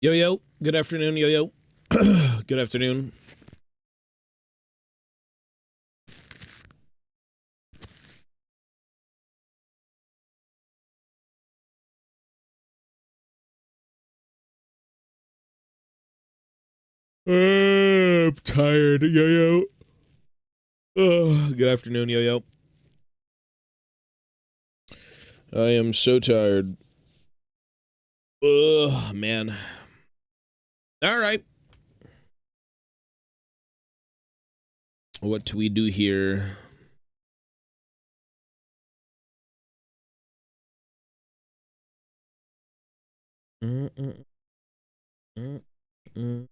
Yo, yo. Good afternoon, yo, yo. Good afternoon. I'm tired, yo, yo. Good afternoon, yo, yo. I am so tired. Ugh, man. All right. What do we do here? Mm -mm -mm -mm.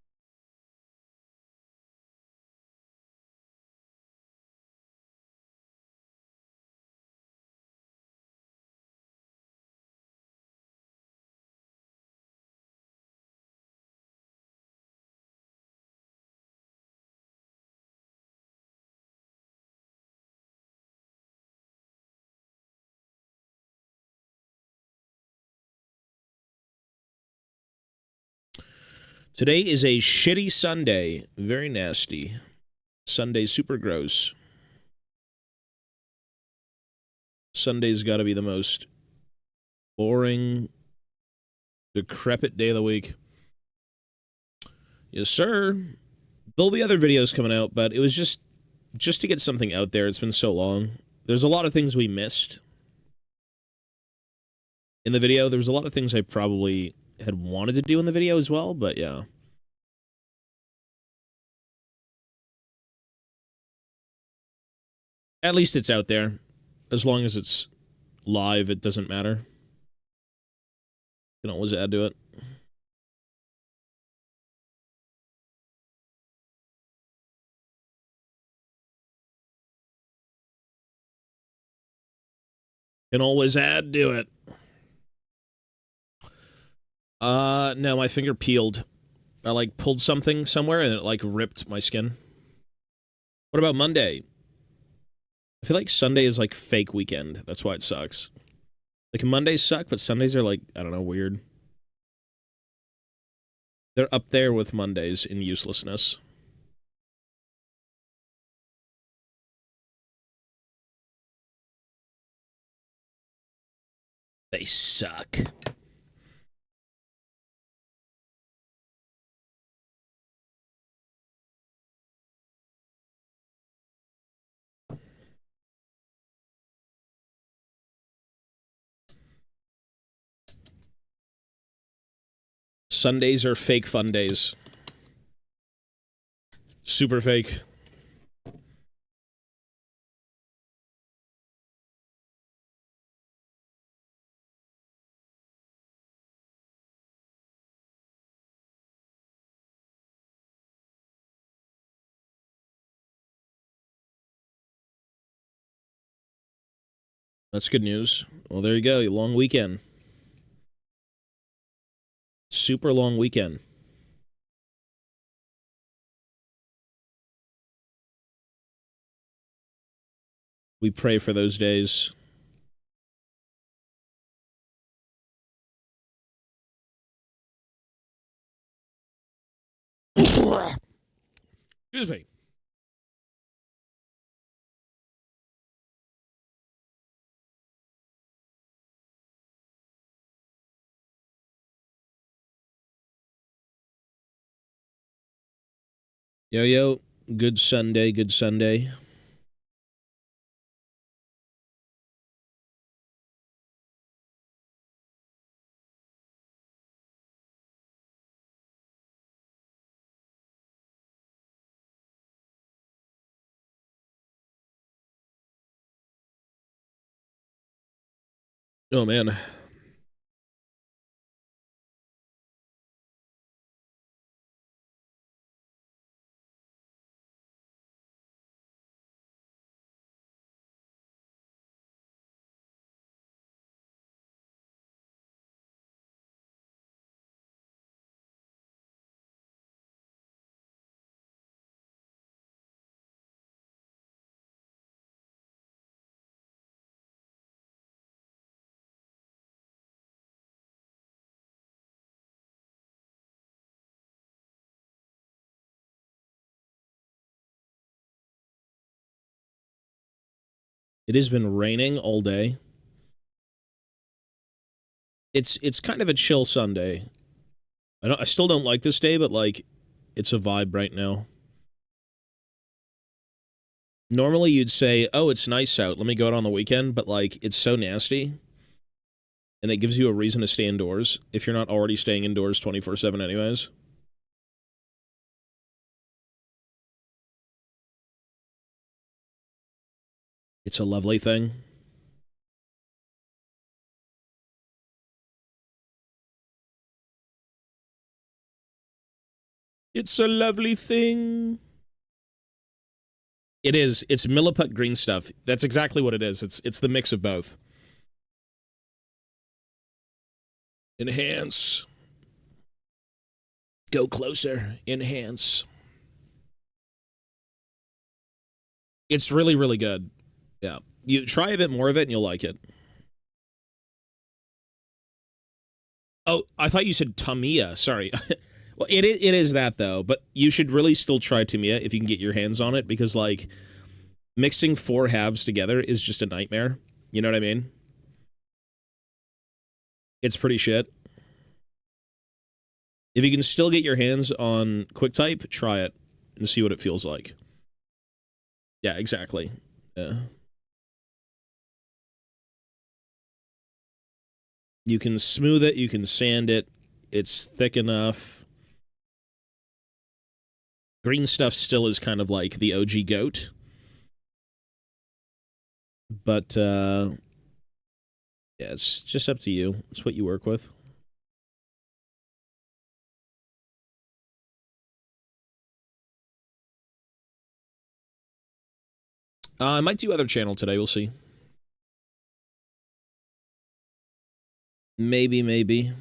Today is a shitty Sunday. Very nasty. Sunday super gross. Sunday's got to be the most boring, decrepit day of the week. Yes, sir. There'll be other videos coming out, but it was just to get something out there. It's been so long. There's a lot of things we missed in the video. There was a lot of things I probably had wanted to do in the video as well, but yeah. At least it's out there. As long as it's live, it doesn't matter. You can always add to it. Can always add to it. No, my finger peeled. I, like, pulled something somewhere and it, like, ripped my skin. What about Monday? I feel like Sunday is, like, fake weekend. That's why it sucks. Like, Mondays suck, but Sundays are, like, I don't know, weird. They're up there with Mondays in uselessness. They suck. Sundays are fake fun days. Super fake. That's good news. Well, there you go. Long weekend. Super long weekend. We pray for those days. Excuse me. Yo, yo. Good Sunday. Good Sunday. Oh, man. It has been raining all day. It's kind of a chill Sunday. I still don't like this day, but, like, it's a vibe right now. Normally you'd say, oh, it's nice out, let me go out on the weekend, but, like, it's so nasty, and it gives you a reason to stay indoors if you're not already staying indoors 24/7 anyways. It's a lovely thing. It's a lovely thing. It is. It's milliput green stuff. That's exactly what it is. It's the mix of both. Enhance. Go closer. Enhance. It's really, really good. Yeah. You try a bit more of it and you'll like it. Oh, I thought you said Tamiya. Sorry. Well, it is that, though, but you should really still try Tamiya if you can get your hands on it, because, like, mixing 4 halves together is just a nightmare. You know what I mean? It's pretty shit. If you can still get your hands on QuickType, try it and see what it feels like. Yeah, exactly. Yeah. You can smooth it, you can sand it, it's thick enough. Green stuff still is kind of like the OG goat. But, yeah, it's just up to you. It's what you work with. I might do other channel today, we'll see. Maybe, maybe.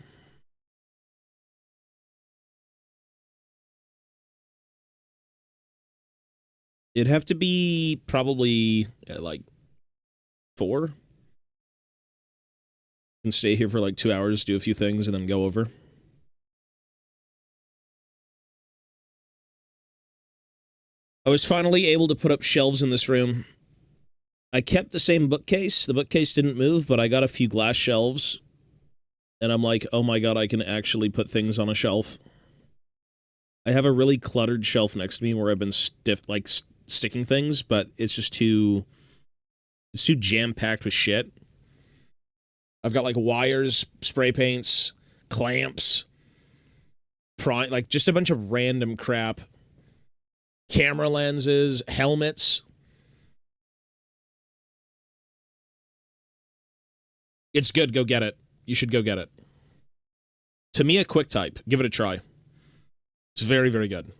It'd have to be probably, like, 4. And stay here for, like, 2 hours, do a few things, and then go over. I was finally able to put up shelves in this room. I kept the same bookcase. The bookcase didn't move, but I got a few glass shelves. And I'm like, oh my god, I can actually put things on a shelf. I have a really cluttered shelf next to me where I've been sticking things, but it's just too... It's too jam-packed with shit. I've got, like, wires, spray paints, clamps, like, just a bunch of random crap. Camera lenses, helmets. It's good, go get it. You should go get it. Tamiya QuickType, give it a try. It's very, very good.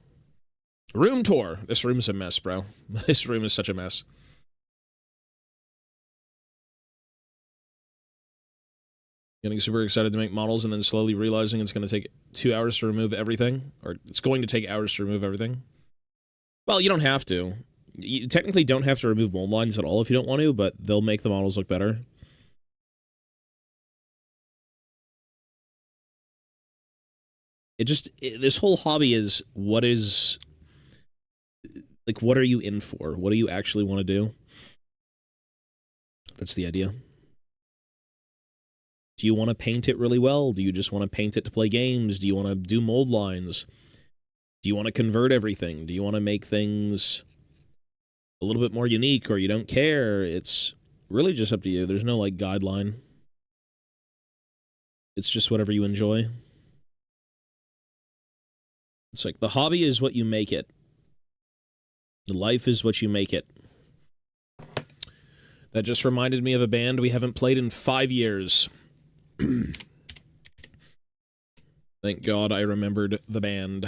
Room tour. This room's a mess, bro. This room is such a mess. Getting super excited to make models and then slowly realizing it's going to take 2 hours to remove everything. Or it's going to take hours to remove everything. Well, you don't have to. You technically don't have to remove mold lines at all if you don't want to, but they'll make the models look better. This whole hobby is, what are you in for? What do you actually want to do? That's the idea. Do you want to paint it really well? Do you just want to paint it to play games? Do you want to do mold lines? Do you want to convert everything? Do you want to make things a little bit more unique, or you don't care? It's really just up to you. There's no, like, guideline. It's just whatever you enjoy. It's like, the hobby is what you make it. Life is what you make it. That just reminded me of a band we haven't played in 5 years. Thank God I remembered the band.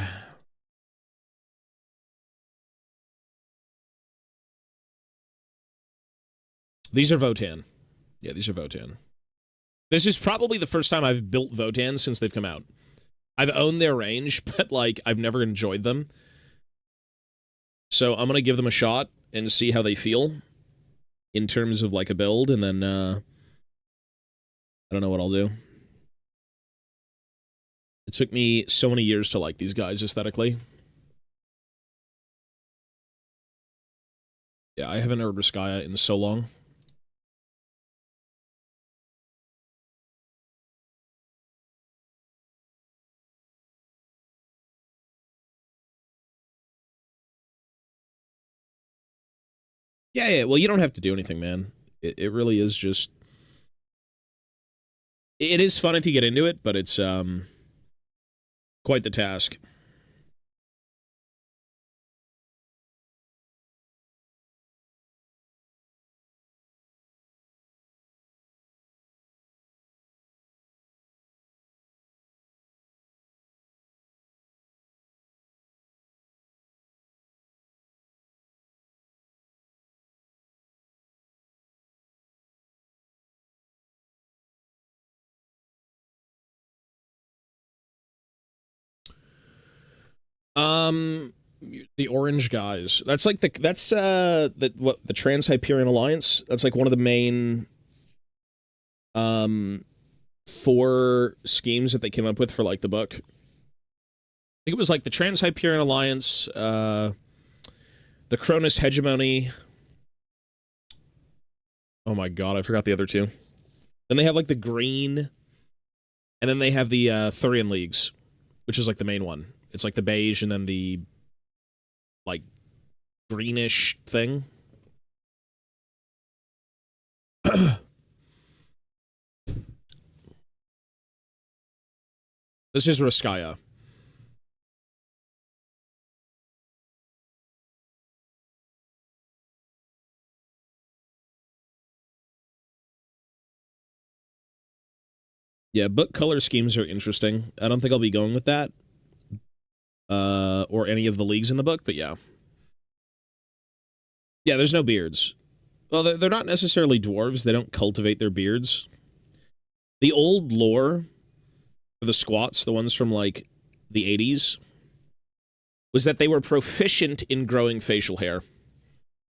These are Votann. Yeah, these are Votann. This is probably the first time I've built Votann since they've come out. I've owned their range, but, like, I've never enjoyed them. So I'm gonna give them a shot and see how they feel in terms of, like, a build, and then, I don't know what I'll do. It took me so many years to like these guys aesthetically. Yeah, I haven't heard Riskaya in so long. Yeah. Well, you don't have to do anything, man. It really is just. It is fun if you get into it, but it's quite the task. Um, the orange guys. That's like the Trans Hyperion Alliance. That's like one of the main um 4 schemes that they came up with for like the book. I think it was like the Trans Hyperion Alliance, the Cronus Hegemony. Oh my god, I forgot the other 2. Then they have like the green, and then they have the Thurian Leagues, which is like the main one. It's like the beige and then the like greenish thing. This is Raskaya. Yeah, book color schemes are interesting. I don't think I'll be going with that. Or any of the leagues in the book, but yeah. Yeah, there's no beards. Well, they're not necessarily dwarves. They don't cultivate their beards. The old lore for the squats, the ones from, like, the 80s, was that they were proficient in growing facial hair.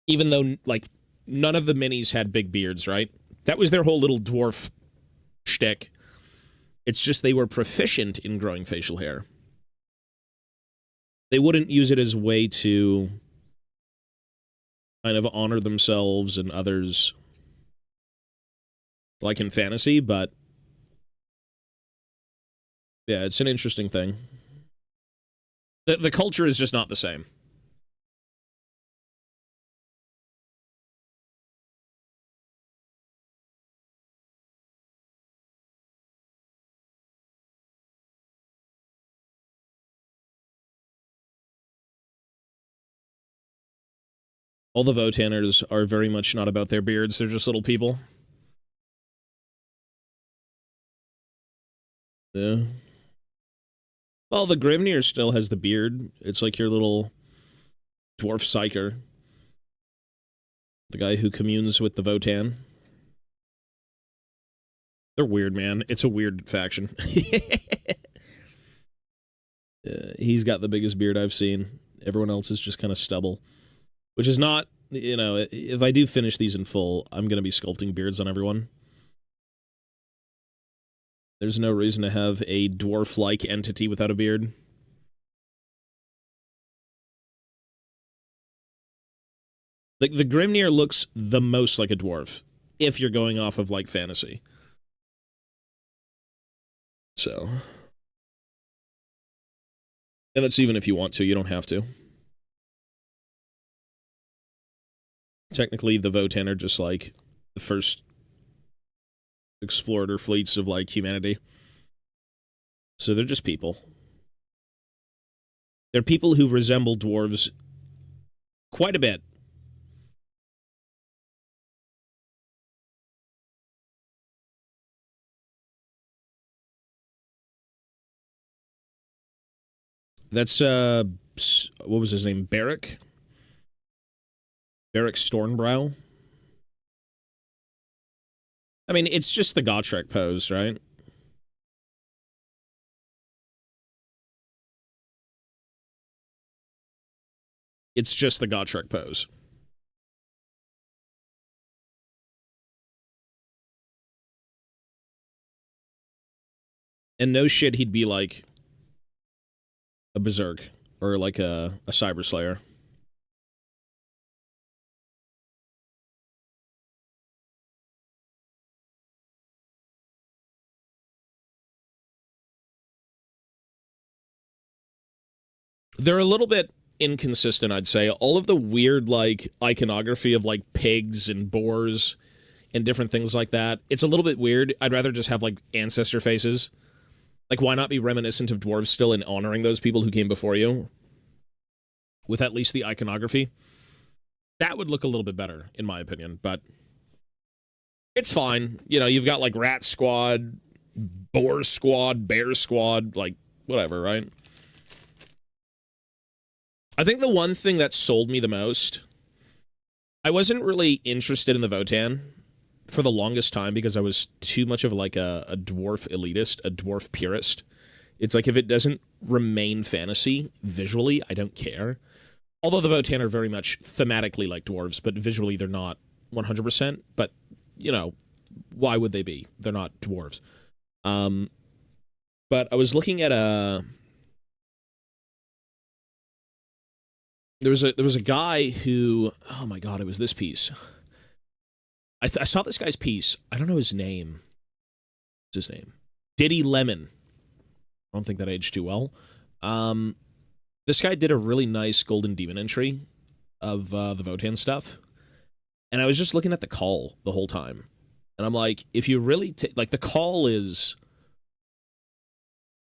Even though, like, none of the minis had big beards, right? That was their whole little dwarf shtick. It's just they were proficient in growing facial hair. They wouldn't use it as a way to kind of honor themselves and others, like in fantasy, but yeah, it's an interesting thing. The culture is just not the same. All the Votanners are very much not about their beards. They're just little people. Yeah. Well, the Grimnir still has the beard. It's like your little dwarf psyker. The guy who communes with the Votann. They're weird, man. It's a weird faction. He's got the biggest beard I've seen. Everyone else is just kind of stubble. Which is not, you know, if I do finish these in full, I'm going to be sculpting beards on everyone. There's no reason to have a dwarf-like entity without a beard. The Grimnir looks the most like a dwarf, if you're going off of, like, fantasy. So. And that's even if you want to, you don't have to. Technically, the Votann are just, like, the first explorer fleets of, like, humanity. So they're just people. They're people who resemble dwarves quite a bit. That's, what was his name? Barrack? Barrack Stormbrow? I mean, it's just the Gotrek pose, right? It's just the Gotrek pose. And no shit, he'd be like a Berserk or like a Cyber Slayer. They're a little bit inconsistent, I'd say. All of the weird, like, iconography of, like, pigs and boars and different things like that, it's a little bit weird. I'd rather just have, like, ancestor faces. Like, why not be reminiscent of dwarves still and honoring those people who came before you? With at least the iconography. That would look a little bit better, in my opinion, but it's fine. You know, you've got, like, rat squad, boar squad, bear squad, like, whatever, right? I think the one thing that sold me the most, I wasn't really interested in the Votann for the longest time because I was too much of like a dwarf elitist, a dwarf purist. It's like if it doesn't remain fantasy visually, I don't care. Although the Votann are very much thematically like dwarves, but visually they're not 100%. But, you know, why would they be? They're not dwarves. But I was looking at a... There was a guy who... Oh my god, it was this piece. I saw this guy's piece. I don't know his name. What's his name? Diddy Lemon. I don't think that aged too well. This guy did a really nice Golden Demon entry of the Votann stuff. And I was just looking at the call the whole time. And I'm like, if you really... like, the call is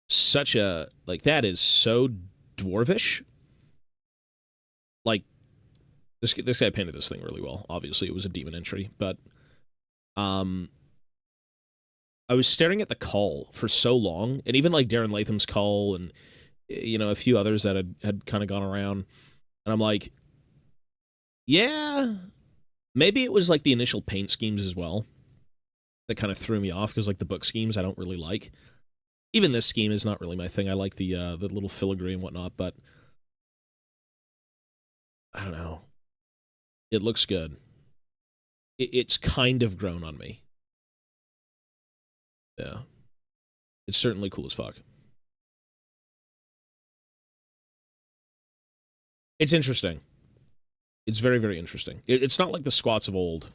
such a... Like, that is so dwarvish. Like, this guy painted this thing really well. Obviously, it was a demon entry. But, I was staring at the call for so long. And even, like, Darren Latham's call and, you know, a few others that had kind of gone around. And I'm like, yeah... Maybe it was, like, the initial paint schemes as well that kind of threw me off, because, like, the book schemes I don't really like. Even this scheme is not really my thing. I like the little filigree and whatnot, but I don't know. It looks good. It's kind of grown on me. Yeah. It's certainly cool as fuck. It's interesting. It's very, very interesting. It's not like the squats of old,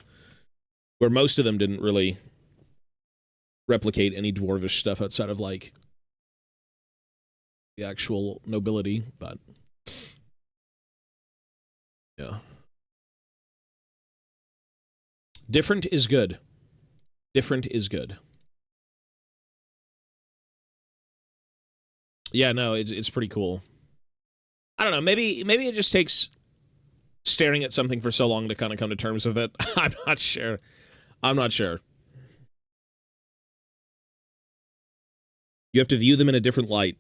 where most of them didn't really replicate any dwarvish stuff outside of, like, the actual nobility, but yeah. Different is good. Different is good. Yeah, no, it's pretty cool. I don't know, maybe it just takes staring at something for so long to kind of come to terms with it. I'm not sure. I'm not sure. You have to view them in a different light.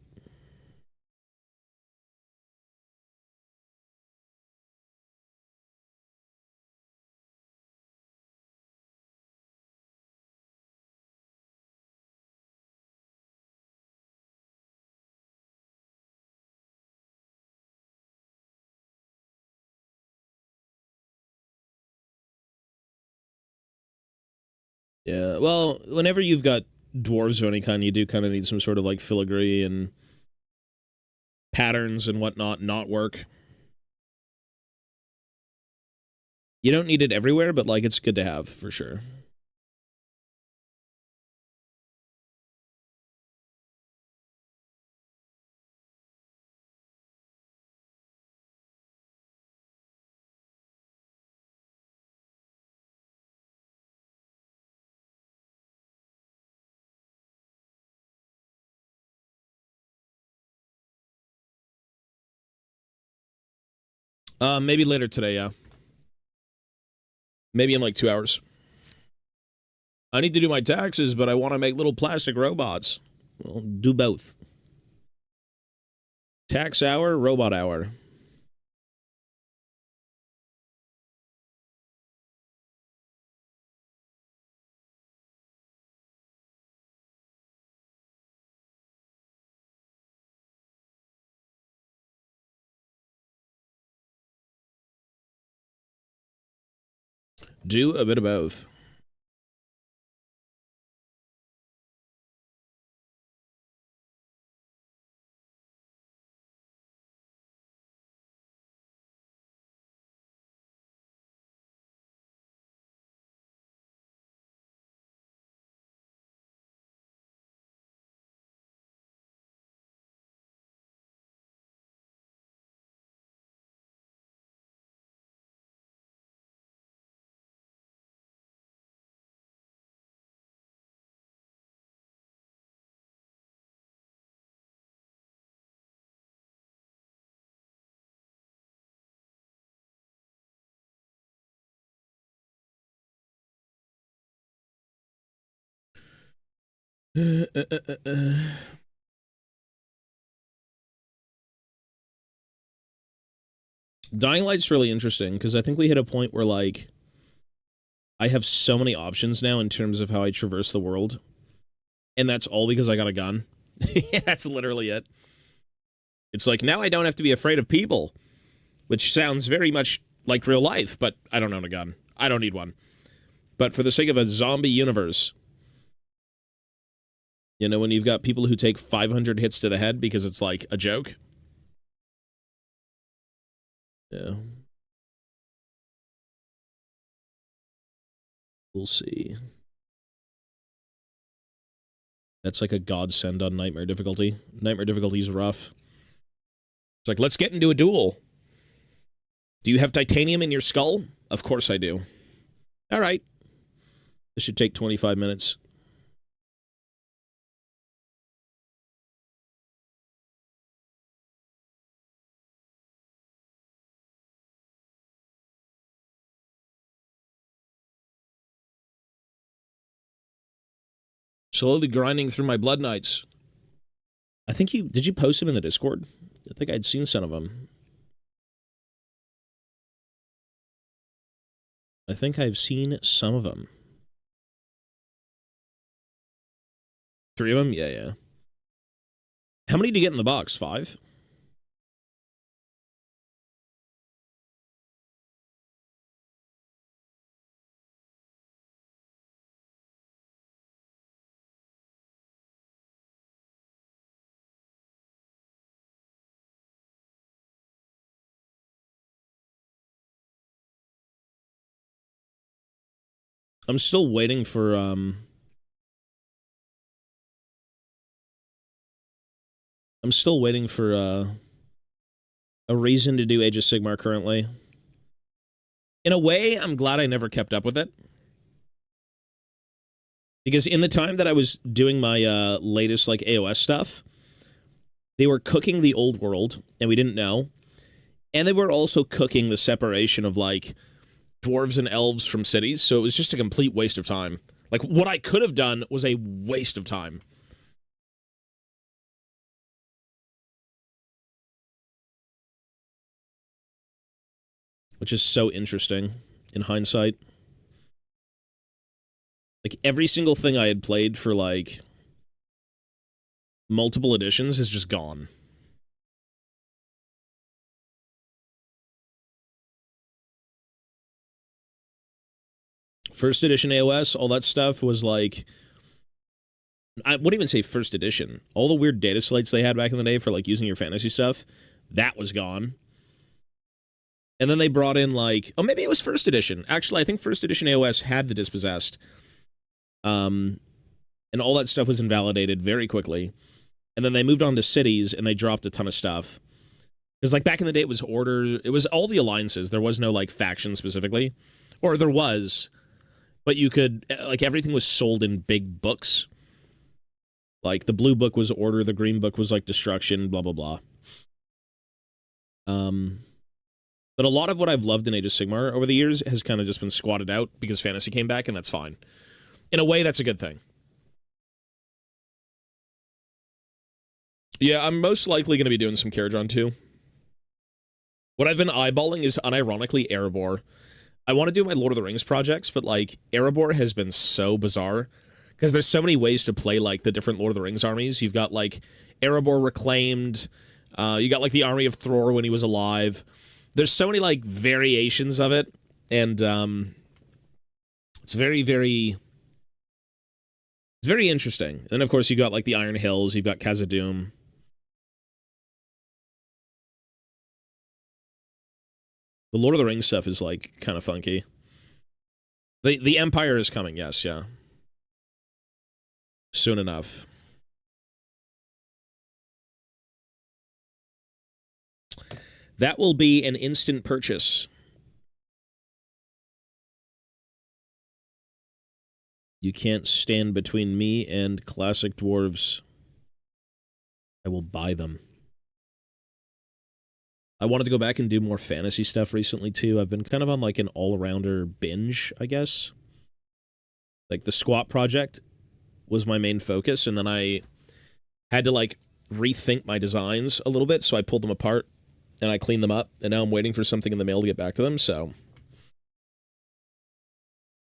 Yeah, well, whenever you've got dwarves of any kind, you do kind of need some sort of, like, filigree and patterns and whatnot not work. You don't need it everywhere, but, like, it's good to have, for sure. Maybe later today, yeah. Maybe in, like, 2 hours. I need to do my taxes, but I want to make little plastic robots. Well, do both. Tax hour, robot hour. Do a bit of both. Dying Light's really interesting, because I think we hit a point where, like, I have so many options now in terms of how I traverse the world. And that's all because I got a gun. Yeah, that's literally it. It's like, now I don't have to be afraid of people. Which sounds very much like real life, but I don't own a gun. I don't need one. But for the sake of a zombie universe, you know, when you've got people who take 500 hits to the head because it's like a joke. Yeah. We'll see. That's like a godsend on Nightmare difficulty. Nightmare difficulty is rough. It's like, let's get into a duel. Do you have titanium in your skull? Of course I do. All right. This should take 25 minutes. Slowly grinding through my blood knights. I think you... Did you post them in the Discord? I think I'd seen some of them. I think I've seen some of them. 3 of them? Yeah, yeah. How many do you get in the box? 5? I'm still waiting for, I'm still waiting for, a reason to do Age of Sigmar currently. In a way, I'm glad I never kept up with it. Because in the time that I was doing my, latest, like, AOS stuff, they were cooking the old world, and we didn't know. And they were also cooking the separation of, like, dwarves and elves from cities, so it was just a complete waste of time. Like, what I could have done was a waste of time. Which is so interesting, in hindsight. Like, every single thing I had played for, like, multiple editions is just gone. First edition AOS, all that stuff was like... I wouldn't even say first edition. All the weird data slates they had back in the day for, like, using your fantasy stuff, that was gone. And then they brought in, like... Oh, maybe it was first edition. Actually, I think first edition AOS had the Dispossessed. And all that stuff was invalidated very quickly. And then they moved on to cities, and they dropped a ton of stuff. Because, like, back in the day, it was Order... It was all the alliances. There was no, like, faction specifically. Or there was... But you could, like, everything was sold in big books. Like, the blue book was Order, the green book was, like, Destruction, blah, blah, blah. But a lot of what I've loved in Age of Sigmar over the years has kind of just been squatted out because Fantasy came back, and that's fine. In a way, that's a good thing. Yeah, I'm most likely going to be doing some Caradron, too. What I've been eyeballing is, unironically, Erebor. I want to do my Lord of the Rings projects, but, like, Erebor has been so bizarre. Because there's so many ways to play, like, the different Lord of the Rings armies. You've got, like, Erebor Reclaimed. You got, like, the Army of Thror when he was alive. There's so many, like, variations of it. And, it's very, very... It's very interesting. And, of course, you got, like, the Iron Hills. You've got Khazad-dûm. The Lord of the Rings stuff is, like, kind of funky. The Empire is coming, yes, yeah. Soon enough. That will be an instant purchase. You can't stand between me and classic dwarves. I will buy them. I wanted to go back and do more fantasy stuff recently, too. I've been kind of on, like, an all-arounder binge, I guess. Like, the Squat Project was my main focus, and then I had to, like, rethink my designs a little bit, so I pulled them apart, and I cleaned them up, and now I'm waiting for something in the mail to get back to them, so...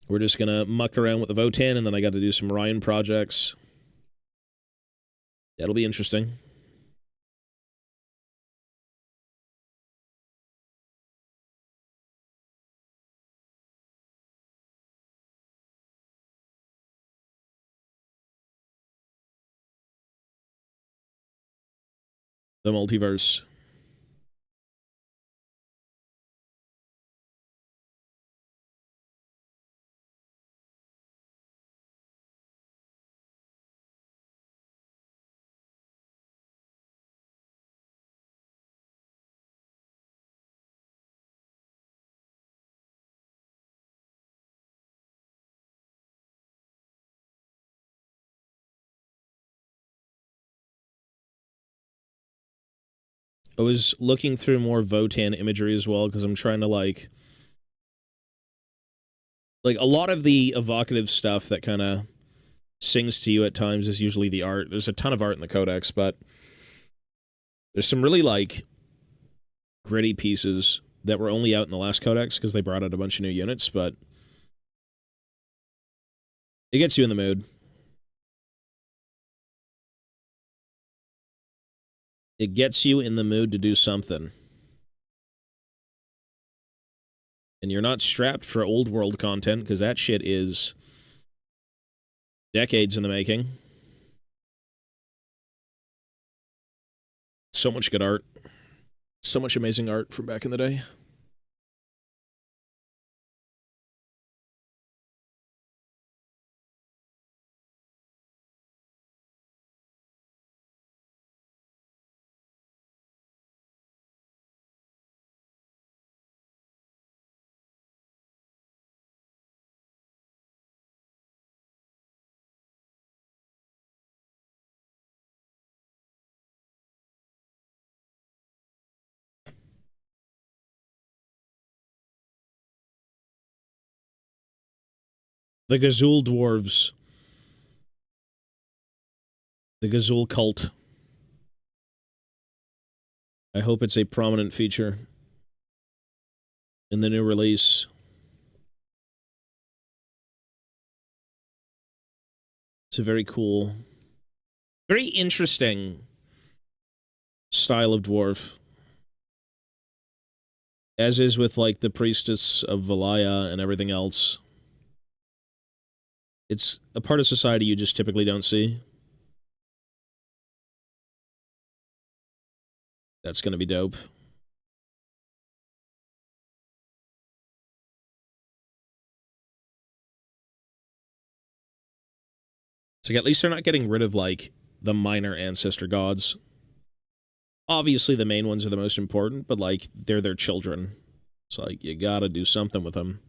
We're just gonna muck around with the Votann, and then I got to do some Ryan projects. That'll be interesting. The multiverse. I was looking through more Votann imagery as well, because I'm trying to, like, a lot of the evocative stuff that kind of sings to you at times is usually the art. There's a ton of art in the Codex, but there's some really, like, gritty pieces that were only out in the last Codex, because they brought out a bunch of new units, but it gets you in the mood. It gets you in the mood to do something. And you're not strapped for old world content, because that shit is decades in the making. So much good art. So much amazing art from back in the day. The Gazul dwarves. The Gazul cult. I hope it's a prominent feature in the new release. It's a very cool, very interesting style of dwarf. As is with, like, the Priestess of Valaya and everything else. It's a part of society you just typically don't see. That's gonna be dope. So at least they're not getting rid of, like, the minor ancestor gods. Obviously, the main ones are the most important, but, like, they're their children. It's like, you gotta do something with them.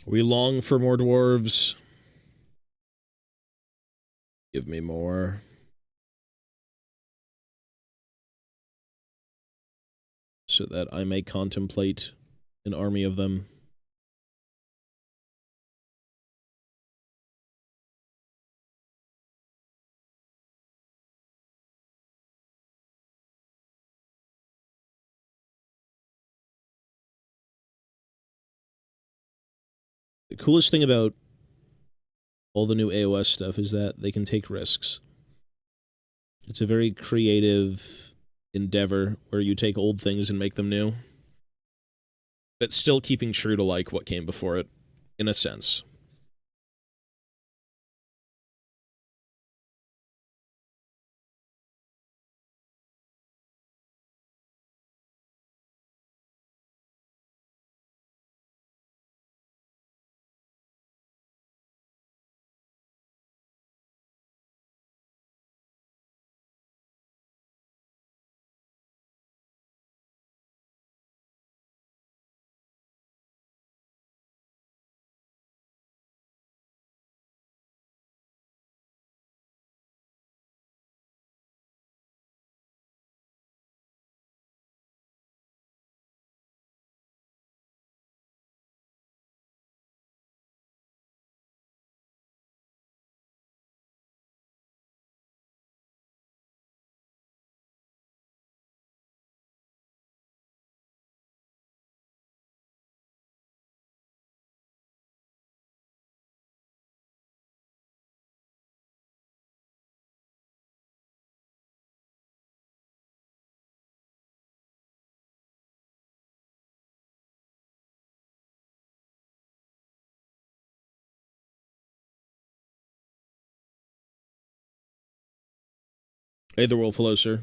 We long for more dwarves. Give me more. So that I may contemplate an army of them. The coolest thing about all the new AOS stuff is that they can take risks. It's a very creative endeavor where you take old things and make them new. But still keeping true to, like, what came before it, in a sense. Hey, the wolf, hello, sir.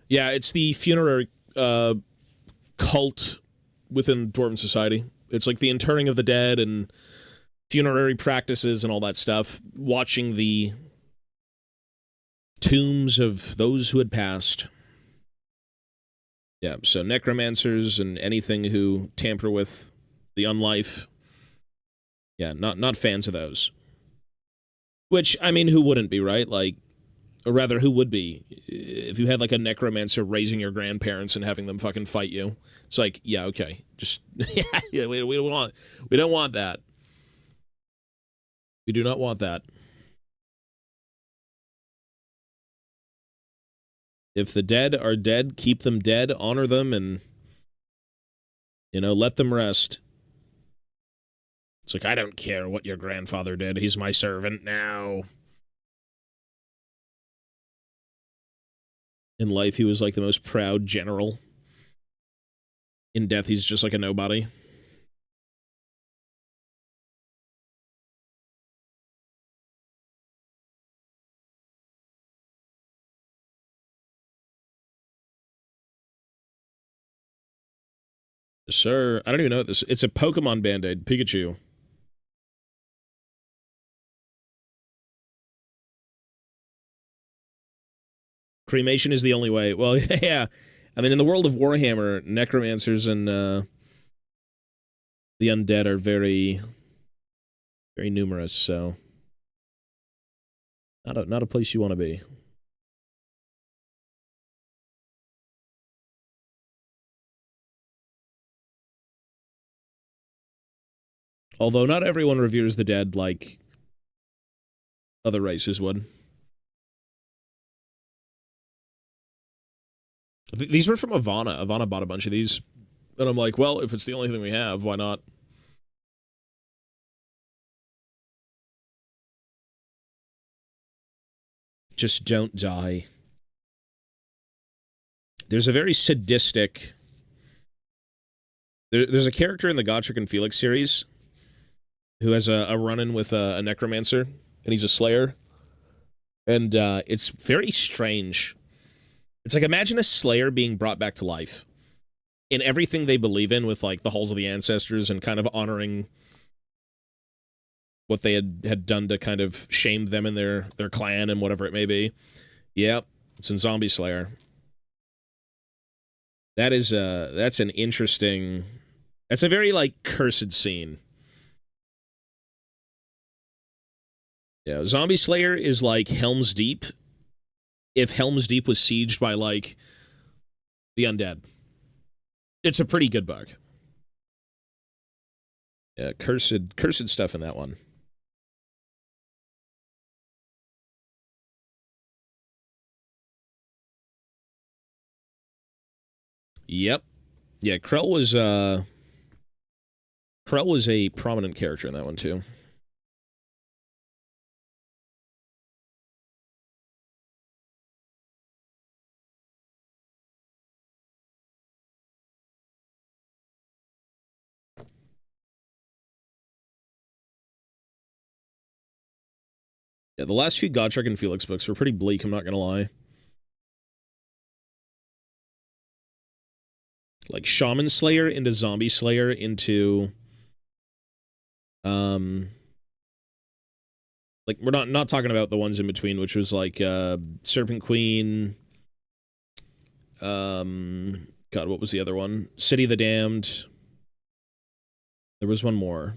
Yeah, it's the funerary cult within Dwarven society. It's like the interring of the dead and funerary practices and all that stuff. Watching the tombs of those who had passed. Yeah, so necromancers and anything who tamper with the unlife. Yeah, not fans of those. Which, I mean, who wouldn't be, right? Like, or rather, who would be if you had like a necromancer raising your grandparents and having them fucking fight you? It's like, yeah, okay, just yeah, we don't want that. We do not want that. If the dead are dead, keep them dead, honor them, and let them rest. It's like, I don't care what your grandfather did. He's my servant now. In life, he was like the most proud general. In death, he's just like a nobody. Sir, I don't even know what this is. It's a Pokemon Band-Aid. Pikachu. Cremation is the only way. Well, yeah. I mean, in the world of Warhammer, necromancers and the undead are very, very numerous, so not a place you want to be. Although not everyone reveres the dead like other races would. These were from Ivana. Ivana bought a bunch of these. And I'm like, well, if it's the only thing we have, why not? Just don't die. There's a very sadistic... There's a character in the Gotrek and Felix series who has a run-in with a necromancer, and he's a slayer. And it's very strange. It's like, imagine a slayer being brought back to life in everything they believe in, with like the halls of the ancestors and kind of honoring what they had done to kind of shame them and their clan and whatever it may be. Yep, it's in Zombie Slayer. That's an interesting... That's a very, like, cursed scene. Yeah, Zombie Slayer is like Helm's Deep if Helm's Deep was sieged by, like, the undead. It's a pretty good book. Yeah, cursed stuff in that one. Yep. Yeah, Krell was a prominent character in that one, too. Yeah, the last few Gotrek and Felix books were pretty bleak, I'm not gonna lie. Like, Shaman Slayer into Zombie Slayer into... Like, we're not talking about the ones in between, which was, like, Serpent Queen... God, what was the other one? City of the Damned. There was one more.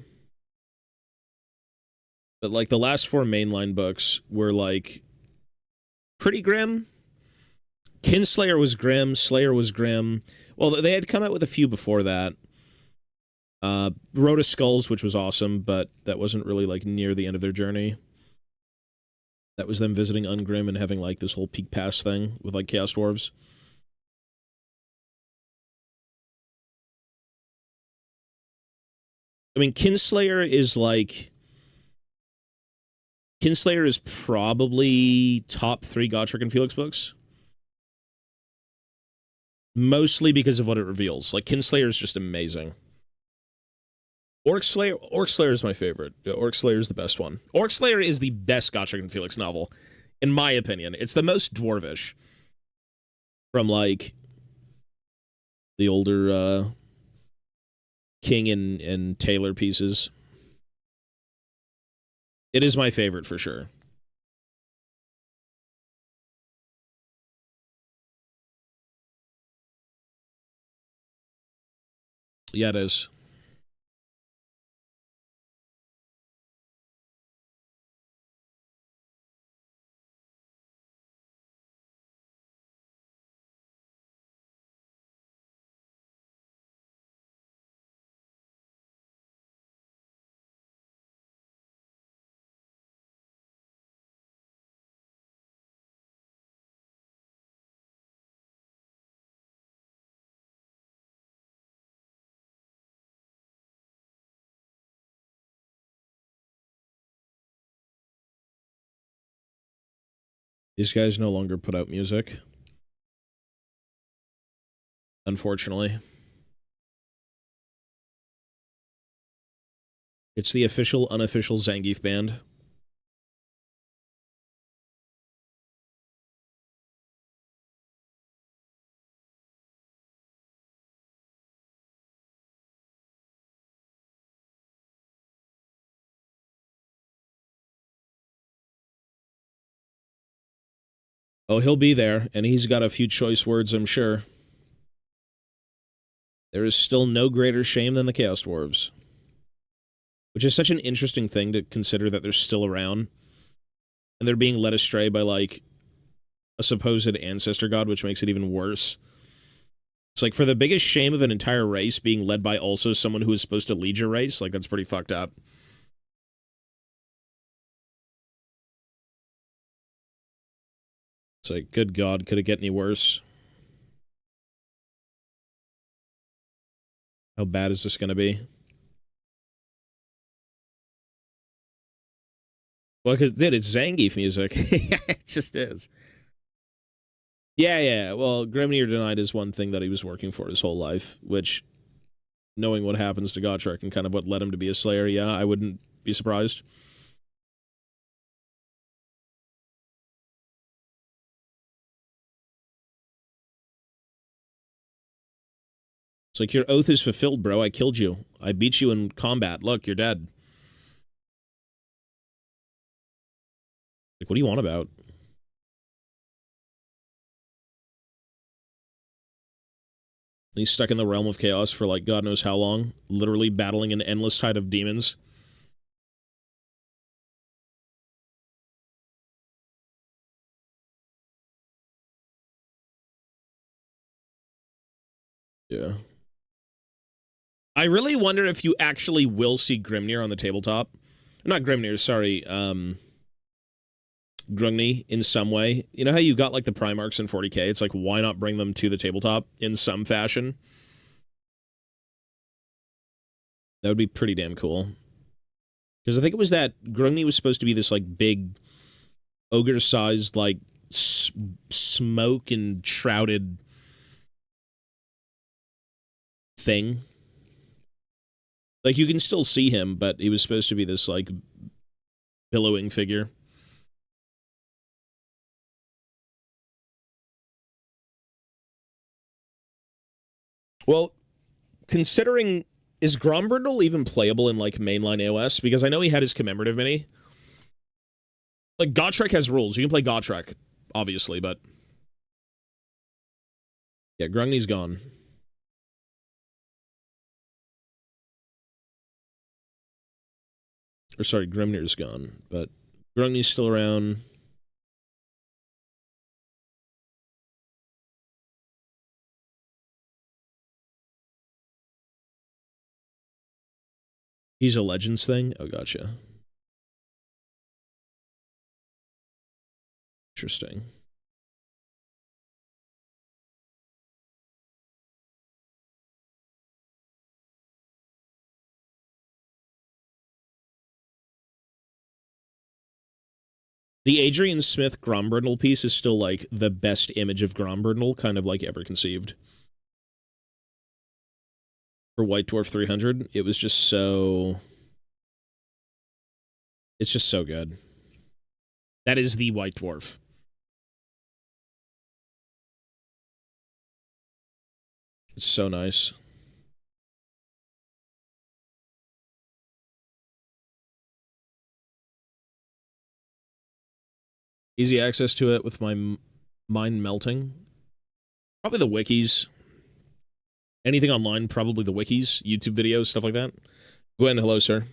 But, like, the last four mainline books were, like, pretty grim. Kinslayer was grim. Slayer was grim. Well, they had come out with a few before that. Road of Skulls, which was awesome, but that wasn't really, like, near the end of their journey. That was them visiting Ungrim and having, like, this whole Peak Pass thing with, like, Chaos Dwarves. I mean, Kinslayer is, like... Kinslayer is probably top 3 Gotrek and Felix books. Mostly because of what it reveals. Like, Kinslayer is just amazing. Orc Slayer is my favorite. Orc Slayer is the best one. Orc Slayer is the best Gotrek and Felix novel, in my opinion. It's the most dwarvish from, like, the older King and Taylor pieces. It is my favorite for sure. Yeah, it is. These guys no longer put out music. Unfortunately. It's the official, unofficial Zangief band. Oh, he'll be there, and he's got a few choice words, I'm sure. There is still no greater shame than the Chaos Dwarves. Which is such an interesting thing to consider that they're still around. And they're being led astray by, like, a supposed ancestor god, which makes it even worse. It's like, for the biggest shame of an entire race being led by also someone who is supposed to lead your race, like, that's pretty fucked up. It's like, good God, could it get any worse? How bad is this going to be? Well, because, dude, it's Zangief music. It just is. Yeah. Well, Grimnir denied is one thing that he was working for his whole life, which, knowing what happens to Gotrek and kind of what led him to be a Slayer, yeah, I wouldn't be surprised. It's like, your oath is fulfilled, bro. I killed you. I beat you in combat. Look, you're dead. Like, what do you want about? He's stuck in the realm of chaos for, like, God knows how long. Literally battling an endless tide of demons. Yeah. I really wonder if you actually will see Grimnir on the tabletop. Not Grimnir, sorry. Grungni in some way. You know how you got, like, the Primarchs in 40k? It's like, why not bring them to the tabletop in some fashion? That would be pretty damn cool. Because I think it was that Grungni was supposed to be this, like, big, ogre-sized, like, smoke and shrouded thing. Like, you can still see him, but he was supposed to be this, like, billowing figure. Well, considering, is Grombrindle even playable in, like, mainline AOS? Because I know he had his commemorative mini. Like, Gotrek has rules. You can play Gotrek, obviously, but... yeah, Grungni's gone. Or, sorry, Grimnir's gone, but Grungni's still around. He's a Legends thing? Oh, gotcha. Interesting. The Adrian Smith Grombrindle piece is still, like, the best image of Grombrindle, kind of, like, ever conceived. For White Dwarf 300, it was just so... It's just so good. That is the White Dwarf. It's so nice. Easy access to it with my mind melting. Probably the wikis. Anything online, probably the wikis, YouTube videos, stuff like that. Gwen, hello, sir.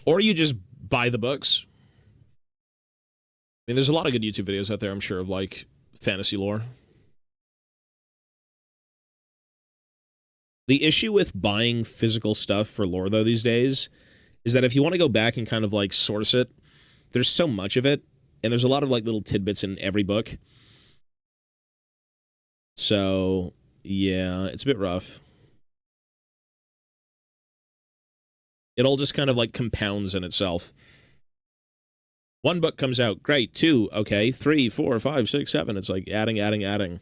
Or you just buy the books. I mean, there's a lot of good YouTube videos out there, I'm sure, of, like, fantasy lore. The issue with buying physical stuff for lore, though, these days, is that if you want to go back and kind of, like, source it, there's so much of it, and there's a lot of, like, little tidbits in every book. So, yeah, it's a bit rough. It all just kind of, like, compounds in itself. One book comes out, great. Two, okay. 3, 4, 5, 6, 7. It's like adding, adding, adding.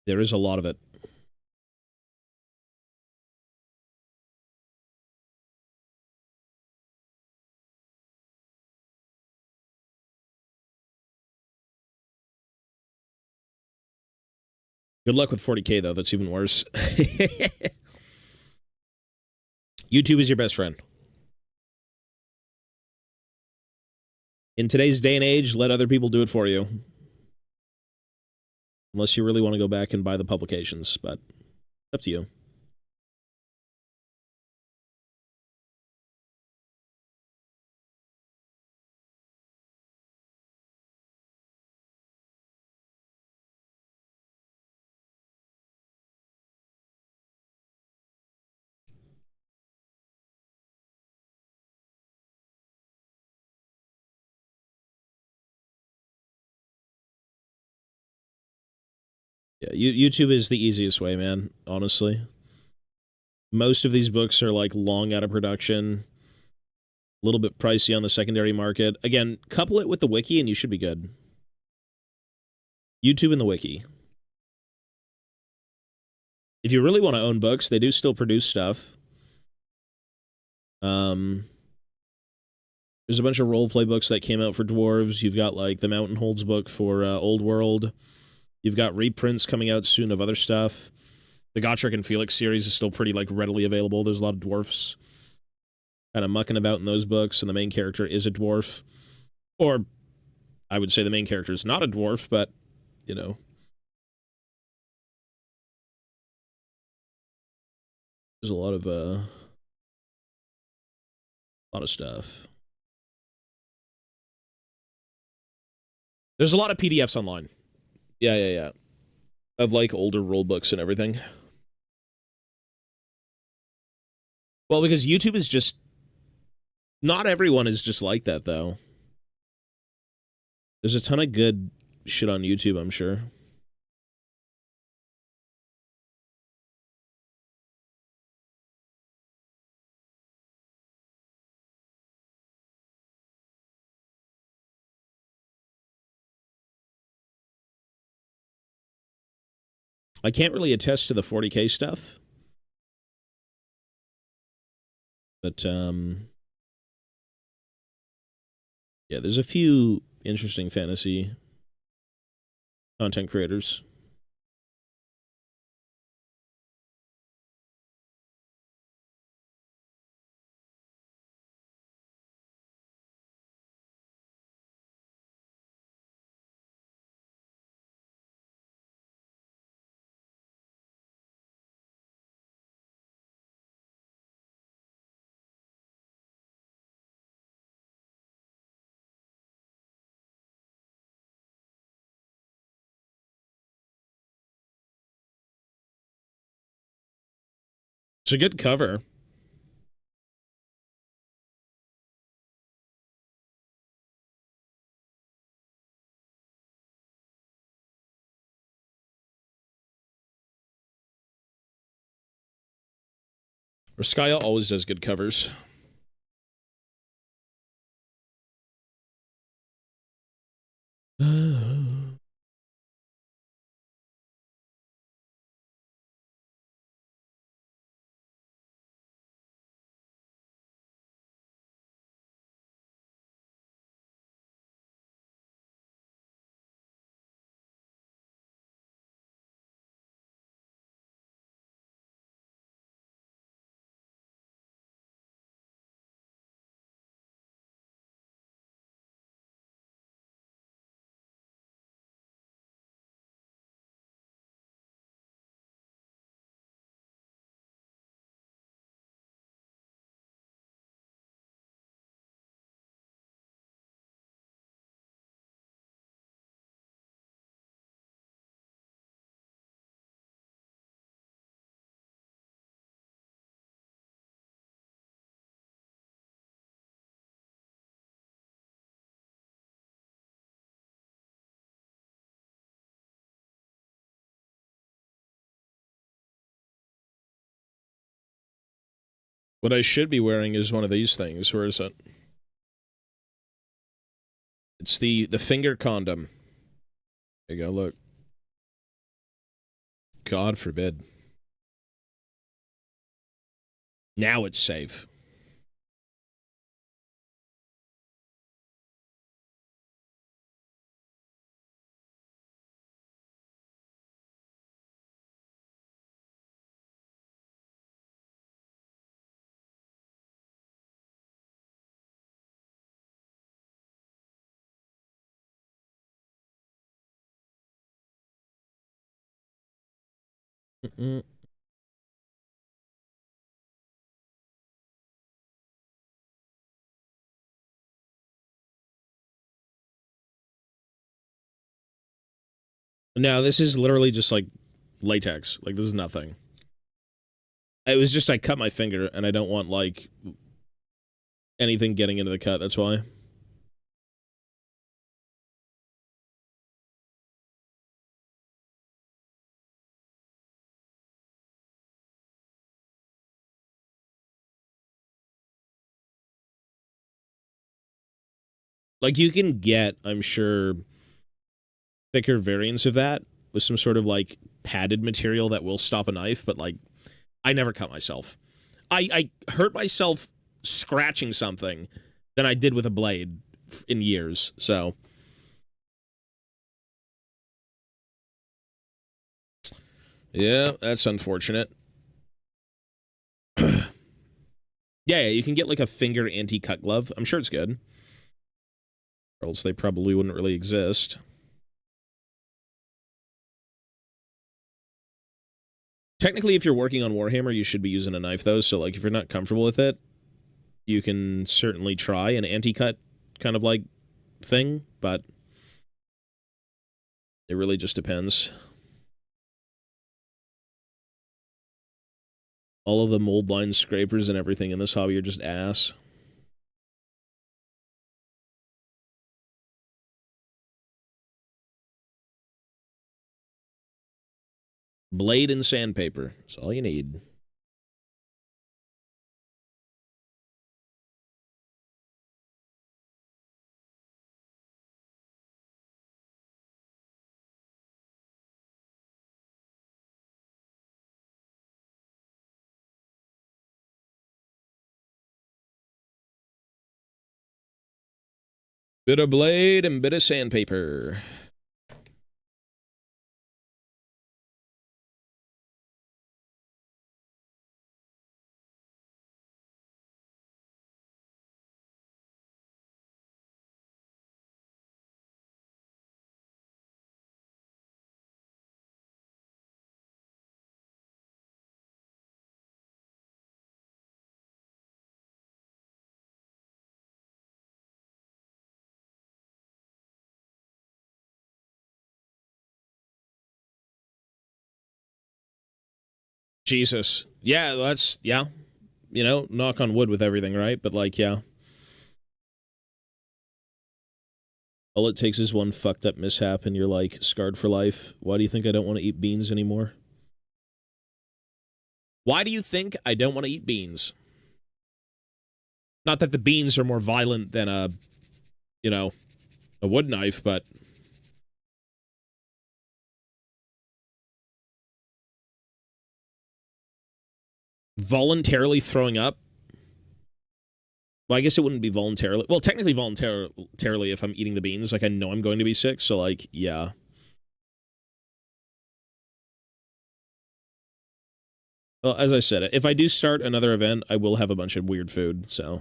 There is a lot of it. Good luck with 40K, though. That's even worse. YouTube is your best friend. In today's day and age, let other people do it for you. Unless you really want to go back and buy the publications, but up to you. Yeah, YouTube is the easiest way, man, honestly. Most of these books are, like, long out of production. A little bit pricey on the secondary market. Again, couple it with the wiki and you should be good. YouTube and the wiki. If you really want to own books, they do still produce stuff. There's a bunch of roleplay books that came out for dwarves. You've got, like, the Mountain Holds book for Old World. You've got reprints coming out soon of other stuff. The Gotrek and Felix series is still pretty, like, readily available. There's a lot of dwarfs kind of mucking about in those books, and the main character is a dwarf. Or, I would say the main character is not a dwarf, but, you know. There's a lot of stuff. There's a lot of PDFs online. Yeah. Of, like, older rule books and everything. Well, because YouTube is just... Not everyone is just like that, though. There's a ton of good shit on YouTube, I'm sure. I can't really attest to the 40K stuff. But, yeah, there's a few interesting fantasy content creators. It's a good cover. Skya always does good covers. What I should be wearing is one of these things. Where is it? It's the finger condom. There you go, look. God forbid. Now it's safe. Mm-mm. No, this is literally just like latex. Like, this is nothing. It was just I cut my finger, and I don't want, like, anything getting into the cut, that's why. Like, you can get, I'm sure, thicker variants of that with some sort of, like, padded material that will stop a knife, but, like, I never cut myself. I hurt myself scratching something than I did with a blade in years, so. Yeah, that's unfortunate. Yeah, you can get, like, a finger anti-cut glove. I'm sure it's good. Or else they probably wouldn't really exist. Technically, if you're working on Warhammer, you should be using a knife, though, so, like, if you're not comfortable with it, you can certainly try an anti-cut kind of, like, thing, but it really just depends. All of the mold line scrapers and everything in this hobby are just ass. Blade and sandpaper. That's all you need. Bit of blade and bit of sandpaper. Jesus. Yeah, that's, yeah. You know, knock on wood with everything, right? But, like, yeah. All it takes is one fucked up mishap and you're, like, scarred for life. Why do you think I don't want to eat beans anymore? Why do you think I don't want to eat beans? Not that the beans are more violent than a, you know, a wood knife, but... Voluntarily throwing up? Well, I guess it wouldn't be voluntarily. Well, technically voluntarily if I'm eating the beans. Like, I know I'm going to be sick, so, like, yeah. Well, as I said, if I do start another event, I will have a bunch of weird food, so...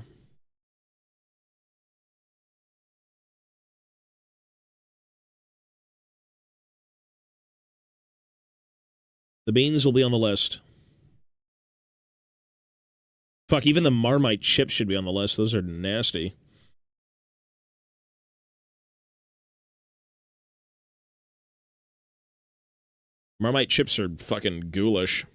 The beans will be on the list. Fuck, even the Marmite chips should be on the list. Those are nasty. Marmite chips are fucking ghoulish.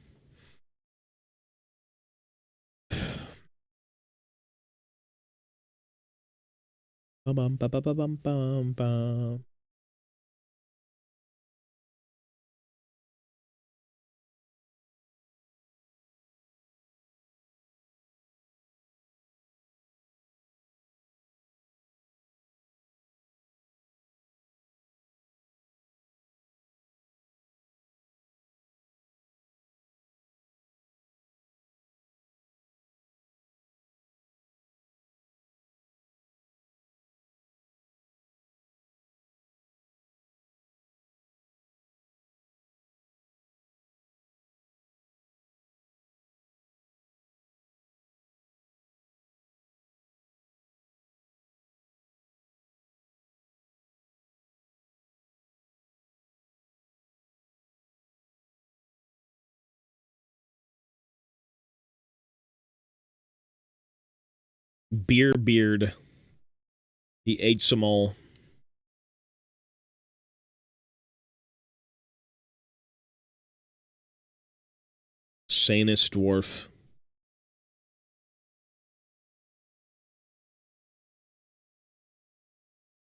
Bum, bum, bum, bum, bum, bum, bum. Beer beard. He ate some all. Sanest dwarf.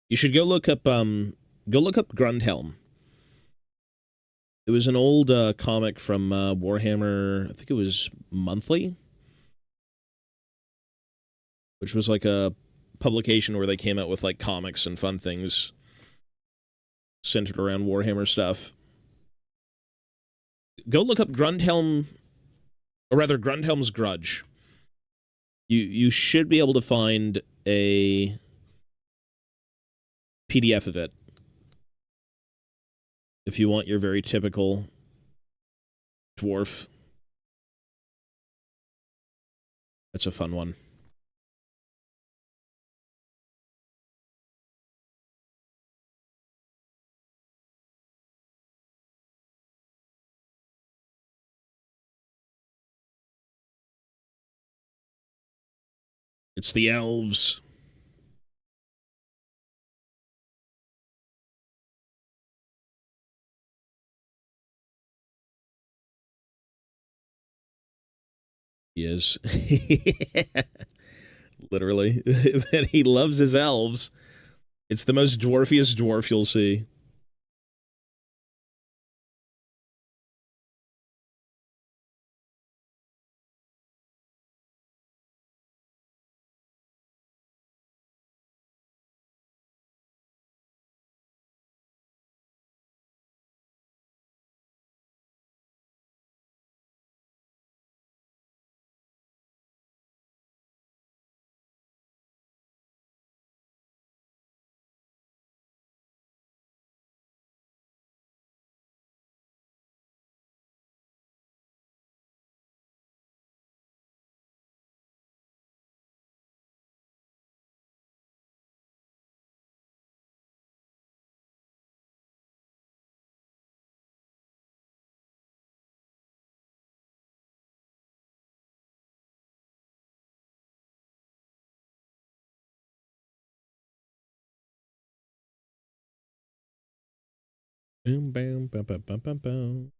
You should go look up Grundhelm. It was an old comic from Warhammer, I think it was Monthly, which was like a publication where they came out with like comics and fun things centered around Warhammer stuff. Go look up Grundhelm, or rather Grundhelm's Grudge. You should be able to find a PDF of it if you want your very typical dwarf. That's a fun one. It's the elves. He is. Literally. And he loves his elves. It's the most dwarfiest dwarf you'll see. Boom, bam, bam, bam, bam, bam, bam.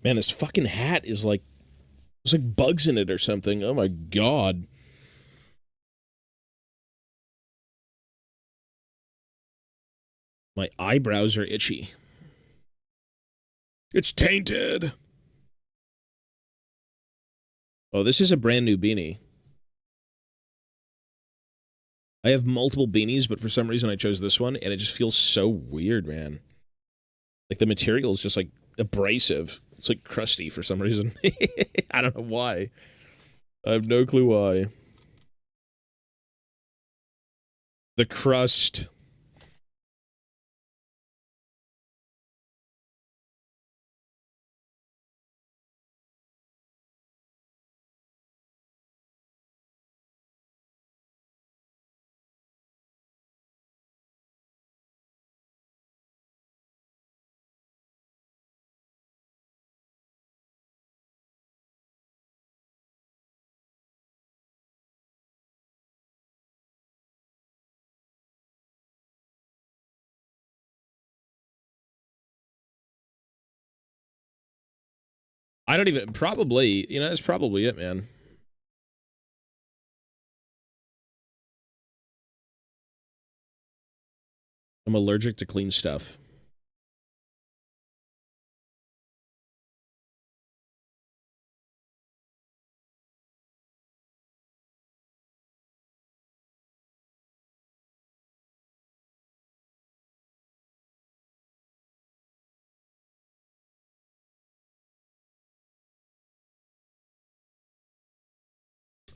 Man, this fucking hat is like, there's like bugs in it or something. Oh my god. My eyebrows are itchy. It's tainted. Oh, this is a brand new beanie. I have multiple beanies, but for some reason I chose this one, and it just feels so weird, man. Like, the material is just, like, abrasive. It's, like, crusty for some reason. I don't know why. I have no clue why. The crust. I don't even, probably, you know, that's probably it, man. I'm allergic to clean stuff.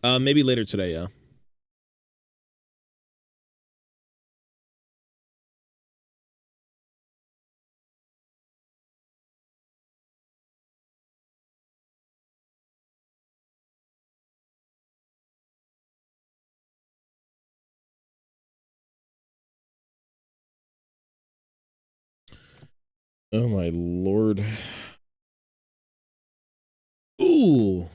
Maybe later today, yeah. Oh my lord. Ooh.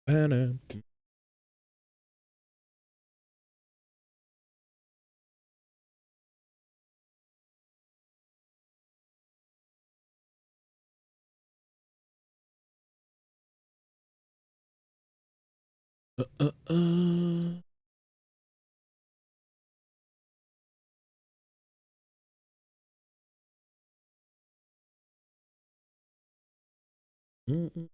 Banana. Uh, uh, uh. Mm-mm.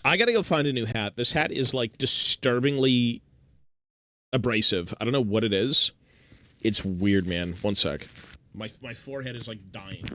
I gotta go find a new hat. This hat is, like, disturbingly abrasive. I don't know what it is. It's weird, man. One sec. My forehead is, like, dying.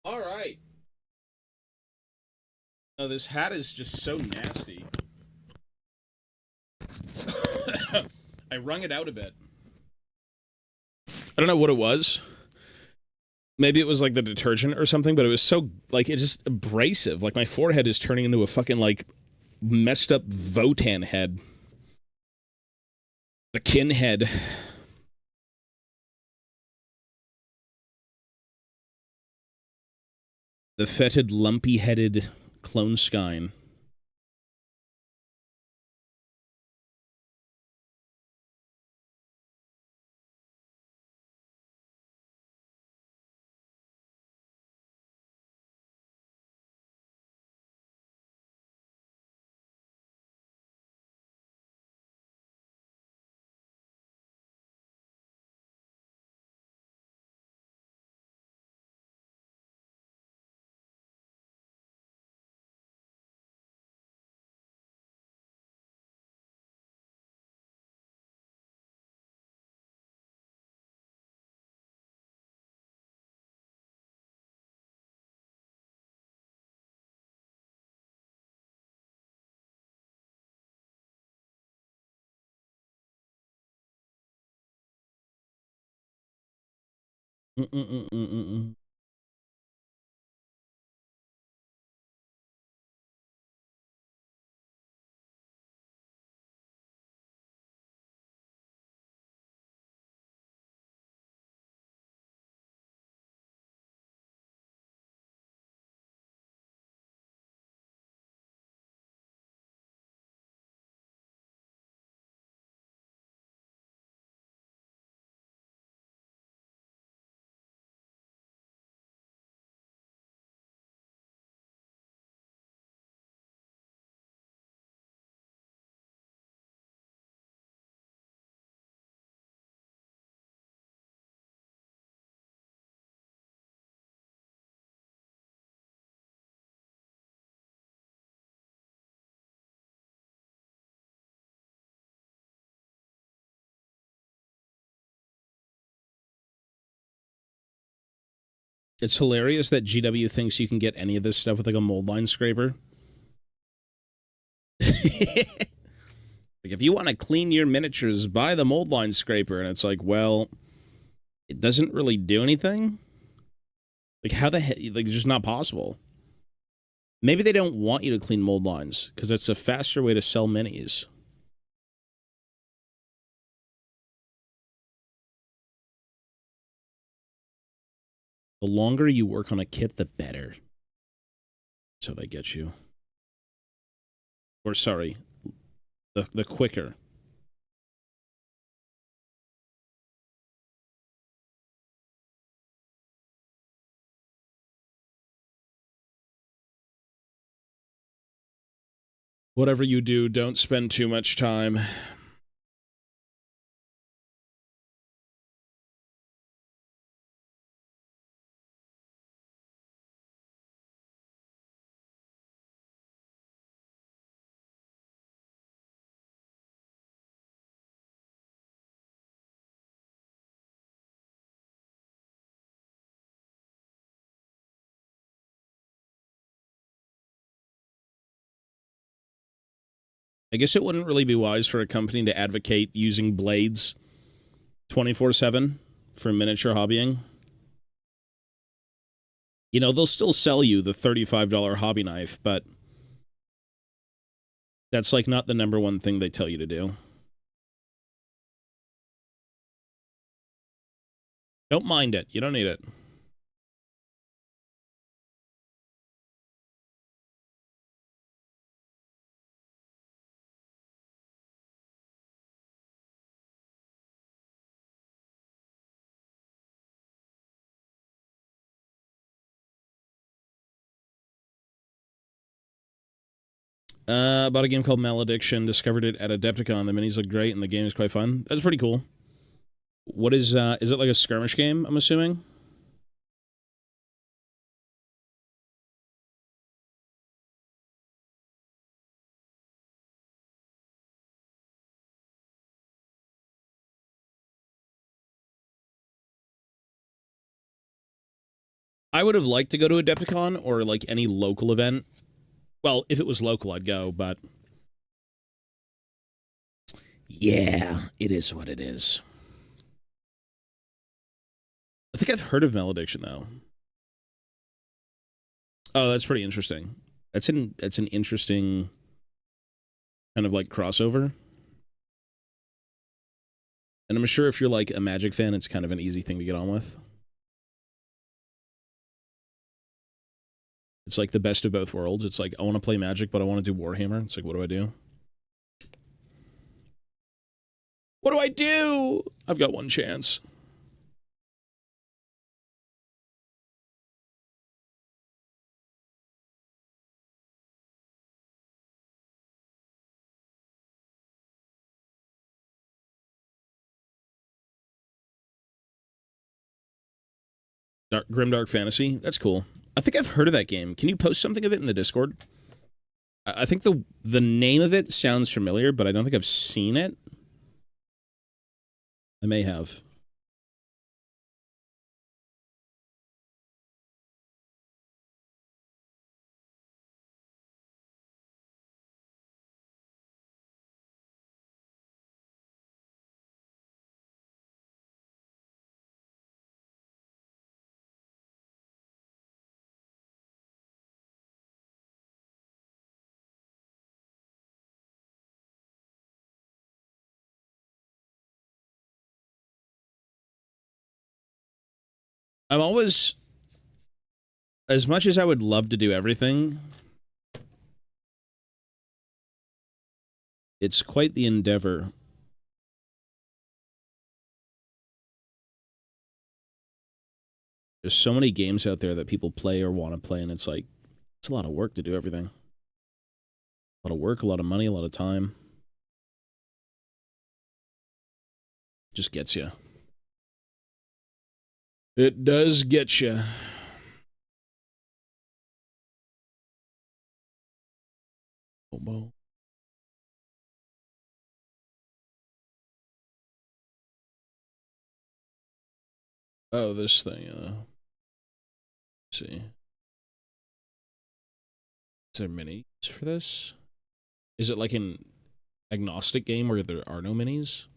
All right. Oh, this hat is just so nasty. I wrung it out a bit. I don't know what it was. Maybe it was like the detergent or something, but it was so, like, it's just abrasive. Like, my forehead is turning into a fucking, like, messed up Votann head. The kin head. The fetid, lumpy-headed clone skine. Mm-mm-mm-mm-mm. It's hilarious that GW thinks you can get any of this stuff with like a mold line scraper. Like, if you want to clean your miniatures, buy the mold line scraper. And it's like, well, it doesn't really do anything. Like, how the heck? Like, it's just not possible. Maybe they don't want you to clean mold lines because it's a faster way to sell minis. The longer you work on a kit, the better. So they get you. Or, sorry, the quicker. Whatever you do, don't spend too much time. I guess it wouldn't really be wise for a company to advocate using blades 24/7 for miniature hobbying. You know, they'll still sell you the $35 hobby knife, but that's like not the number one thing they tell you to do. Don't mind it. You don't need it. About a game called Malediction. Discovered it at Adepticon. The minis look great, and the game is quite fun. That's pretty cool. What is it like a skirmish game, I'm assuming? I would have liked to go to Adepticon or, like, any local event. Well, if it was local, I'd go, but... yeah, it is what it is. I think I've heard of Malediction, though. Oh, that's pretty interesting. That's an interesting kind of, like, crossover. And I'm sure if you're, like, a Magic fan, it's kind of an easy thing to get on with. It's like the best of both worlds. It's like, I want to play Magic, but I want to do Warhammer. It's like, what do I do? What do I do? I've got one chance. Grimdark Fantasy. That's cool. I think I've heard of that game. Can you post something of it in the Discord? I think the name of it sounds familiar, but I don't think I've seen it. I may have. I'm always, as much as I would love to do everything, it's quite the endeavor. There's so many games out there that people play or want to play, and it's like, it's a lot of work to do everything. A lot of work, a lot of money, a lot of time. Just gets you. It does get you. Oh, this thing, let's see. Is there minis for this? Is it like an agnostic game where there are no minis?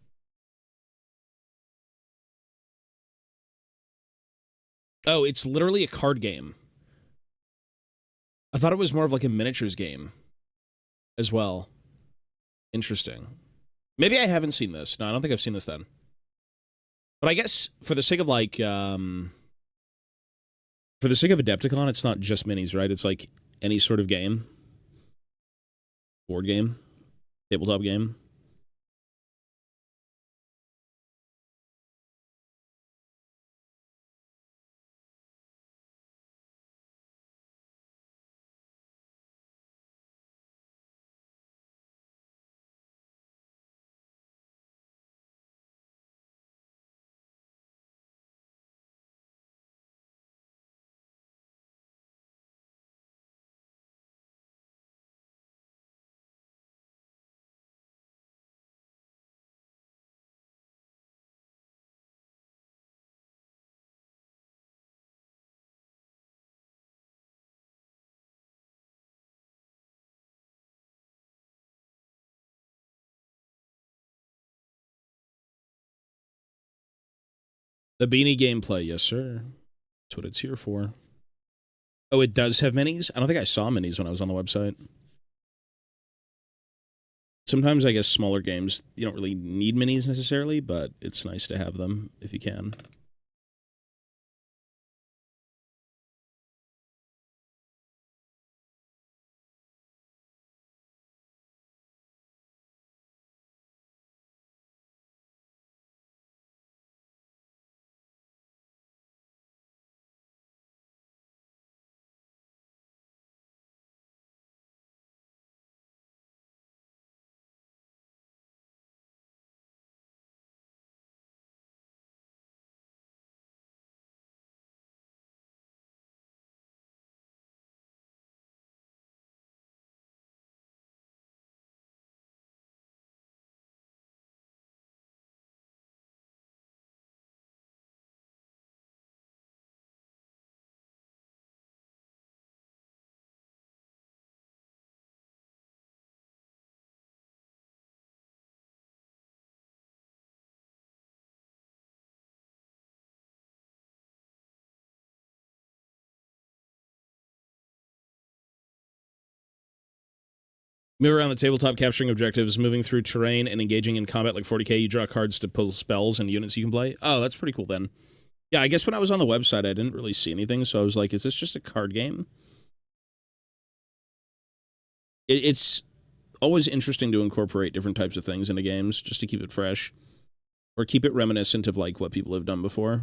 Oh, it's literally a card game. I thought it was more of like a miniatures game as well. Interesting. Maybe I haven't seen this. No, I don't think I've seen this then. But I guess for the sake of like, for the sake of Adepticon, it's not just minis, right? It's like any sort of game. Board game. Tabletop game. The beanie gameplay, yes, sir. That's what it's here for. Oh, it does have minis? I don't think I saw minis when I was on the website. Sometimes I guess smaller games, you don't really need minis necessarily, but it's nice to have them if you can. Move around the tabletop, capturing objectives, moving through terrain, and engaging in combat like 40k. You draw cards to pull spells and units you can play. Oh, that's pretty cool then. Yeah, I guess when I was on the website, I didn't really see anything, so I was like, is this just a card game? It's always interesting to incorporate different types of things into games, just to keep it fresh. Or keep it reminiscent of, like, what people have done before.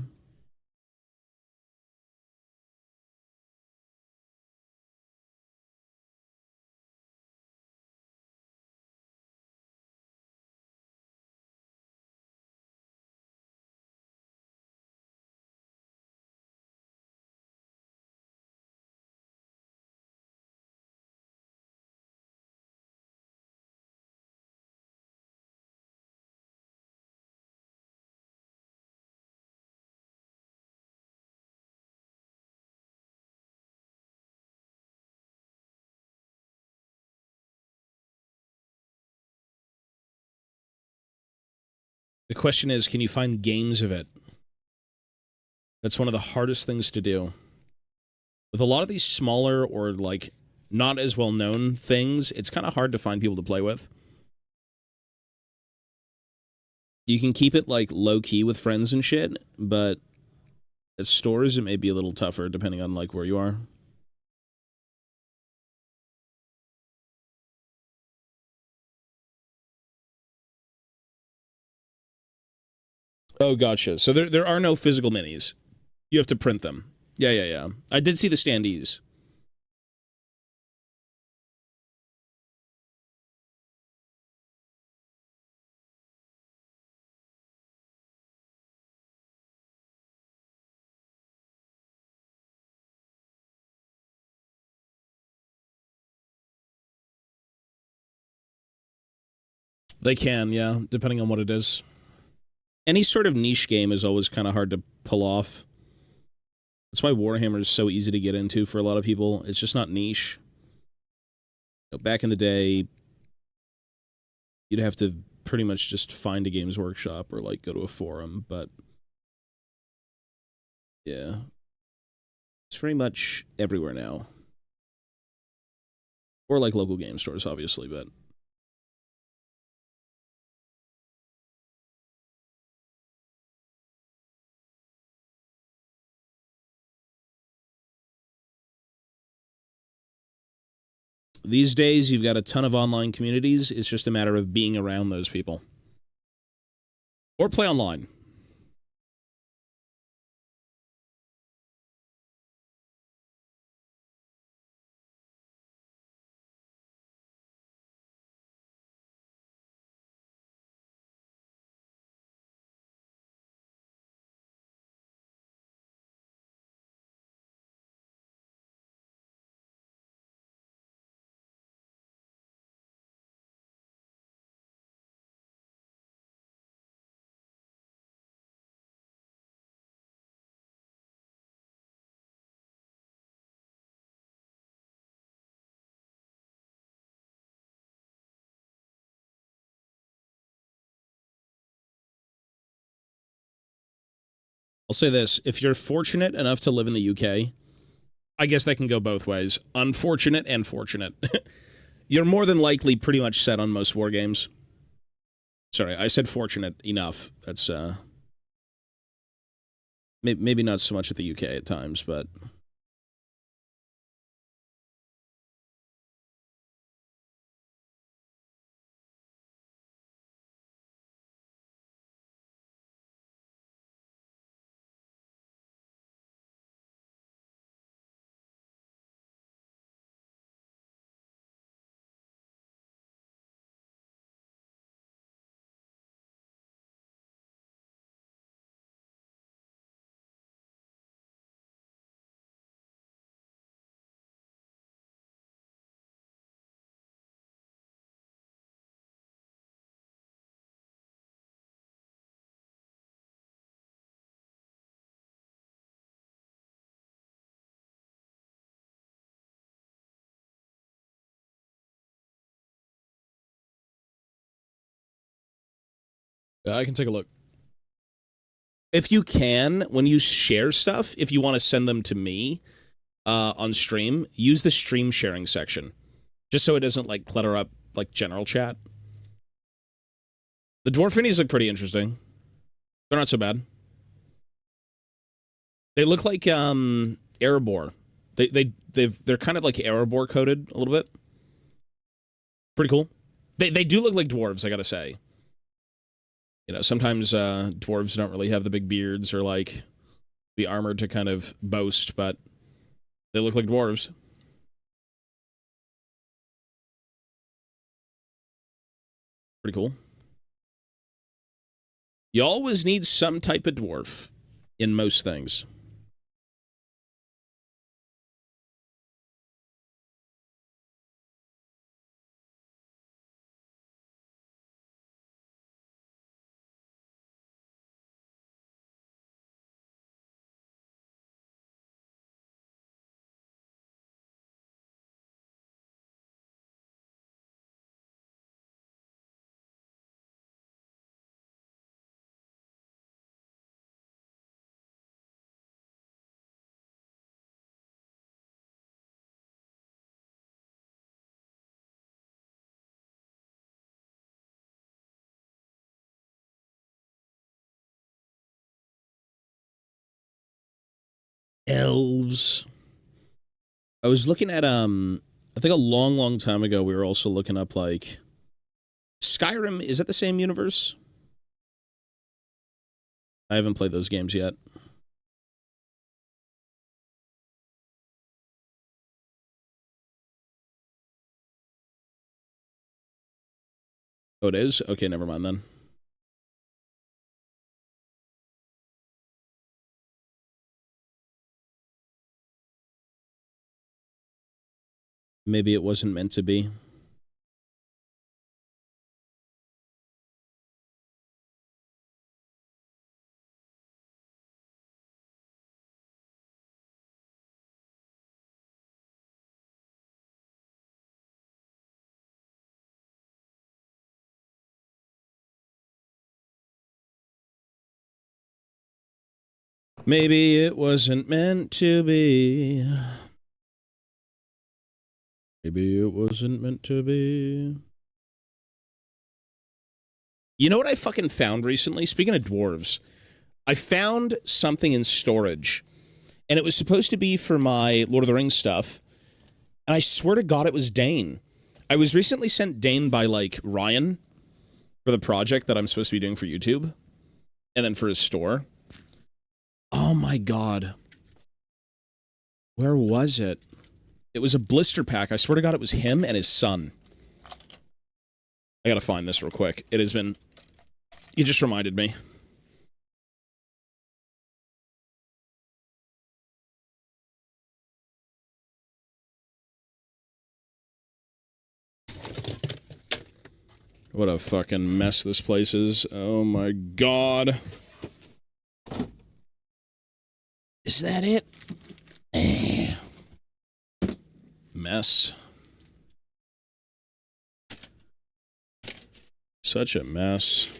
The question is, can you find games of it? That's one of the hardest things to do. With a lot of these smaller or, like, not as well-known things, it's kind of hard to find people to play with. You can keep it, like, low-key with friends and shit, but at stores it may be a little tougher, depending on, like, where you are. Oh, gotcha. So there are no physical minis. You have to print them. Yeah. I did see the standees. They can, yeah, depending on what it is. Any sort of niche game is always kind of hard to pull off. That's why Warhammer is so easy to get into for a lot of people. It's just not niche. You know, back in the day, you'd have to pretty much just find a Games Workshop or, like, go to a forum, but yeah. It's very much everywhere now. Or, like, local game stores, obviously, but... These days, you've got a ton of online communities. It's just a matter of being around those people. Or play online. I'll say this. If you're fortunate enough to live in the UK, I guess that can go both ways. Unfortunate and fortunate. You're more than likely pretty much set on most war games. Sorry, I said fortunate enough. That's, maybe not so much at the UK at times, but... I can take a look. If you can, when you share stuff, if you want to send them to me on stream, use the stream sharing section. Just so it doesn't, like, clutter up like, general chat. The dwarf minis look pretty interesting. They're not so bad. They look like, Erebor. They're kind of like Erebor coated a little bit. Pretty cool. They do look like dwarves, I gotta say. You know, sometimes, dwarves don't really have the big beards or, like, the armor to kind of boast, but they look like dwarves. Pretty cool. You always need some type of dwarf in most things. Elves. I was looking at, I think a long time ago, we were also looking up, like, Skyrim. Is that the same universe? I haven't played those games yet. Oh, it is? Okay, never mind then. Maybe it wasn't meant to be. Maybe it wasn't meant to be. Maybe it wasn't meant to be. You know what I fucking found recently? Speaking of dwarves, I found something in storage, and it was supposed to be for my Lord of the Rings stuff, and I swear to God it was Dane. I was recently sent Dane by, like, Ryan for the project that I'm supposed to be doing for YouTube, and then for his store. Oh my God. Where was it? It was a blister pack. I swear to God it was him and his son. I gotta find this real quick. It has been... You just reminded me. What a fucking mess this place is. Oh my God. Is that it? Mess. Such a mess.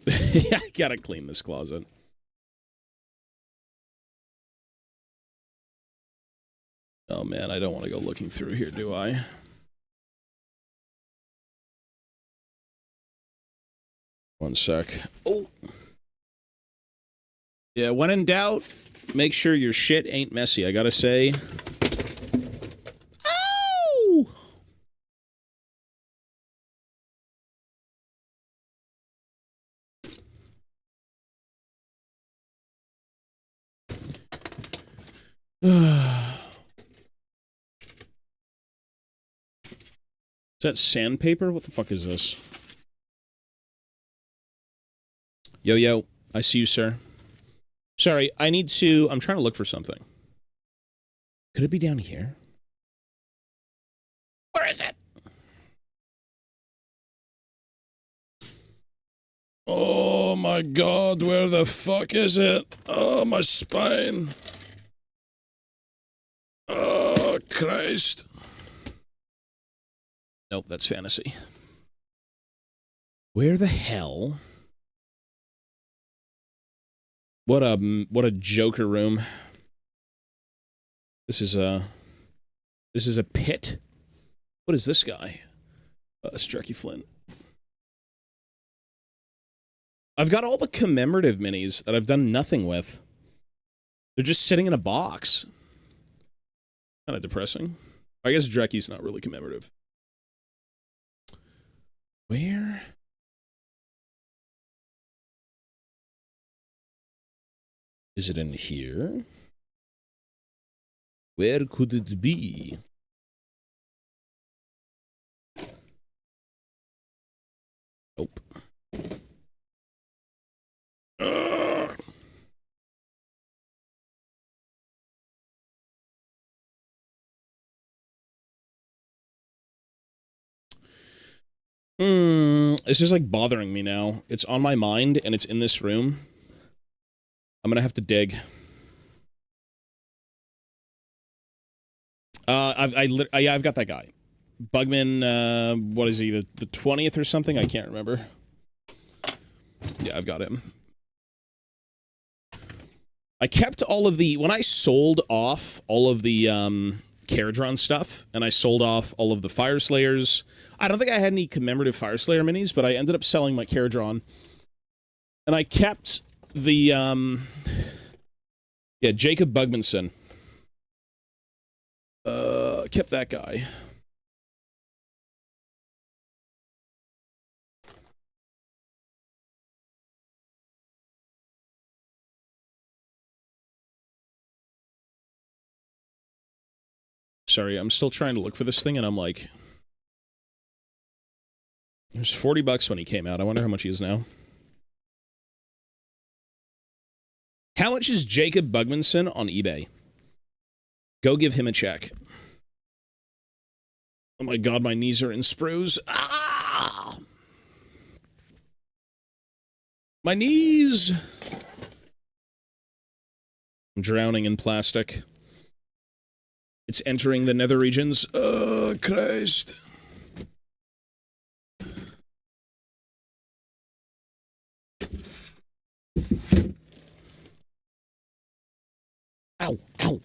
I gotta clean this closet. Oh man, I don't want to go looking through here, do I? One sec. Oh! Yeah, when in doubt, make sure your shit ain't messy, I gotta say. Oh! Is that sandpaper? What the fuck is this? Yo, I see you, sir. Sorry, I need to... I'm trying to look for something. Could it be down here? Where is it? Oh my God, where the fuck is it? Oh, my spine. Oh, Christ. Nope, that's fantasy. Where the hell? What a Joker room. This is a pit. What is this guy? Strecky Flint. I've got all the commemorative minis that I've done nothing with. They're just sitting in a box. Kind of depressing. I guess Drecky's not really commemorative. Where? Is it in here? Where could it be? Nope. It's just like bothering me now. It's on my mind and it's in this room. I'm gonna have to dig. I've got that guy. Bugman, what is he, the 20th or something? I can't remember. Yeah, I've got him. I kept all of the, when I sold off all of the, Caradron stuff, and I sold off all of the Fire Slayers. I don't think I had any commemorative Fire Slayer minis, but I ended up selling my Caradron. And I kept the, yeah, Jacob Bugmanson. Kept that guy. Sorry, I'm still trying to look for this thing, and I'm like... It was 40 bucks when he came out. I wonder how much he is now. How much is Jacob Bugmanson on eBay? Go give him a check. Oh my god, my knees are in sprues. Ah! My knees! I'm drowning in plastic. It's entering the nether regions. Oh, Christ. Ow, ow.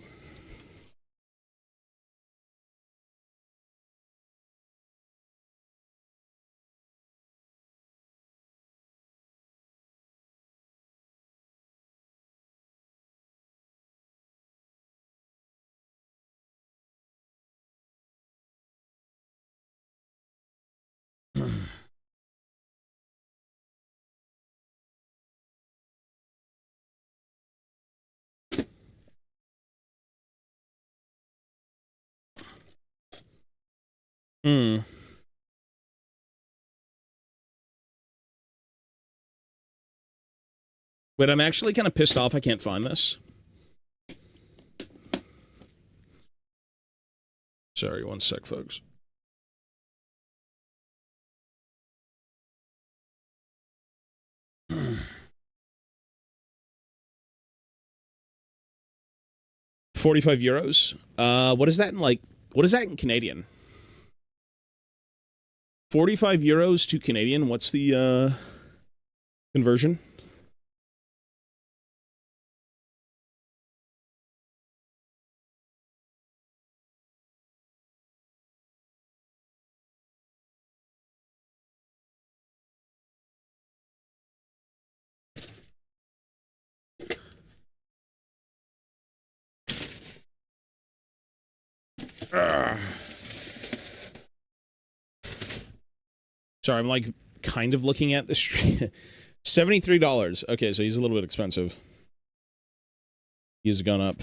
Wait, I'm actually kind of pissed off I can't find this. Sorry, one sec, folks. €45. What is that in, like, what is that in Canadian? 45 euros to Canadian, what's the, conversion? Sorry, I'm like kind of looking at the stream. $73. Okay, so he's a little bit expensive. He's gone up.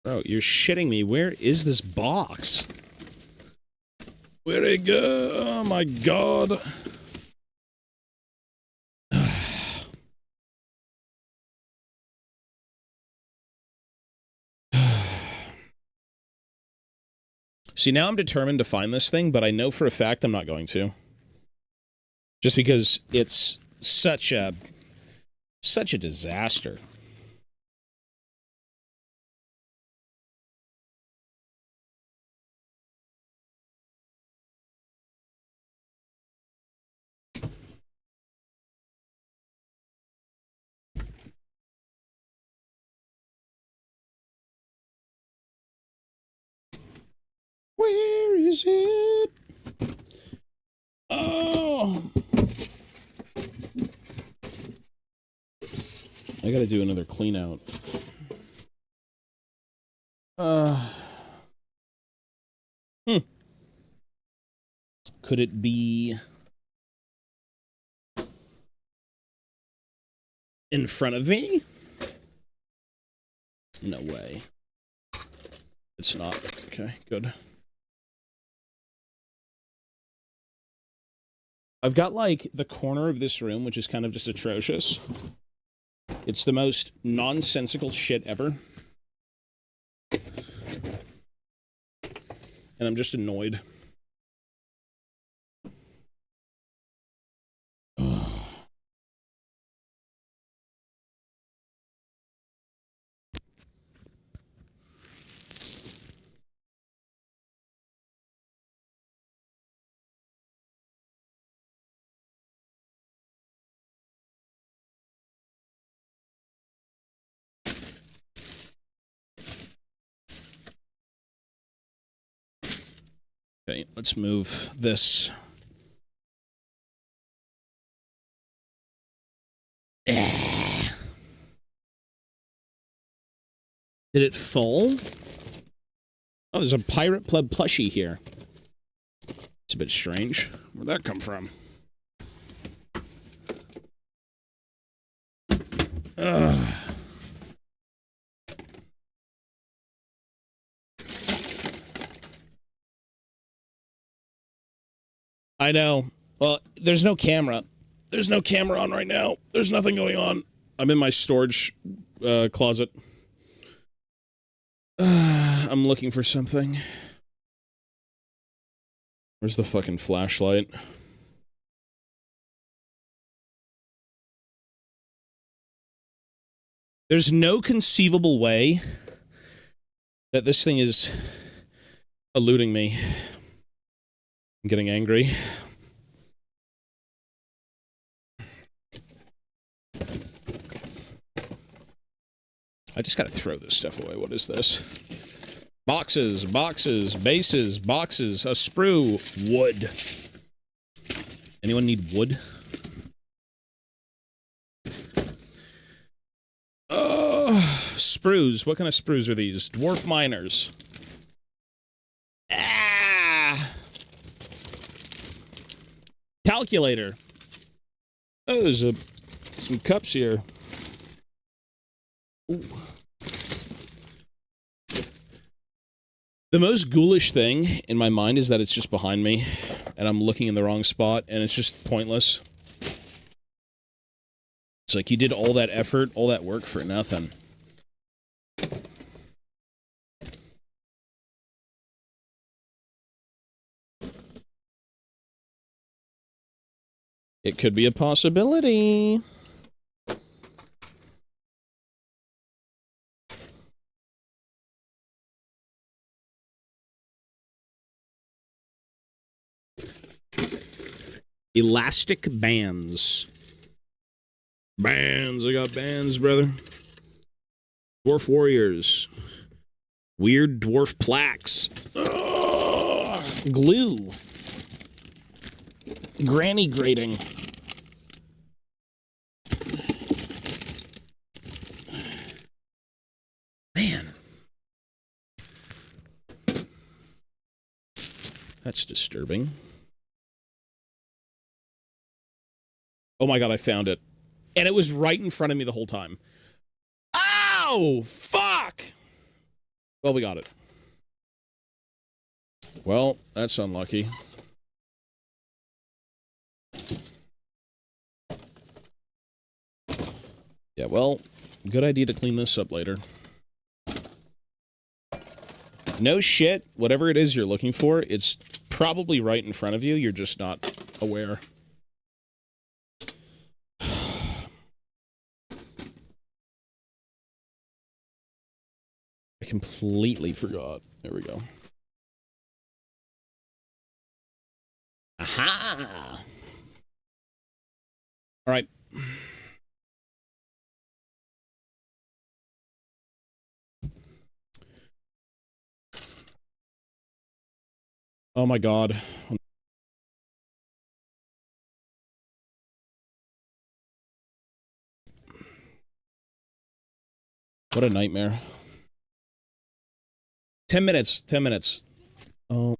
Bro, you're shitting me. Where is this box? Where'd it go? Oh my god. See, now I'm determined to find this thing, but I know for a fact I'm not going to. Just because it's such a disaster. Where is it? Oh. I gotta do another clean out. Could it be in front of me? No way. It's not. Okay, good. I've got, like, the corner of this room, which is kind of just atrocious. It's the most nonsensical shit ever. And I'm just annoyed. Okay, let's move this. Did it fall? Oh, there's a Pirate Pleb plushie here. It's a bit strange. Where'd that come from? Ugh. I know. Well, there's no camera. There's no camera on right now. There's nothing going on. I'm in my storage closet. I'm looking for something. Where's the fucking flashlight? There's no conceivable way that this thing is eluding me. I'm getting angry. I just gotta throw this stuff away. What is this? Boxes, boxes, bases, boxes, a sprue, wood. Anyone need wood? Sprues. What kind of sprues are these? Dwarf miners. Ah! Calculator. Oh, there's some cups here. Ooh. The most ghoulish thing in my mind is that it's just behind me, and I'm looking in the wrong spot, and it's just pointless. It's like you did all that effort, all that work for nothing. It could be a possibility. Elastic bands. Bands. I got bands, brother. Dwarf warriors. Weird dwarf plaques. Ugh. Glue. Granny grating. Man. That's disturbing. Oh my god, I found it. And it was right in front of me the whole time. Ow! Fuck! Well, we got it. Well, that's unlucky. Yeah, well, good idea to clean this up later. No shit, whatever it is you're looking for, it's probably right in front of you, you're just not aware. I completely forgot. There we go. Aha! All right. Oh my god. What a nightmare. 10 minutes. 10 minutes. Oh.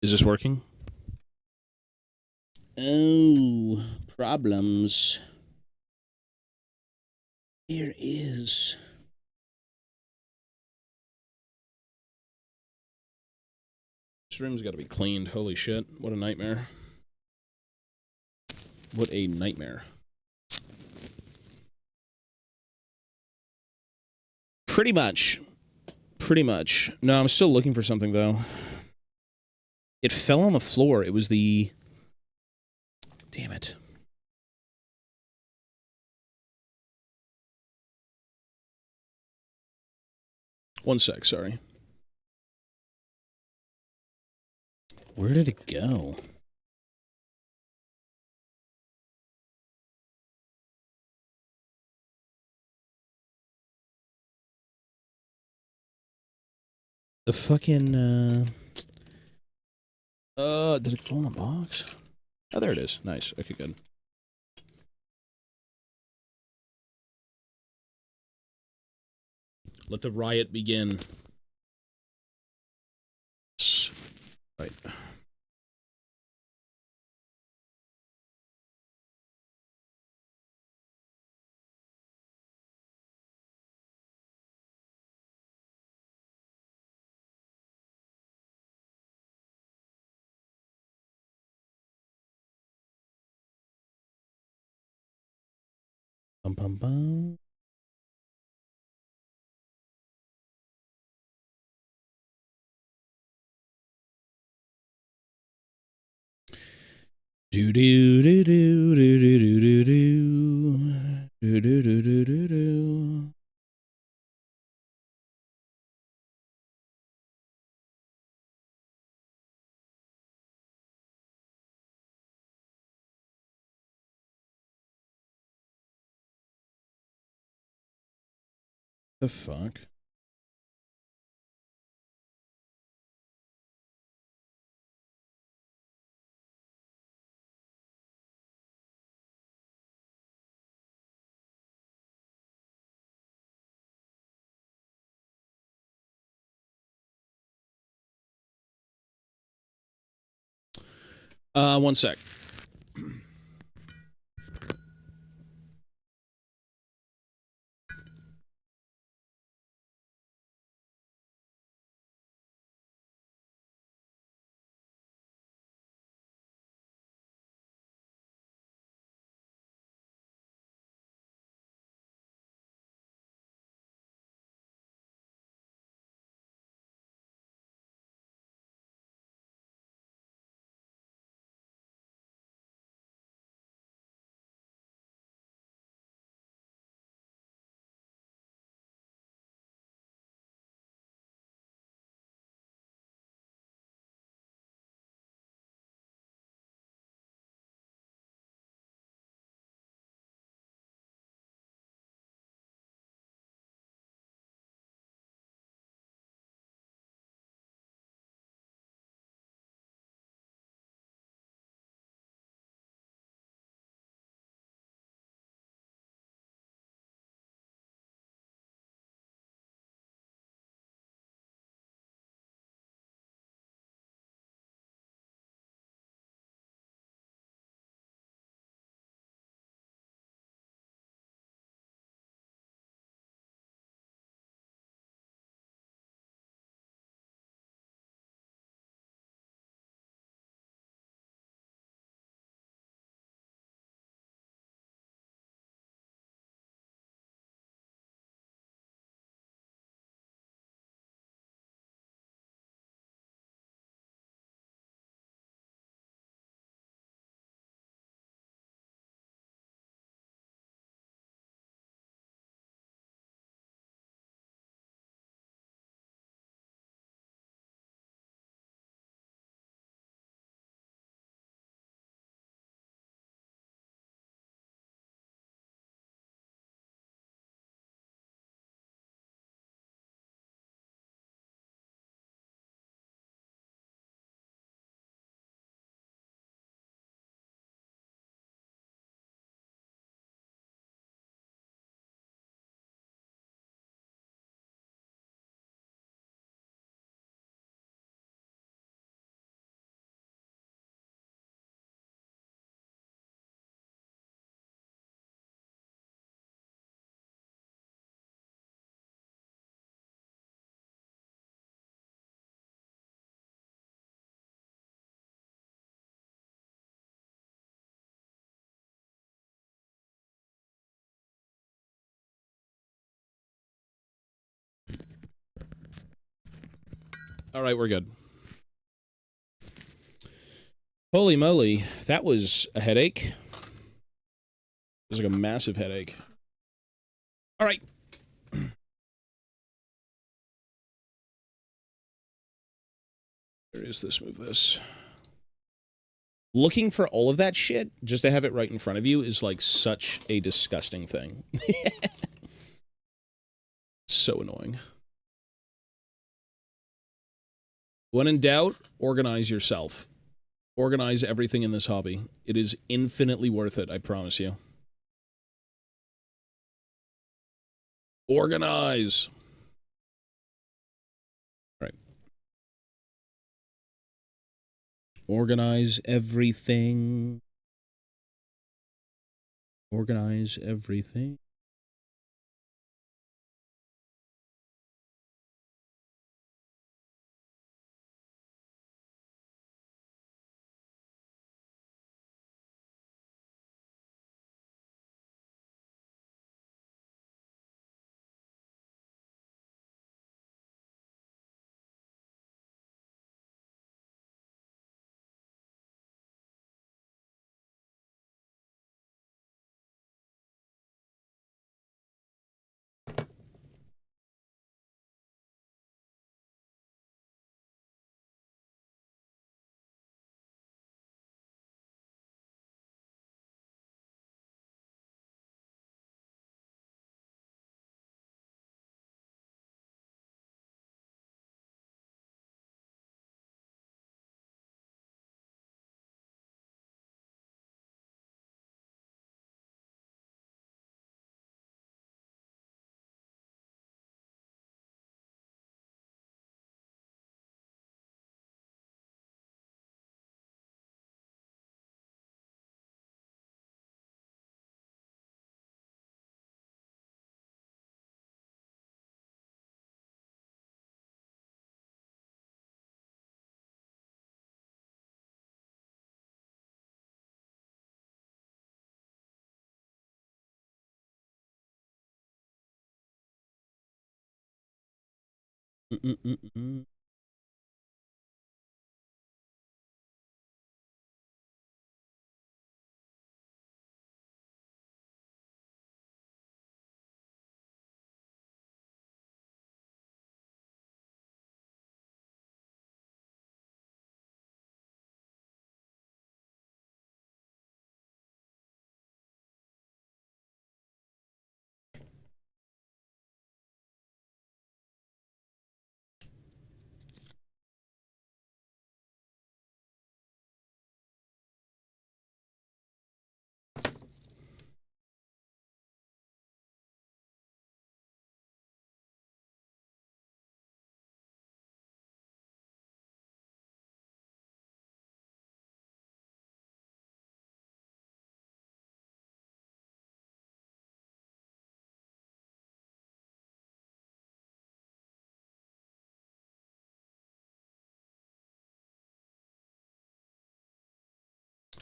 Is this working? Oh, problems. Here is. This room's got to be cleaned. Holy shit. What a nightmare. What a nightmare. Pretty much. Pretty much. No, I'm still looking for something, though. It fell on the floor. It was the... Damn it. One sec, sorry. Where did it go? The fucking, did it fall in the box? Oh, there it is. Nice. Okay, good. Let the riot begin. Right. Bum, bum, bum. Do do do do do do do do do do do do do do. The fuck? One sec. All right, we're good. Holy moly, that was a headache. It was like a massive headache. All right. Where is this? Move this. Looking for all of that shit just to have it right in front of you is like such a disgusting thing. So annoying. When in doubt, organize yourself. Organize everything in this hobby. It is infinitely worth it, I promise you. Organize! All right. Organize everything. Organize everything.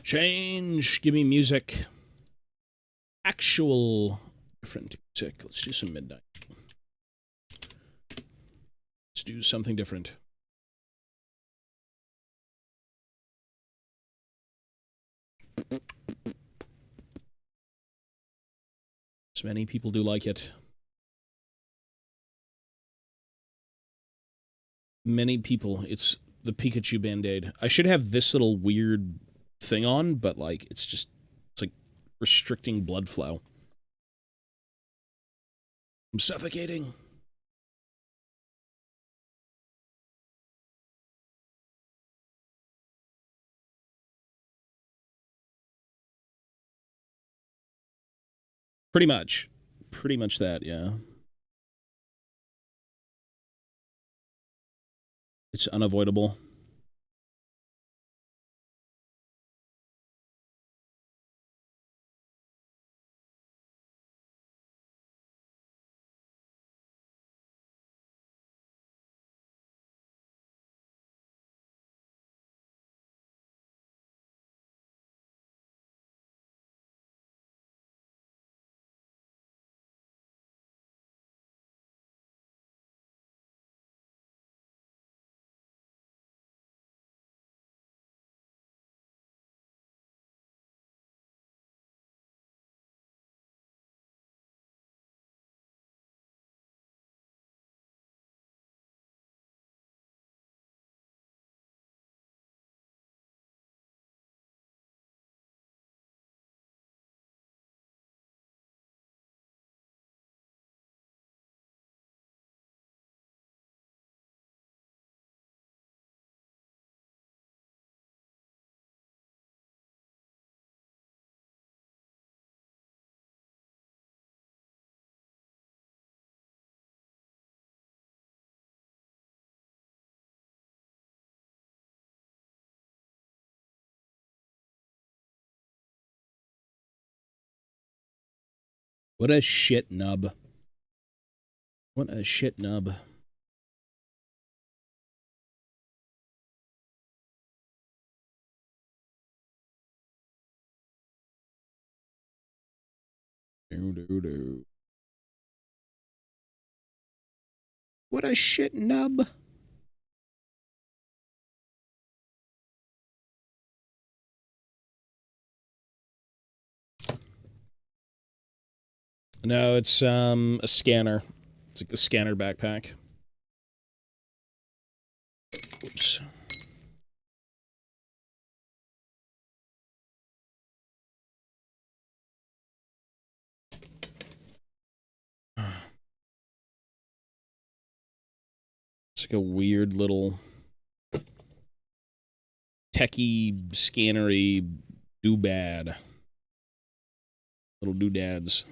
Change. Give me music. Actual different music. Let's do some midnight. Let's do something different. As many people do like it. Many people. It's the Pikachu Band-Aid. I should have this little weird thing on, but like it's like restricting blood flow. I'm suffocating. Pretty much. Pretty much that, yeah. It's unavoidable. What a shit nub. What a shit nub. What a shit nub. No, it's a scanner. It's like the scanner backpack. Oops. It's like a weird little techie, scannery doobad. Little doodads.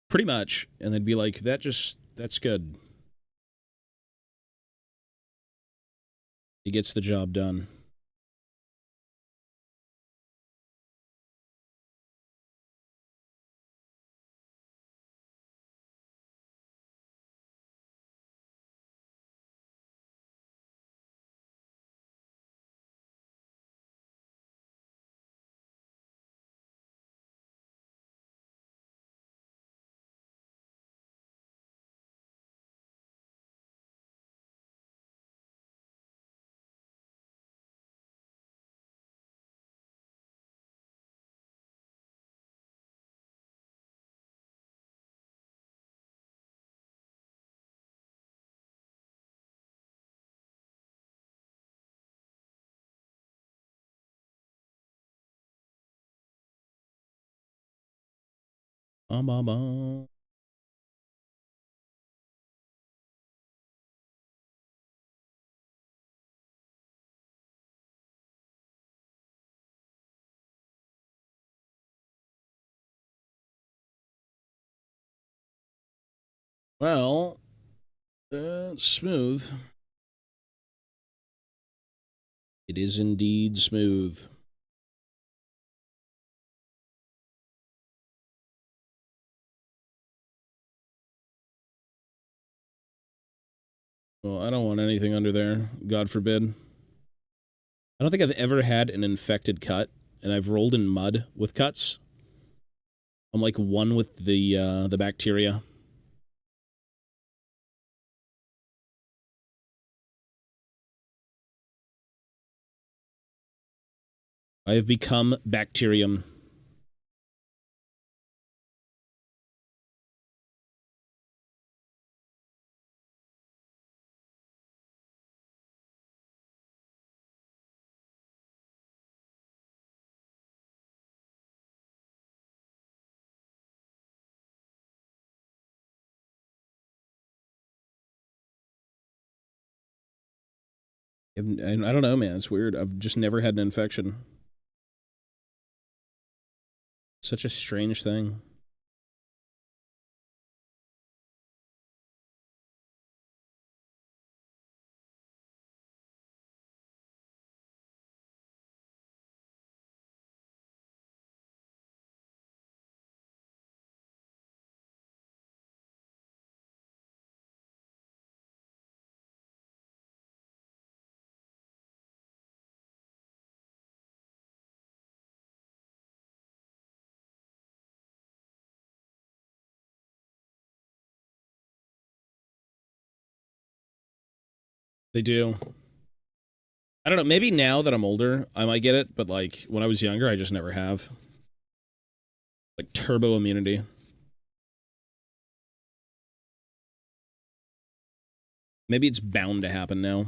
Pretty much. And they'd be like, that's good. He gets the job done. Well, smooth. It is indeed smooth. Well, I don't want anything under there. God forbid. I don't think I've ever had an infected cut, and I've rolled in mud with cuts. I'm like one with the bacteria. I have become bacterium. And I don't know, man. It's weird. I've just never had an infection. Such a strange thing. They do. I don't know. Maybe now that I'm older, I might get it, but like when I was younger, I just never have. Like turbo immunity. Maybe it's bound to happen now.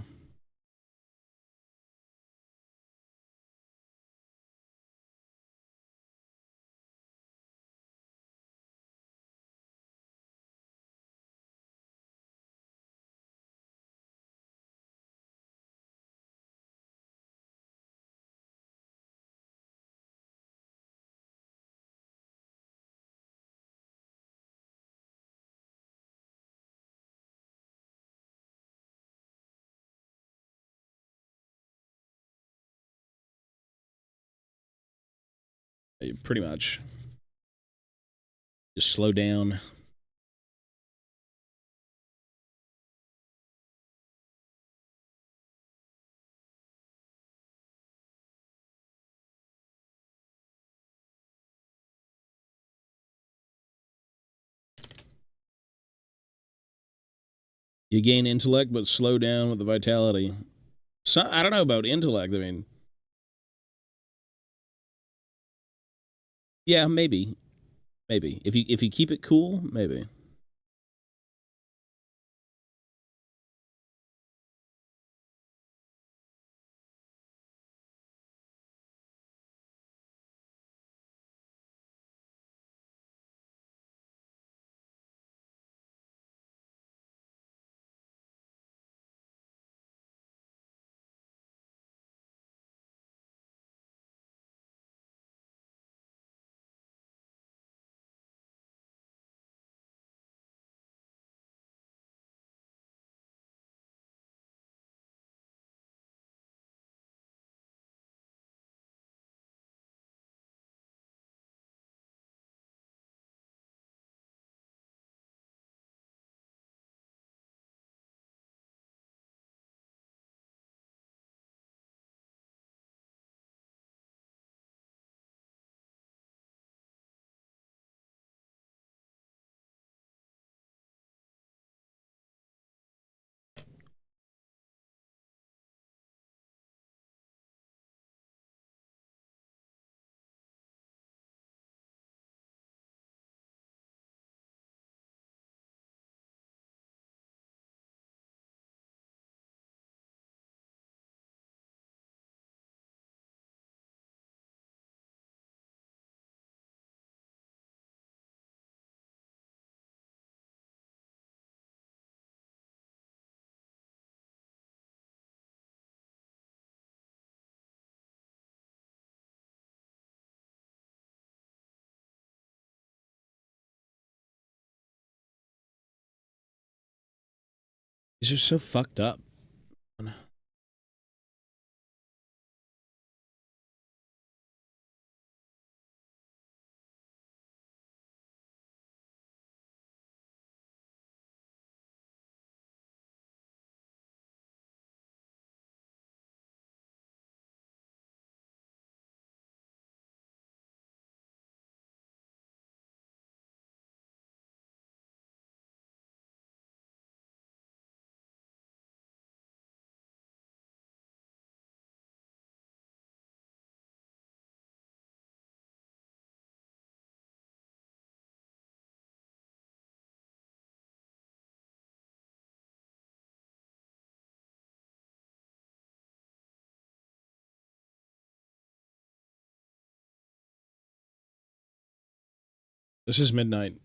Pretty much. Just slow down. You gain intellect, but slow down with the vitality. So, I don't know about intellect. I mean, yeah, maybe. Maybe. If you keep it cool, maybe. These are so fucked up. This is midnight.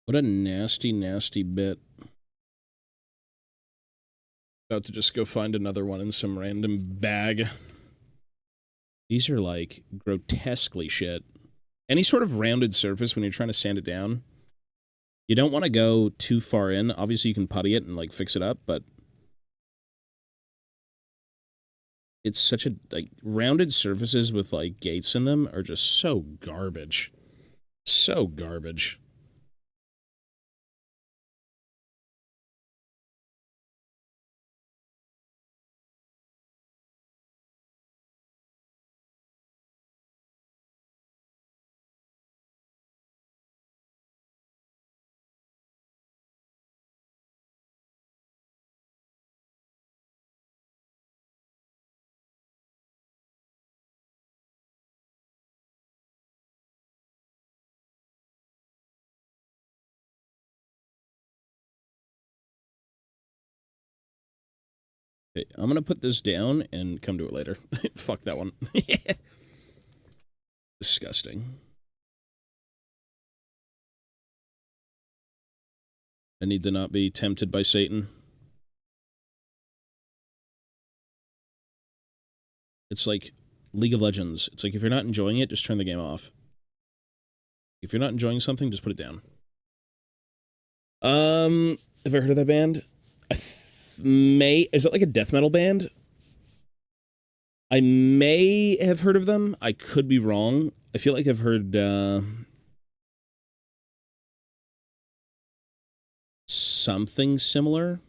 What a nasty, nasty bit. About to just go find another one in some random bag. These are, like, grotesquely shit. Any sort of rounded surface when you're trying to sand it down, you don't want to go too far in. Obviously, you can putty it and, like, fix it up, but it's such a, like, rounded surfaces with, like, gates in them are just so garbage. So garbage. Okay, I'm gonna put this down and come to it later. Fuck that one. Disgusting. I need to not be tempted by Satan. It's like League of Legends. It's like if you're not enjoying it, just turn the game off. If you're not enjoying something, just put it down. Have I heard of that band? Is it like a death metal band? I may have heard of them. I could be wrong. I feel like I've heard, something similar?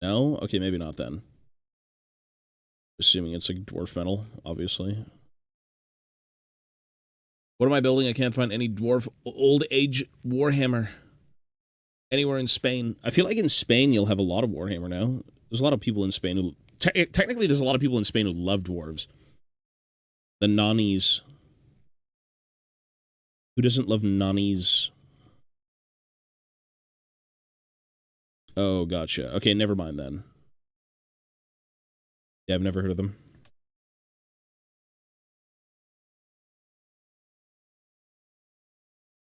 No? Okay, maybe not then. Assuming it's like dwarf metal, obviously. What am I building? I can't find any dwarf old age Warhammer anywhere in Spain. I feel like in Spain you'll have a lot of Warhammer now. There's a lot of people in Spain who... technically, there's a lot of people in Spain who love dwarves. The nannies. Who doesn't love nannies? Oh, gotcha. Okay, never mind then. Yeah, I've never heard of them.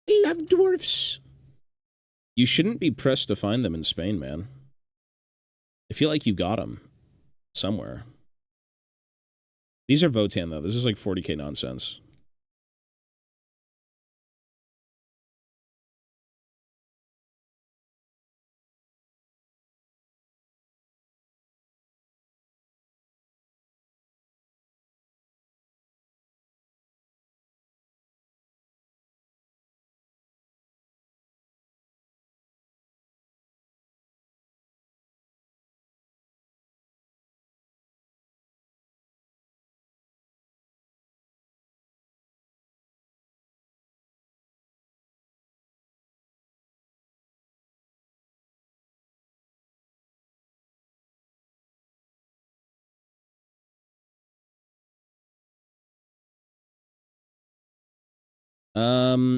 I love dwarfs. You shouldn't be pressed to find them in Spain, man. I feel like you've got them somewhere. These are Votann, though. This is like 40k nonsense.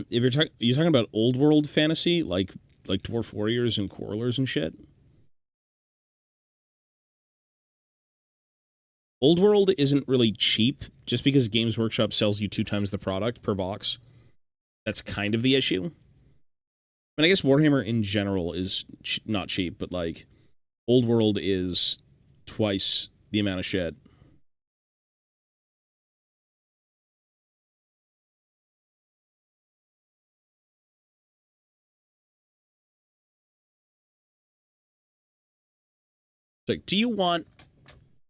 If you're talking about old world fantasy, like Dwarf Warriors and Quarrelers and shit. Old world isn't really cheap, just because Games Workshop sells you 2 times the product per box. That's kind of the issue. I mean, I guess Warhammer in general is not cheap, but like, old world is twice the amount of shit. It's like, do you want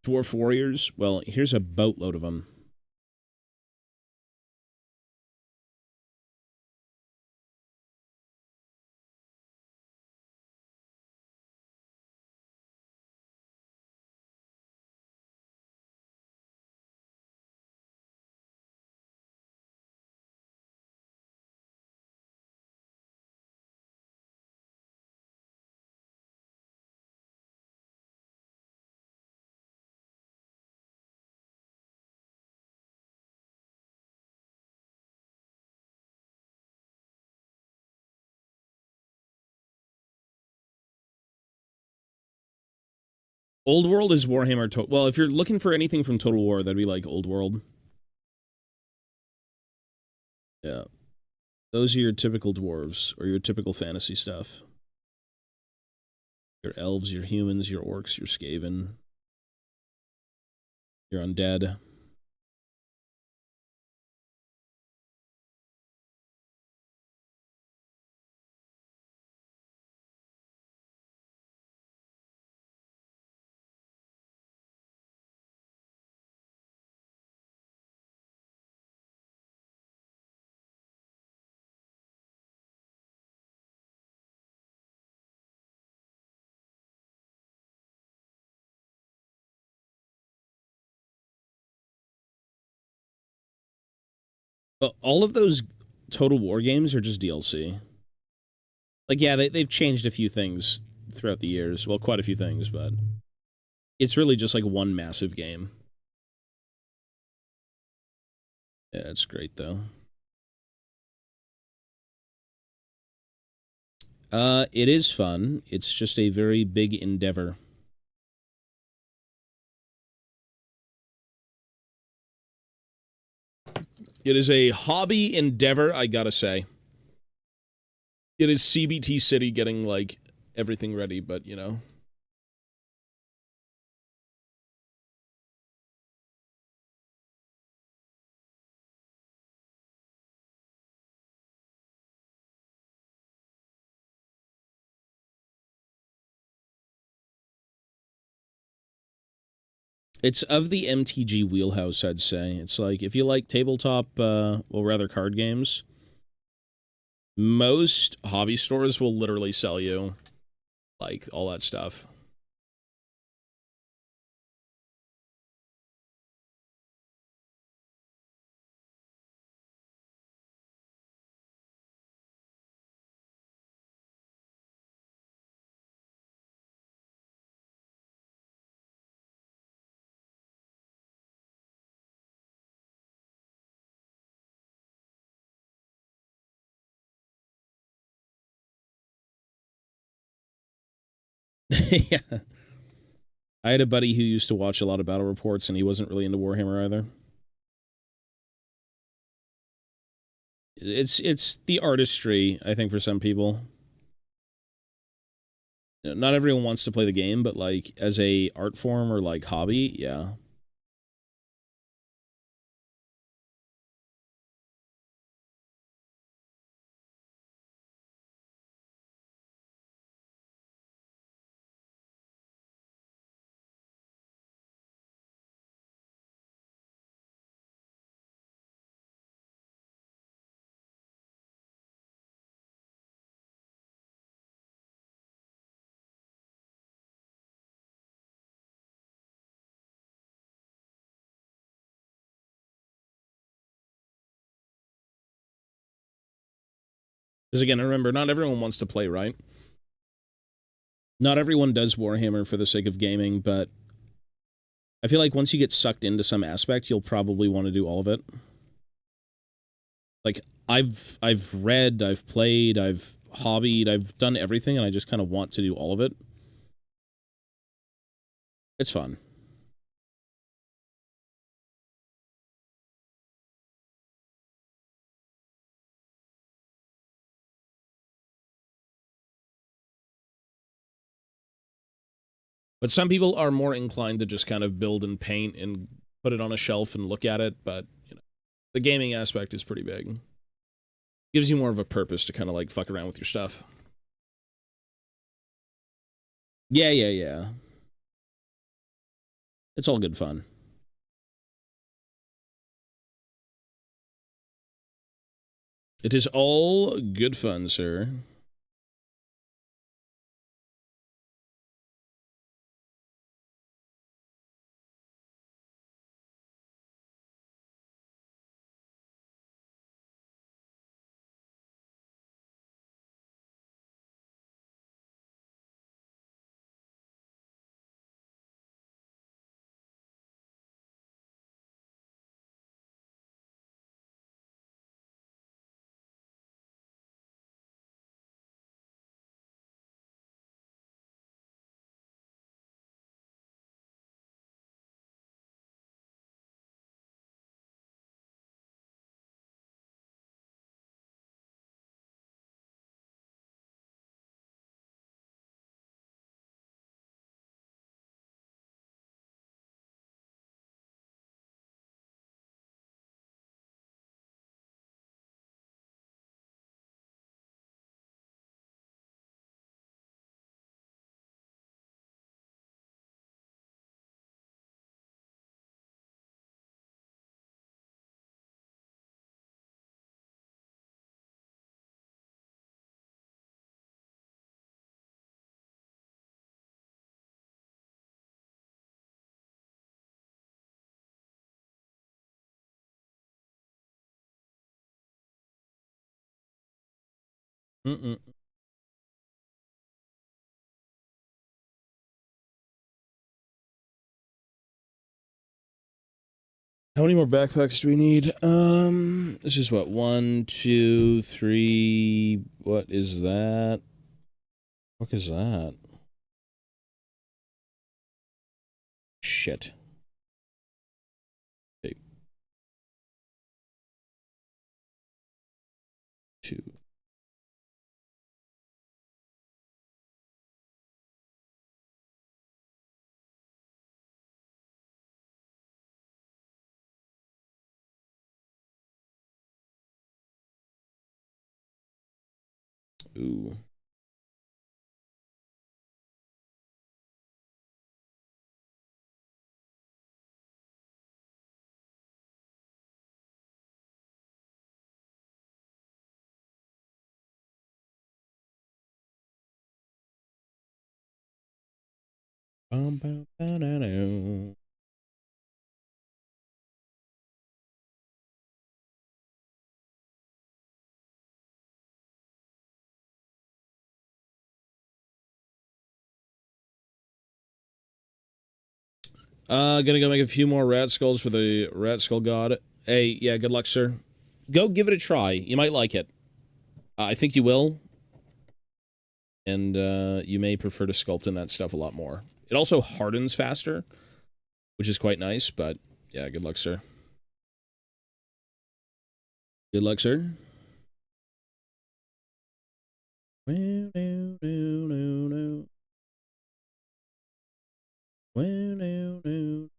Dwarf Warriors? Well, here's a boatload of them. Old World is Warhammer. Well, if you're looking for anything from Total War, that'd be like Old World. Yeah. Those are your typical dwarves, or your typical fantasy stuff. Your elves, your humans, your orcs, your skaven, your undead. But all of those Total War games are just DLC. Like, yeah, they've changed a few things throughout the years. Well, quite a few things, but it's really just like one massive game. Yeah, it's great, though. It is fun. It's just a very big endeavor. It is a hobby endeavor, I gotta say. It is CBT City getting, like, everything ready, but, you know. It's of the MTG wheelhouse, I'd say. It's like, if you like tabletop, well, rather card games, most hobby stores will literally sell you, like, all that stuff. Yeah. I had a buddy who used to watch a lot of battle reports, and he wasn't really into Warhammer either. It's the artistry, I think, for some people. Not everyone wants to play the game, but, like, as a art form or, like, hobby, yeah. Because, again, remember, not everyone wants to play, right? Not everyone does Warhammer for the sake of gaming, but I feel like once you get sucked into some aspect, you'll probably want to do all of it. Like, I've read, I've played, I've hobbied, I've done everything, and I just kind of want to do all of it. It's fun. But some people are more inclined to just kind of build and paint and put it on a shelf and look at it, but, you know, the gaming aspect is pretty big. Gives you more of a purpose to kind of, like, fuck around with your stuff. Yeah, yeah, yeah. It's all good fun. It is all good fun, sir. Mm-mm. How many more backpacks do we need? This is what, 1, 2, 3. What is that? What is that? Shit. Okay. 2. Ooh. Ba-da-do. Gonna go make a few more rat skulls for the rat skull god. Hey, yeah, good luck, sir. Go give it a try. You might like it. I think you will. And, you may prefer to sculpt in that stuff a lot more. It also hardens faster, which is quite nice, but yeah, good luck, sir. Good luck, sir. Well, no, no, no, no. Well, no, no.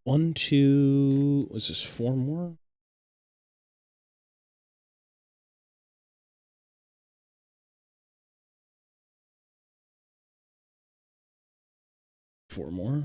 One, two... Was this 4 more? 4 more.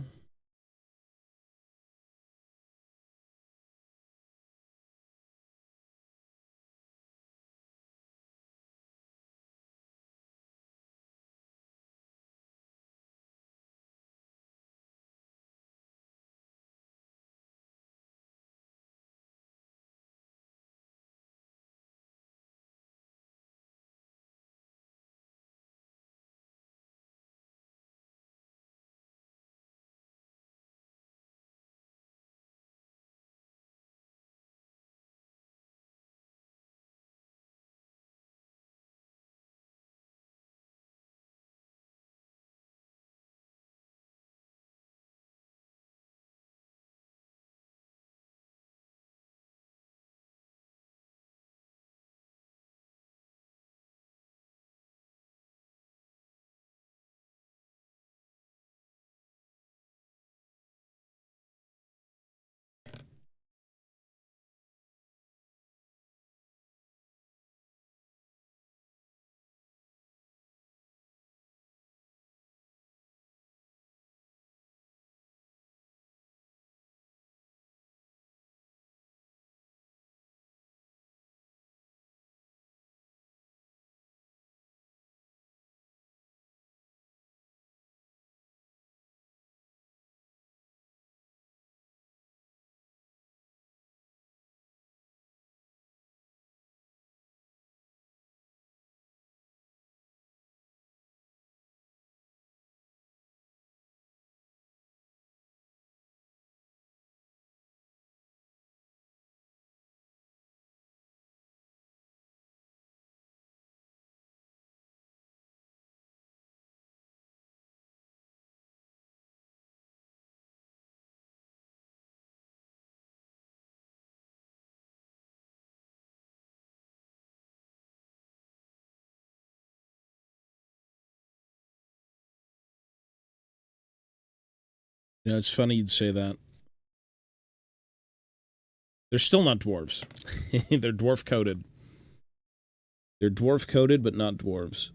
You know, it's funny you'd say that. They're still not dwarves. They're dwarf-coated. They're dwarf-coated, but not dwarves.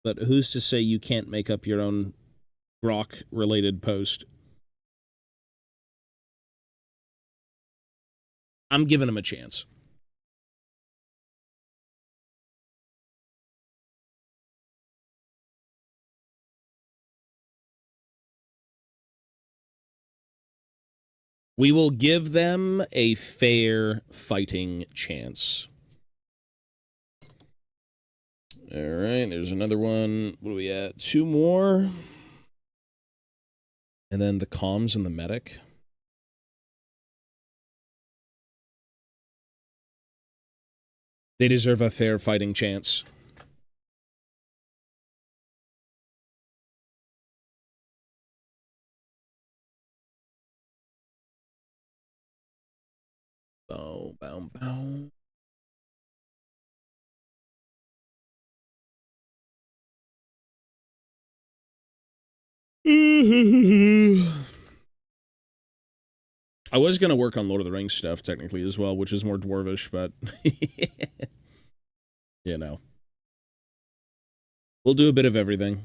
But who's to say you can't make up your own Grok-related post? I'm giving him a chance. We will give them a fair fighting chance. All right, there's another one. What are we at? 2 more. And then the comms and the medic. They deserve a fair fighting chance. Bow, bow, bow. I was going to work on Lord of the Rings stuff, technically, as well, which is more dwarvish, but... you know. We'll do a bit of everything.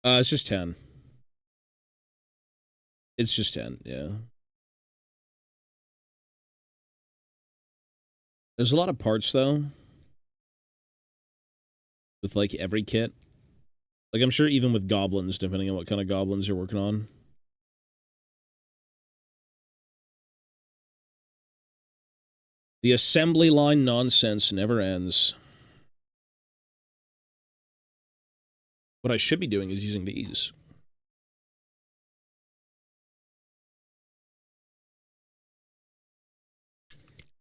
It's just 10. It's just 10, yeah. There's a lot of parts, though. With, like, every kit. Like, I'm sure even with goblins, depending on what kind of goblins you're working on. The assembly line nonsense never ends. What I should be doing is using these.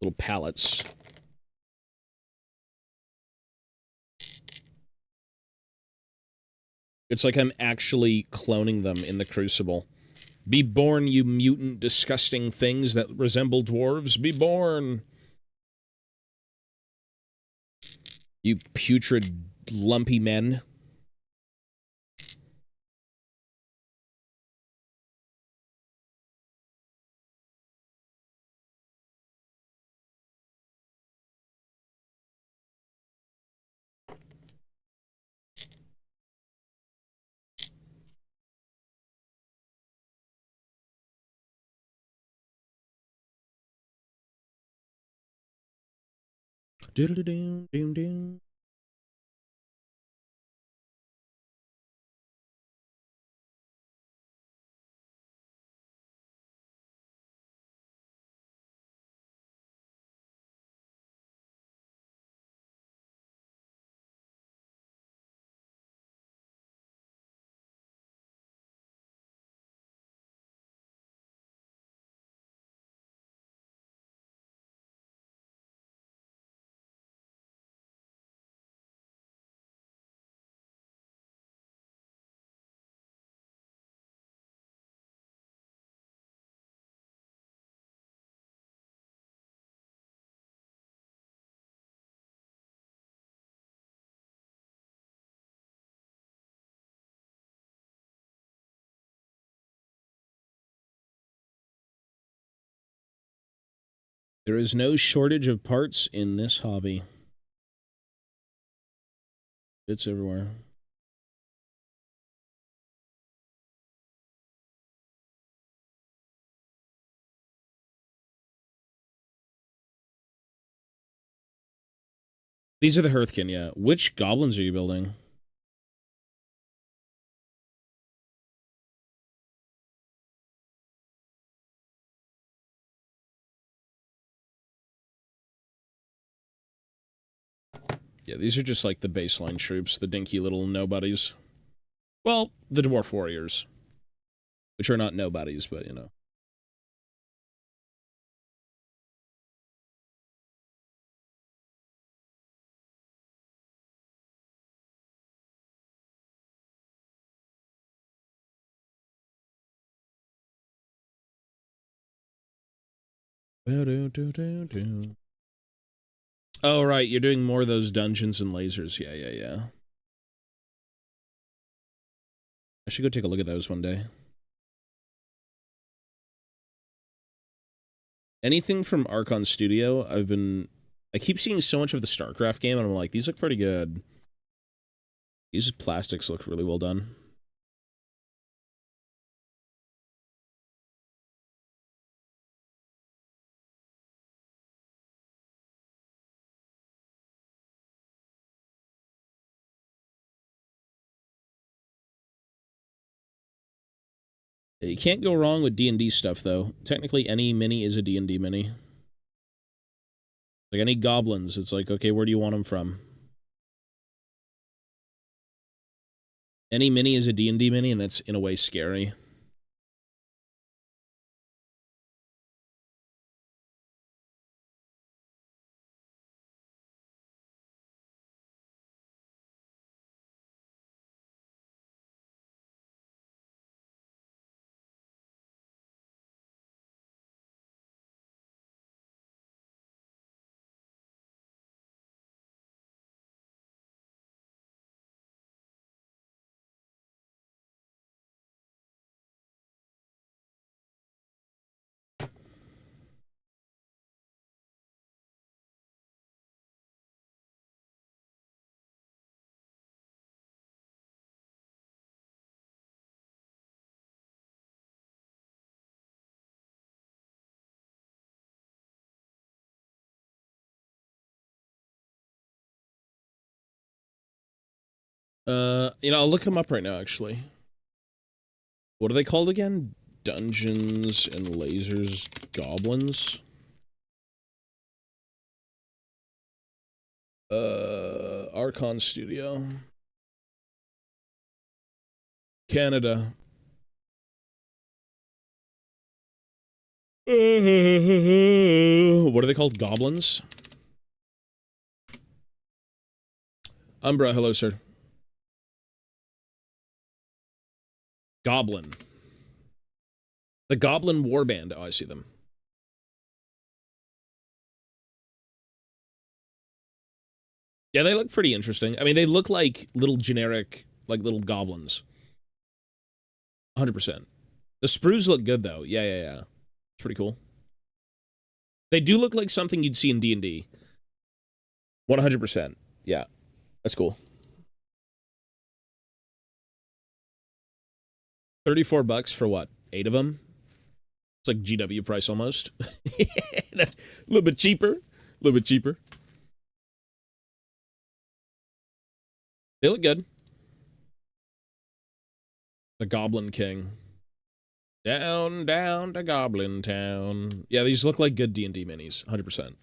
Little pallets. It's like I'm actually cloning them in the Crucible. Be born, you mutant, disgusting things that resemble dwarves. Be born! You putrid, lumpy men. Doodle-doo-doo-doo-doo. There is no shortage of parts in this hobby. It's everywhere. These are the Hearthkin, yeah. Which goblins are you building? Yeah, these are just like the baseline troops, the dinky little nobodies. Well, the dwarf warriors. Which are not nobodies, but you know. Oh, right, you're doing more of those dungeons and lasers. Yeah, yeah, yeah. I should go take a look at those one day. Anything from Archon Studio, I keep seeing so much of the StarCraft game, and I'm like, these look pretty good. These plastics look really well done. You can't go wrong with D&D stuff, though. Technically, any mini is a D&D mini. Like, any goblins, it's like, okay, where do you want them from? Any mini is a D&D mini, and that's, in a way, scary. I'll look them up right now, actually. What are they called again? Dungeons and Lasers Goblins? Archon Studio. Canada. What are they called? Goblins? Umbra, hello, sir. Goblin. The Goblin Warband. Oh, I see them. Yeah, they look pretty interesting. I mean, they look like little generic, like little goblins. 100%. The sprues look good, though. Yeah. It's pretty cool. They do look like something you'd see in D&D. 100%. Yeah, that's cool. $34 for what? 8 of them? It's like GW price almost. A little bit cheaper. A little bit cheaper. They look good. The Goblin King. Down to Goblin Town. Yeah, these look like good D&D minis. 100%.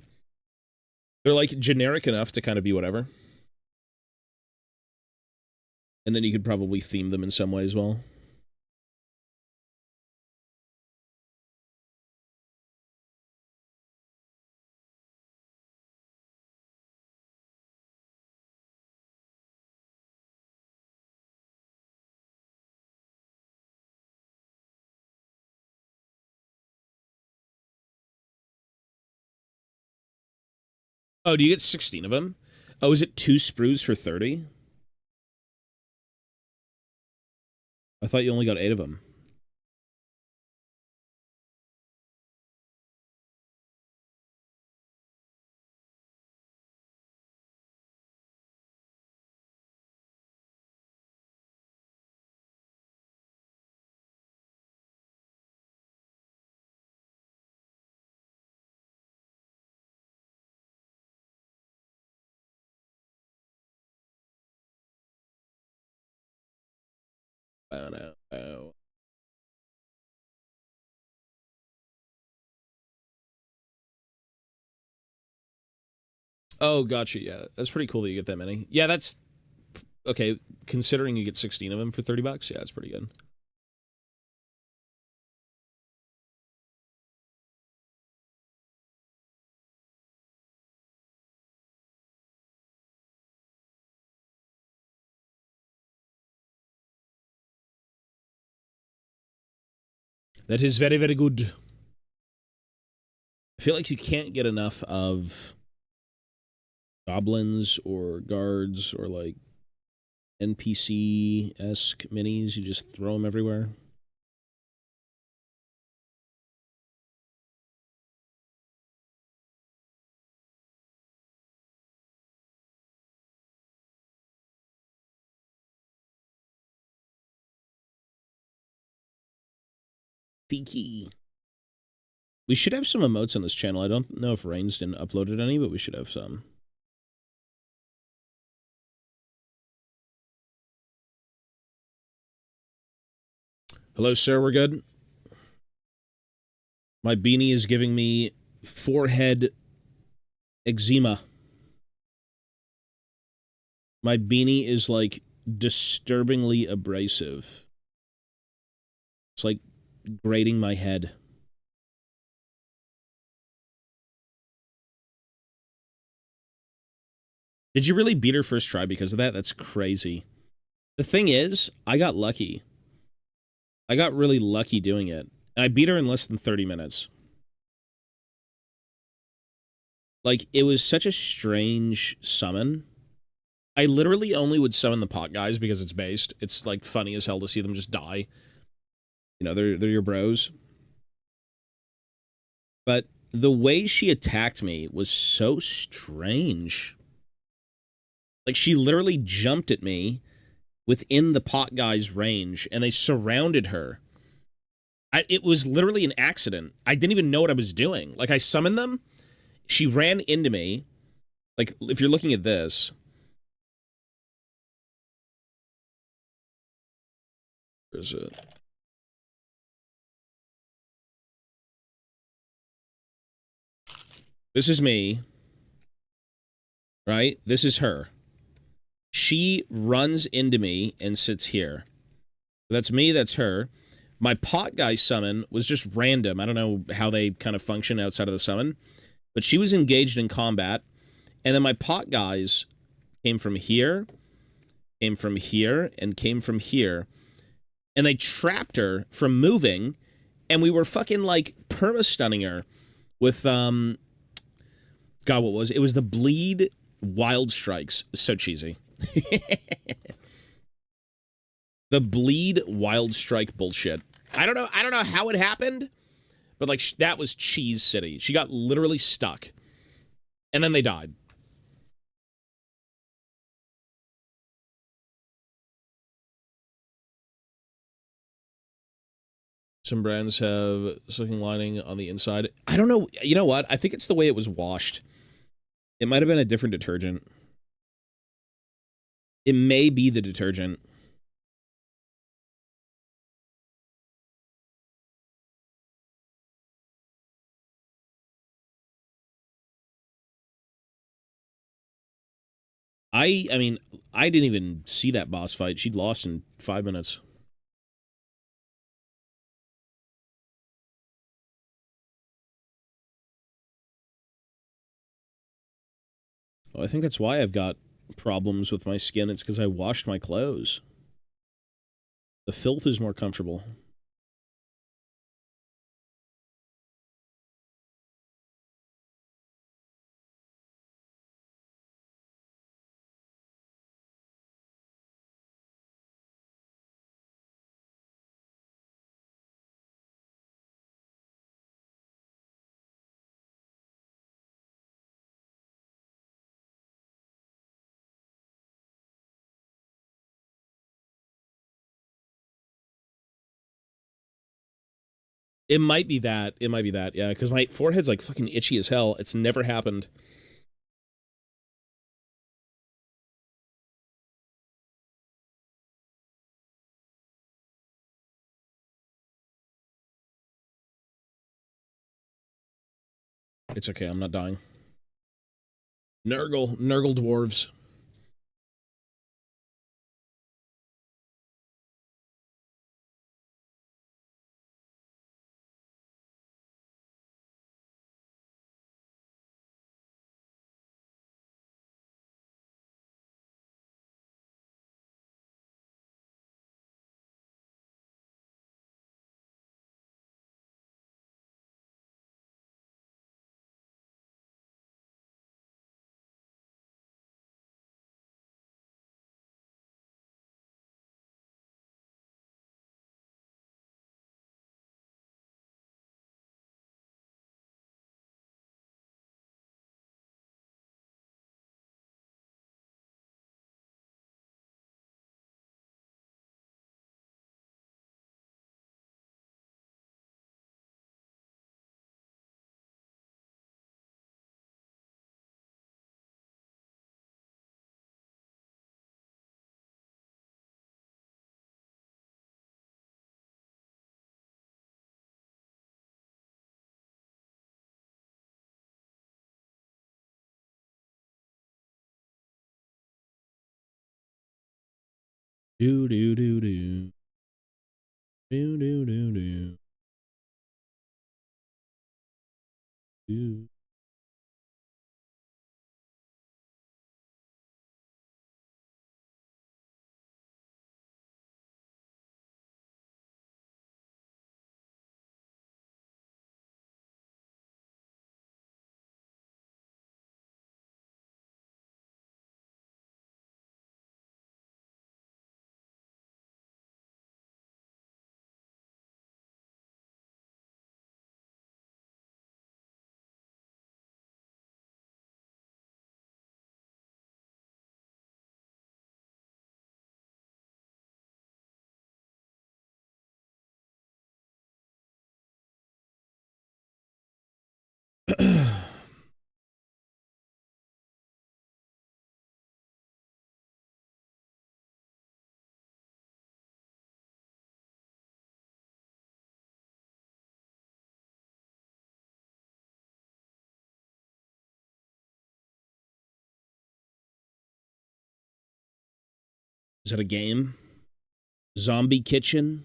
They're like generic enough to kind of be whatever. And then you could probably theme them in some way as well. Oh, do you get 16 of them? Oh, is it 2 sprues for 30? I thought you only got 8 of them. Oh, no. Oh. Oh, gotcha. Yeah, that's pretty cool that you get that many. Yeah, that's okay. Considering you get 16 of them for $30, yeah, that's pretty good. That is very, very good. I feel like you can't get enough of goblins or guards or like NPC-esque minis. You just throw them everywhere. Fiki. We should have some emotes on this channel. I don't know if Reigns didn't upload any, but we should have some. Hello, sir. We're good. My beanie is giving me forehead eczema. My beanie is like disturbingly abrasive. It's like grating my head. Did you really beat her first try because of that? That's crazy. The thing is, I got lucky. I got really lucky doing it. And I beat her in less than 30 minutes. Like, it was such a strange summon. I literally only would summon the pot guys because it's based. It's, like, funny as hell to see them just die. You know, they're your bros. But the way she attacked me was so strange. Like, she literally jumped at me within the pot guy's range, and they surrounded her. It was literally an accident. I didn't even know what I was doing. Like, I summoned them. She ran into me. Like, if you're looking at this. Where is it? This is me. Right? This is her. She runs into me and sits here. That's me, that's her. My pot guy summon was just random. I don't know how they kind of function outside of the summon. But she was engaged in combat. And then my pot guys came from here, and came from here. and they trapped her from moving, and we were fucking like perma-stunning her with God, what was it? It was the bleed wild strikes. So cheesy. The bleed wild strike bullshit. I don't know how it happened, but like that was cheese city. She got literally stuck, and then they died. Some brands have silken lining on the inside. I don't know. You know what? I think it's the way it was washed. It might have been a different detergent. It may be the detergent. I mean, I didn't even see that boss fight. She'd lost in 5 minutes. Oh, I think that's why I've got problems with my skin. It's because I washed my clothes. The filth is more comfortable. It might be that. It might be that, yeah, because my forehead's like fucking itchy as hell. It's never happened. It's okay, I'm not dying. Nurgle dwarves. Do do do do. Do do do do. Do. Is that a game? Zombie Kitchen?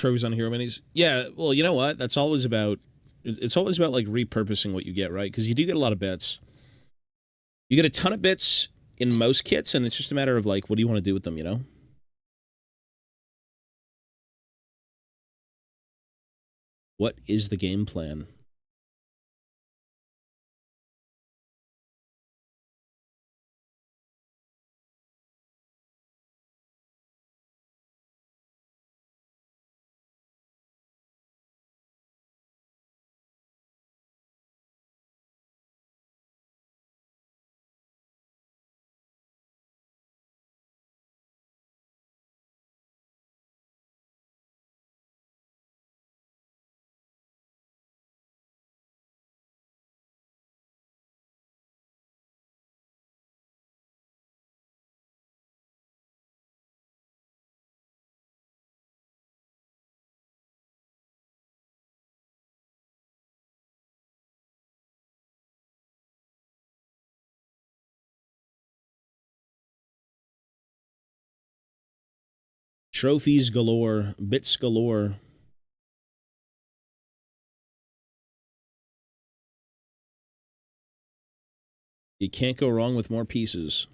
Trophies on hero minis. Yeah, well, you know what? That's always about... It's always about, like, repurposing what you get, right? Because you do get a lot of bits. You get a ton of bits in most kits, and it's just a matter of, like, what do you want to do with them, you know? What is the game plan? Trophies galore, bits galore. You can't go wrong with more pieces.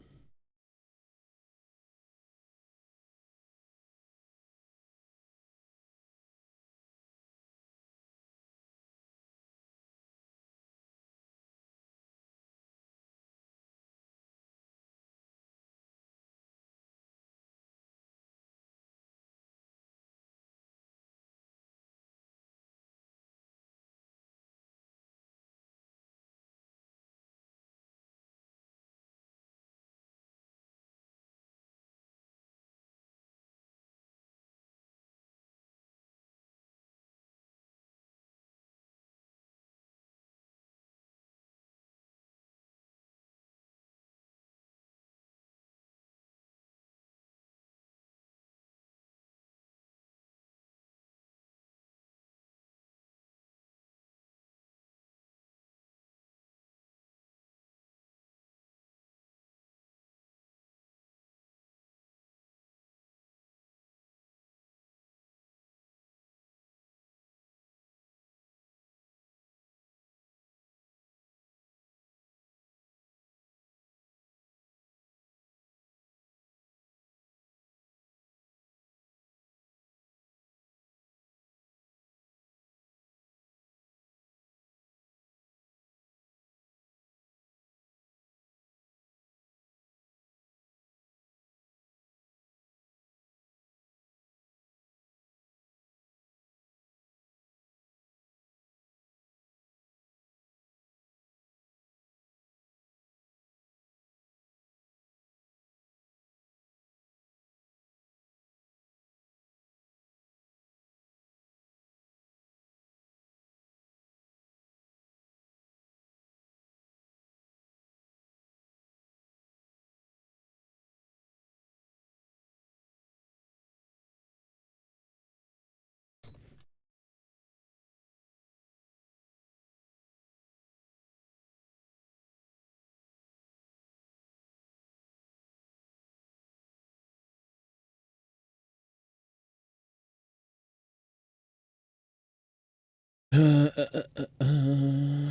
Uh, uh, uh, uh.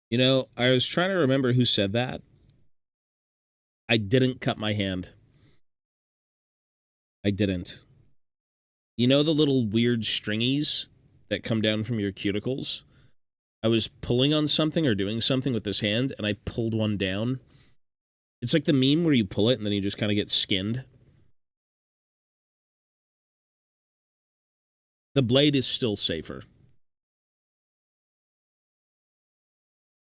You know, I was trying to remember who said that. I didn't cut my hand. I didn't. You know the little weird stringies that come down from your cuticles? I was pulling on something or doing something with this hand, and I pulled one down. It's like the meme where you pull it and then you just kind of get skinned. The blade is still safer.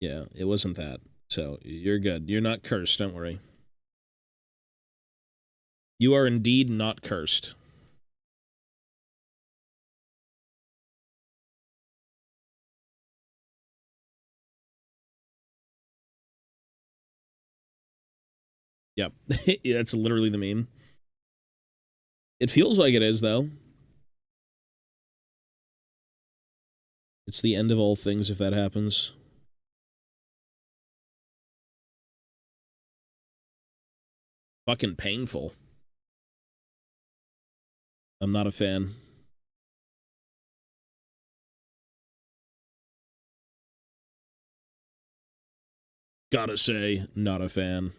Yeah, it wasn't that. So you're good. You're not cursed, don't worry. You are indeed not cursed. Yep. Yeah, that's literally the meme. It feels like it is, though. It's the end of all things if that happens. Fucking painful. I'm not a fan. Gotta say, not a fan.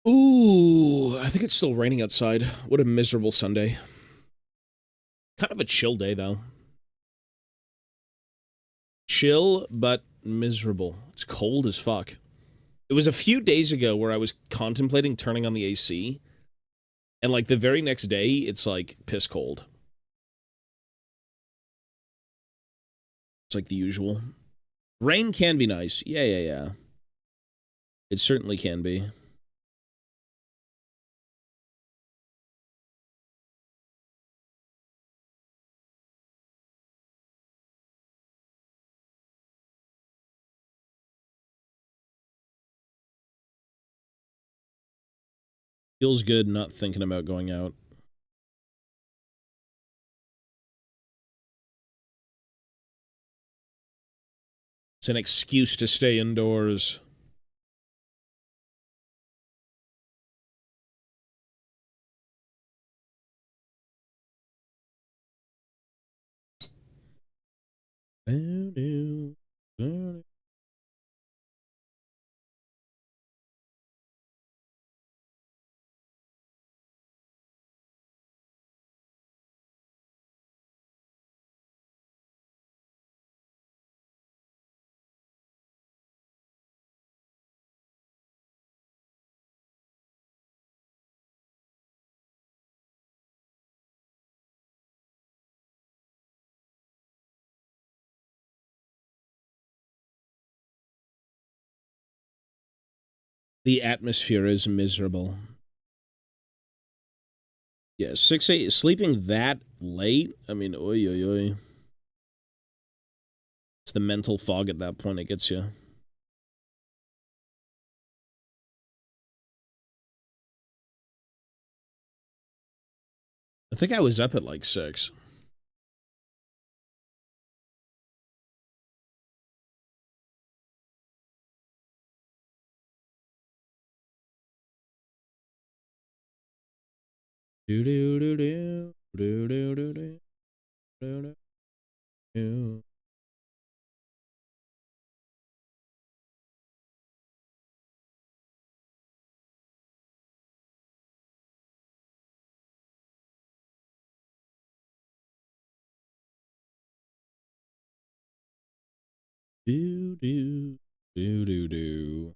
Ooh, I think it's still raining outside. What a miserable Sunday. Kind of a chill day, though. Chill, but miserable. It's cold as fuck. It was a few days ago where I was contemplating turning on the AC, and like the very next day, it's like piss cold. It's like the usual. Rain can be nice. Yeah, yeah, yeah. It certainly can be. Feels good not thinking about going out. It's an excuse to stay indoors. The atmosphere is miserable. Yeah, 6 8 sleeping that late? I mean, oi oi oi. It's the mental fog at that point it gets you. I think I was up at like 6. Do do do do do do do do do do. Do do do do do.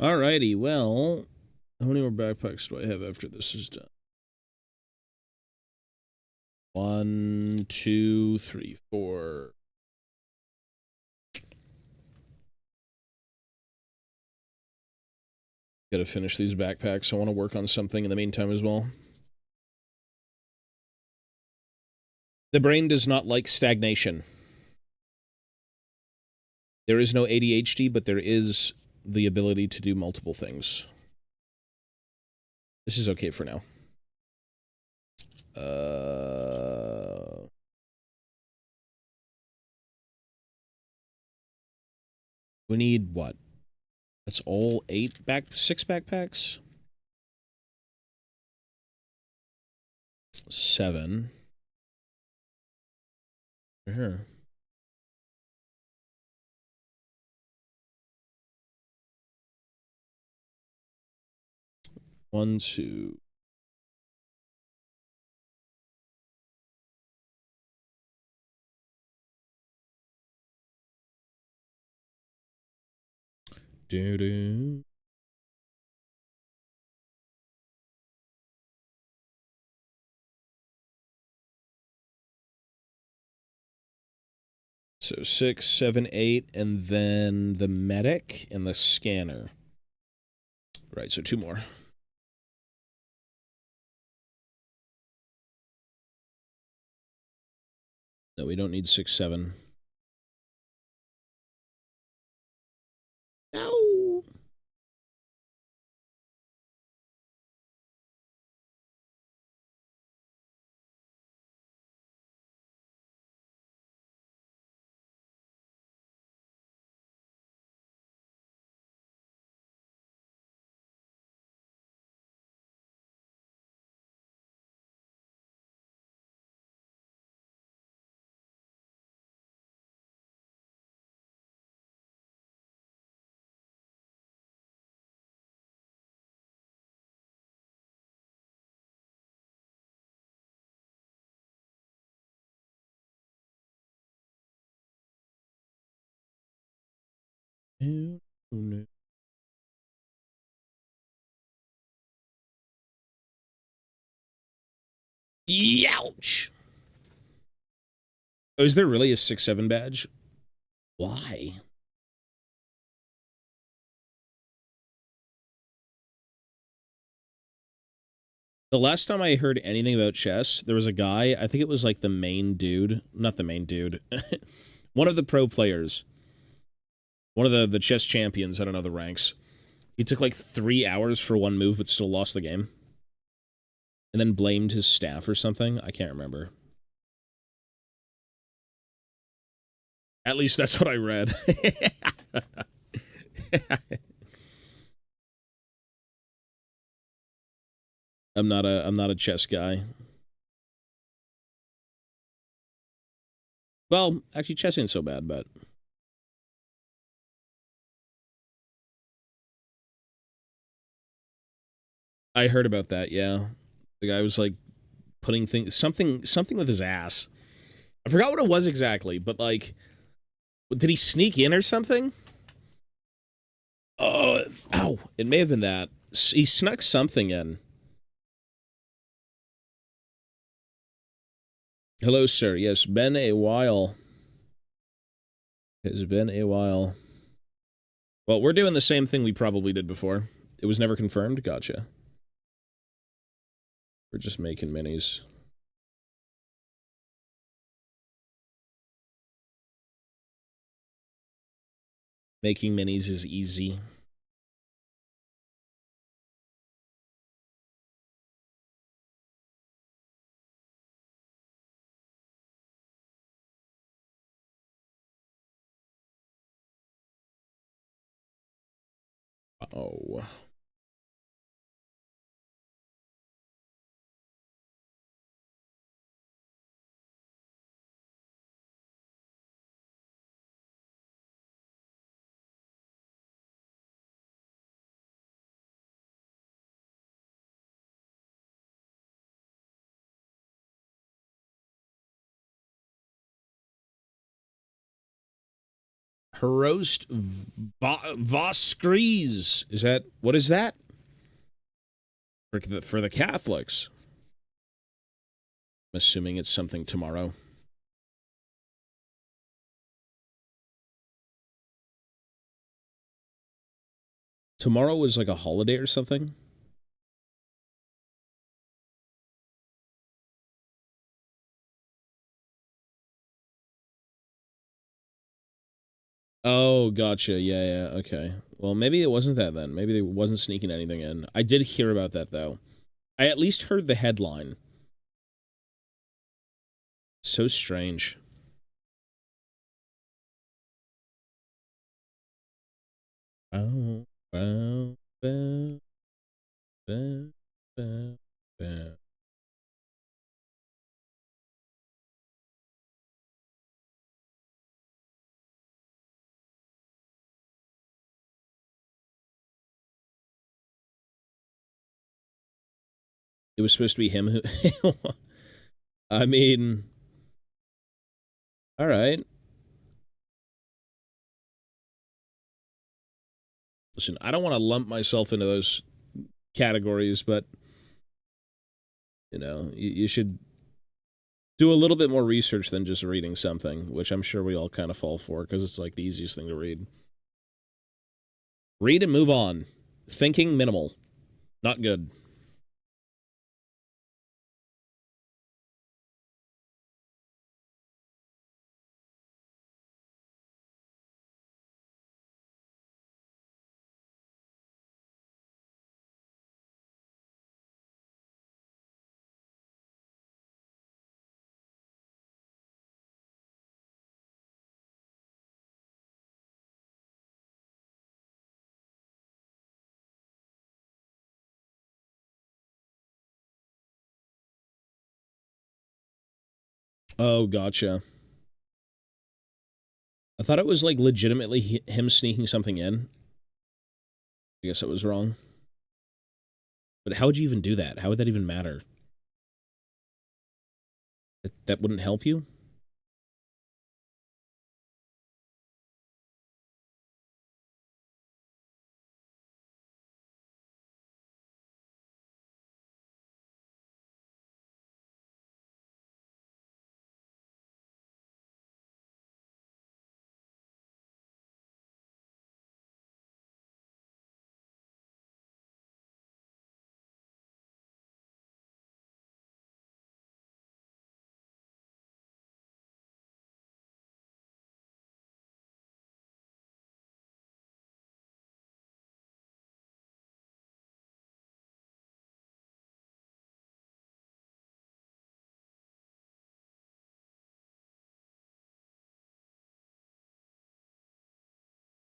Alrighty, well, how many more backpacks do I have after this is done? 1, 2, 3, 4. Gotta finish these backpacks. I want to work on something in the meantime as well. The brain does not like stagnation. There is no ADHD, but there is the ability to do multiple things. This is okay for now. We need what? That's all 6 backpacks? 7. Right here. One, two. Do-do. So 6, 7, 8, and then the medic and the scanner. Right, so 2 more. No, we don't need 6, 7. No! Youch! Oh, is there really a 6, 7 badge? Why? The last time I heard anything about chess, there was a guy, I think it was like the main dude, not the main dude, one of the pro players, one of the chess champions, I don't know the ranks. He took like 3 hours for one move, but still lost the game. And then blamed his staff or something. I can't remember. At least that's what I read. I'm not a chess guy. Well, actually, chess ain't so bad, but... I heard about that, yeah. The guy was, like, putting things... Something with his ass. I forgot what it was exactly, but, like... Did he sneak in or something? Oh, ow. It may have been that. He snuck something in. Hello, sir. Yes, been a while. It's been a while. Well, we're doing the same thing we probably did before. It was never confirmed? Gotcha. We're just making minis. Making minis is easy. Uh-oh. Hrost Voskries. Is that... What is that? For the Catholics. I'm assuming it's something tomorrow. Tomorrow is like a holiday or something? Oh, gotcha. Yeah, yeah, okay. Well, maybe it wasn't that then. Maybe they wasn't sneaking anything in. I did hear about that, though. I at least heard the headline. So strange. Oh, wow, wow, wow, wow, wow. It was supposed to be him who... I mean... Alright. Listen, I don't want to lump myself into those categories, but... You know, you should do a little bit more research than just reading something, which I'm sure we all kind of fall for, because it's like the easiest thing to read. Read and move on. Thinking minimal. Not good. Oh, gotcha. I thought it was, like, legitimately him sneaking something in. I guess I was wrong. But how would you even do that? How would that even matter? That wouldn't help you?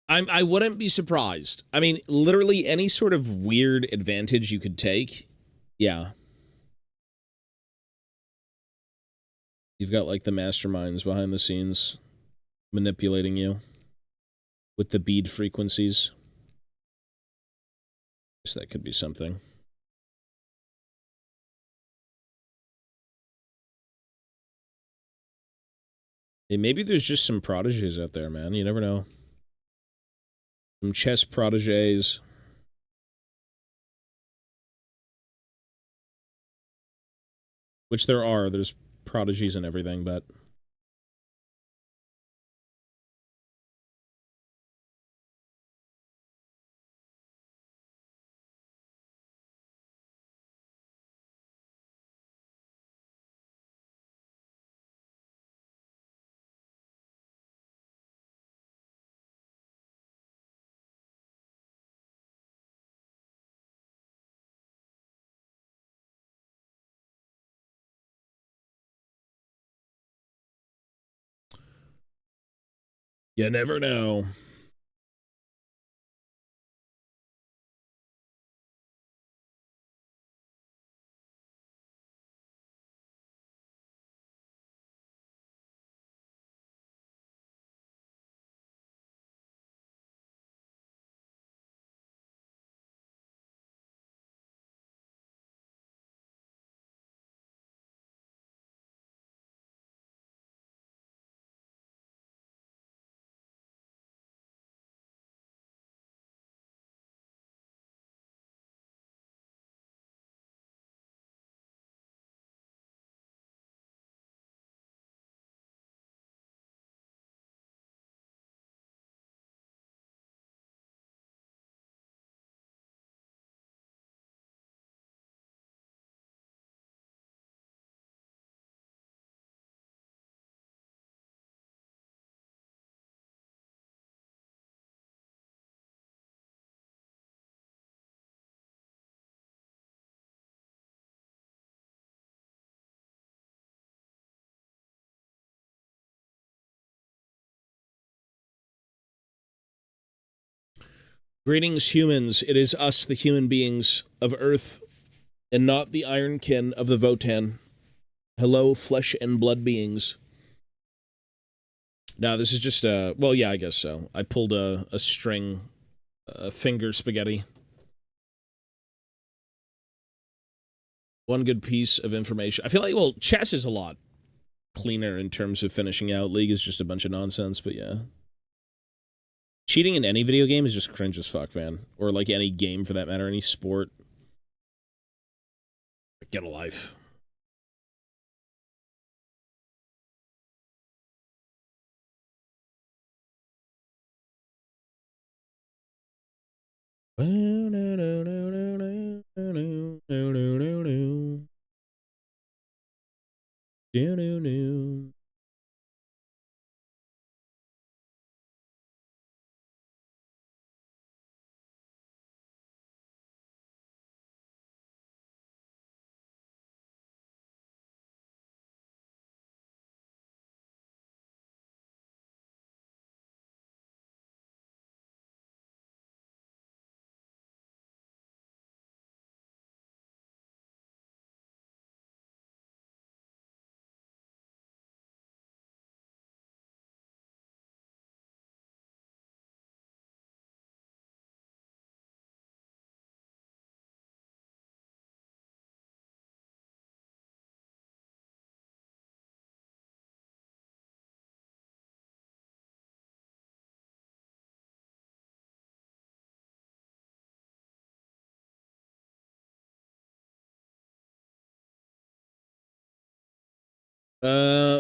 I wouldn't be surprised. I mean, literally any sort of weird advantage you could take. Yeah. You've got, like, the masterminds behind the scenes manipulating you with the bead frequencies. Guess that could be something. Hey, maybe there's just some prodigies out there, man. You never know. Some chess prodigies. Which there are. There's prodigies and everything, but... You never know. Greetings, humans. It is us, the human beings of Earth, and not the ironkin of the Votann. Hello, flesh and blood beings. No, this is just well, yeah, I guess so. I pulled a string, finger spaghetti. One good piece of information. I feel like, well, chess is a lot cleaner in terms of finishing out. League is just a bunch of nonsense, but yeah. Cheating in any video game is just cringe as fuck, man. Or, like, any game, for that matter, any sport. Get a life.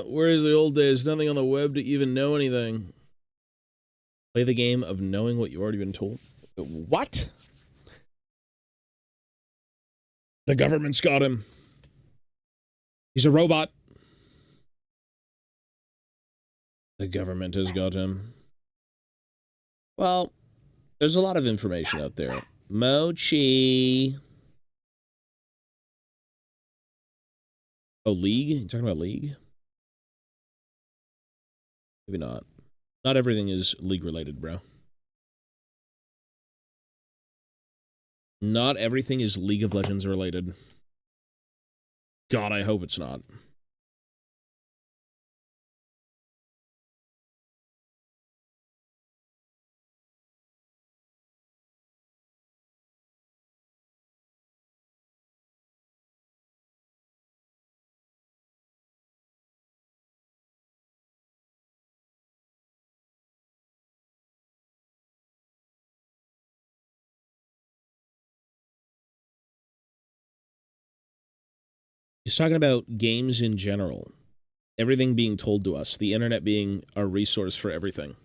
Where's the old days? Nothing on the web to even know anything. Play the game of knowing what you've already been told. What? The government's got him. He's a robot. The government has got him. Well, there's a lot of information out there. Mochi. Oh, League? You talking about League? Maybe not. Not everything is League related, bro. Not everything is League of Legends related. God, I hope it's not. He's talking about games in general. Everything being told to us. The internet being a resource for everything.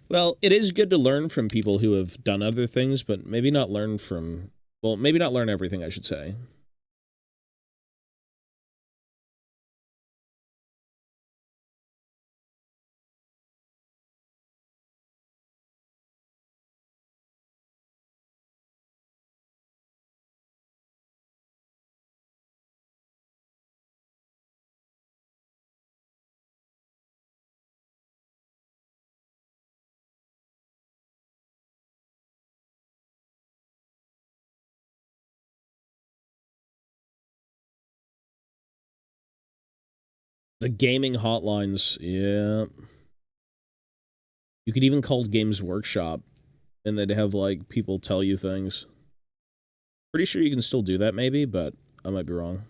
Well, it is good to learn from people who have done other things, but maybe not learn from... Well, maybe not learn everything, I should say. The gaming hotlines, yeah. You could even call Games Workshop, and they'd have, like, people tell you things. Pretty sure you can still do that, maybe, but I might be wrong.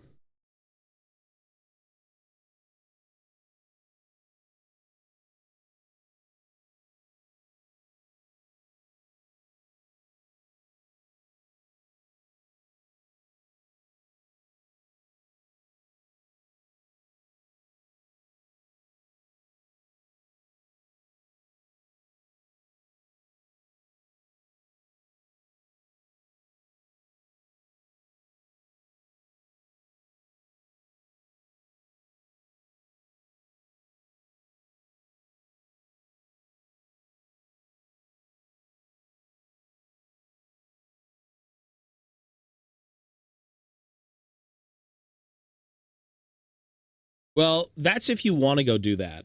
Well, that's if you want to go do that.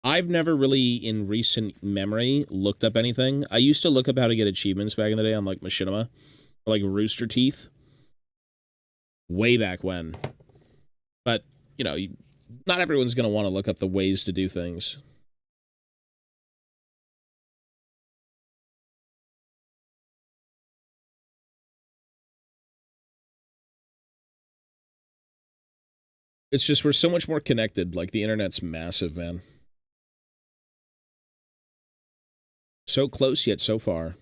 I've never really, in recent memory, looked up anything. I used to look up how to get achievements back in the day on, like, Machinima, or, like, Rooster Teeth. Way back when. But, you know, not everyone's going to want to look up the ways to do things. It's just we're so much more connected. Like, the internet's massive, man. So close, yet so far.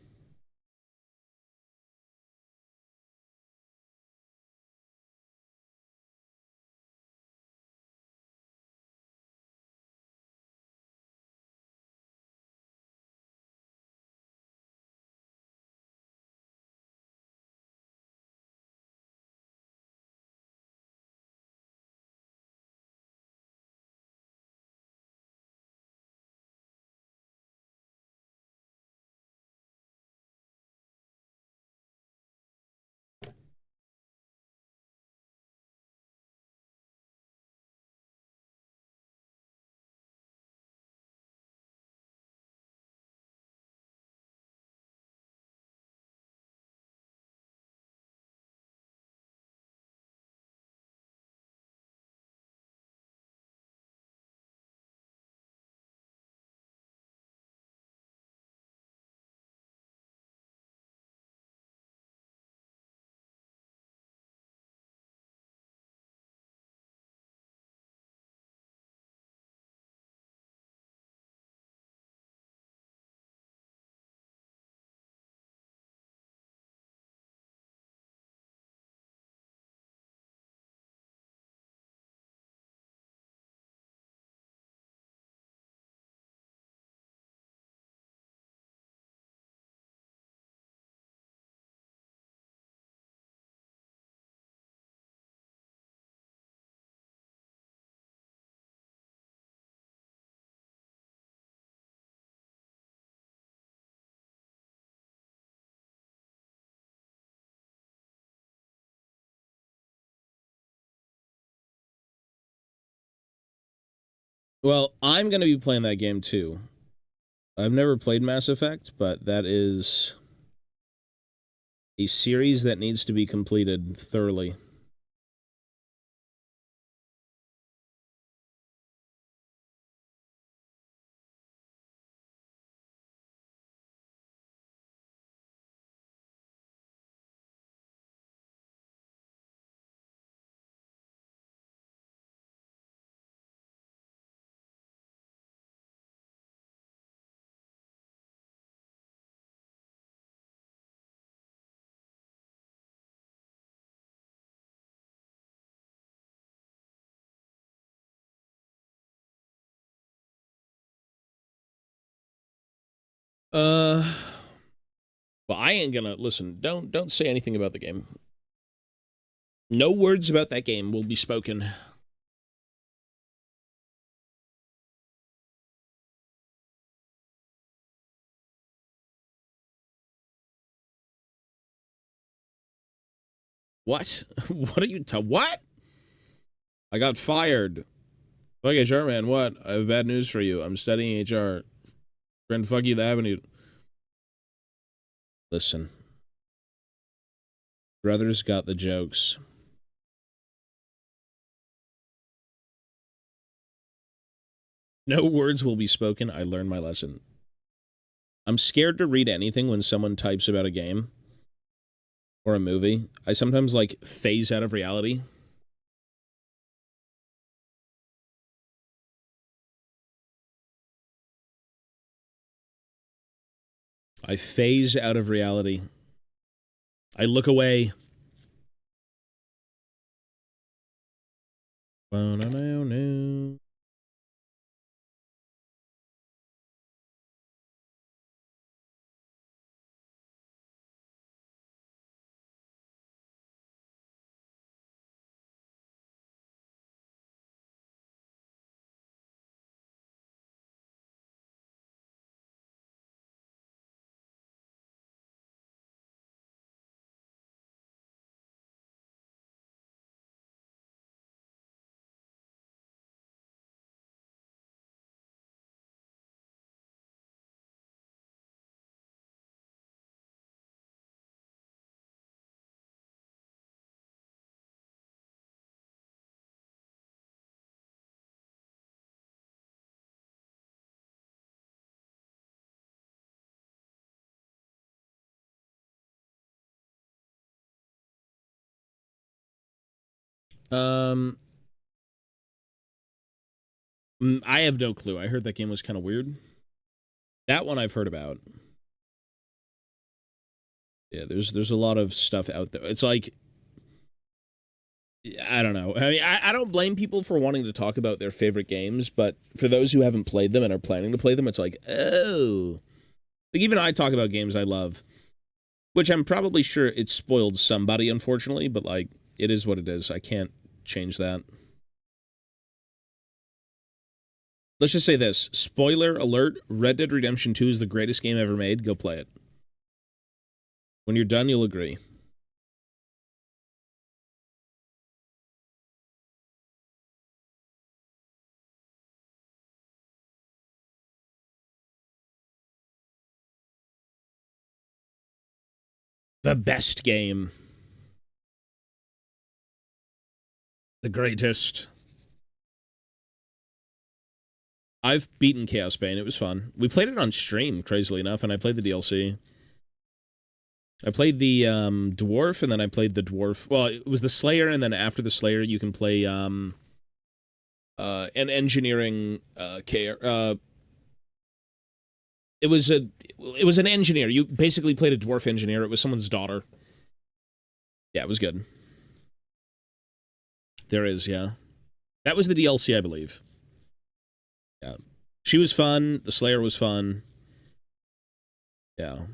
Well, I'm going to be playing that game, too. I've never played Mass Effect, but that is a series that needs to be completed thoroughly. Well, I ain't gonna listen. Don't say anything about the game. No words about that game will be spoken. What? What are you what? I got fired. Fuck HR, man. What? I have bad news for you. I'm studying HR. Friend, fuck you, the avenue. Listen. Brothers got the jokes. No words will be spoken. I learned my lesson. I'm scared to read anything when someone types about a game or a movie. I sometimes, like, phase out of reality. I phase out of reality. I look away. I have no clue. I heard that game was kind of weird. That one I've heard about. Yeah, there's a lot of stuff out there. It's like, I don't know. I mean, I don't blame people for wanting to talk about their favorite games, but for those who haven't played them and are planning to play them, it's like, oh. Like, even I talk about games I love, which I'm probably sure it spoiled somebody, unfortunately, but, like, it is what it is. I can't change that. Let's just say this. Spoiler alert, Red Dead Redemption 2 is the greatest game ever made. Go play it. When you're done, you'll agree. The best game. The greatest. I've beaten Chaos Bane. It was fun. We played it on stream, crazily enough, and I played the DLC. I played the dwarf, and then I played the dwarf. Well, it was the Slayer, and then after the Slayer, you can play an engineering it was an engineer. You basically played a dwarf engineer. It was someone's daughter. Yeah, it was good. There is, yeah. That was the DLC, I believe. Yeah. She was fun. The Slayer was fun. Yeah.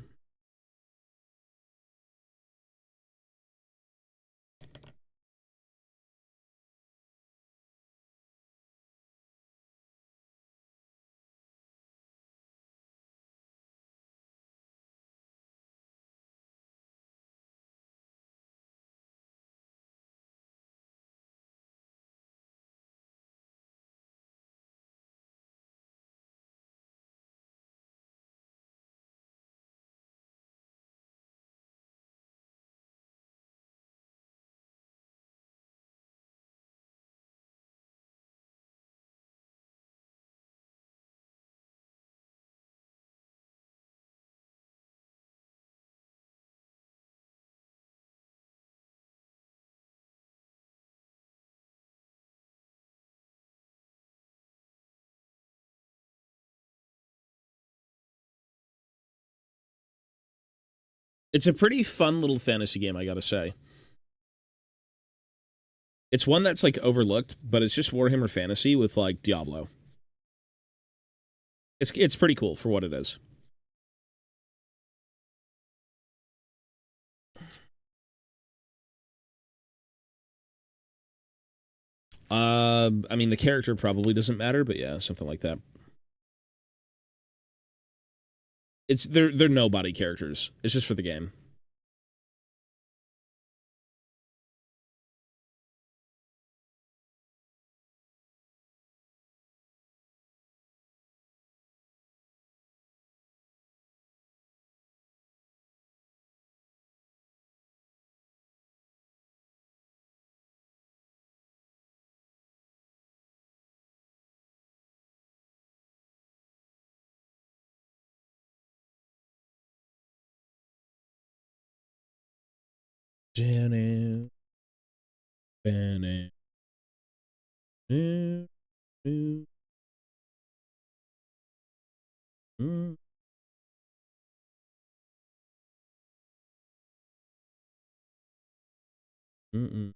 It's a pretty fun little fantasy game, I gotta say. It's one that's, like, overlooked, but it's just Warhammer Fantasy with, like, Diablo. It's pretty cool for what it is. I mean, the character probably doesn't matter, but yeah, something like that. They're nobody characters. It's just for the game. Janet, Janet, mm, mm, mm, mm.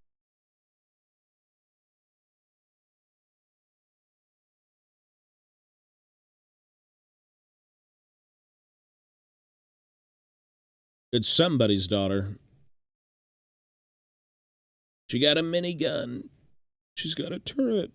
It's somebody's daughter. She got a minigun. She's got a turret.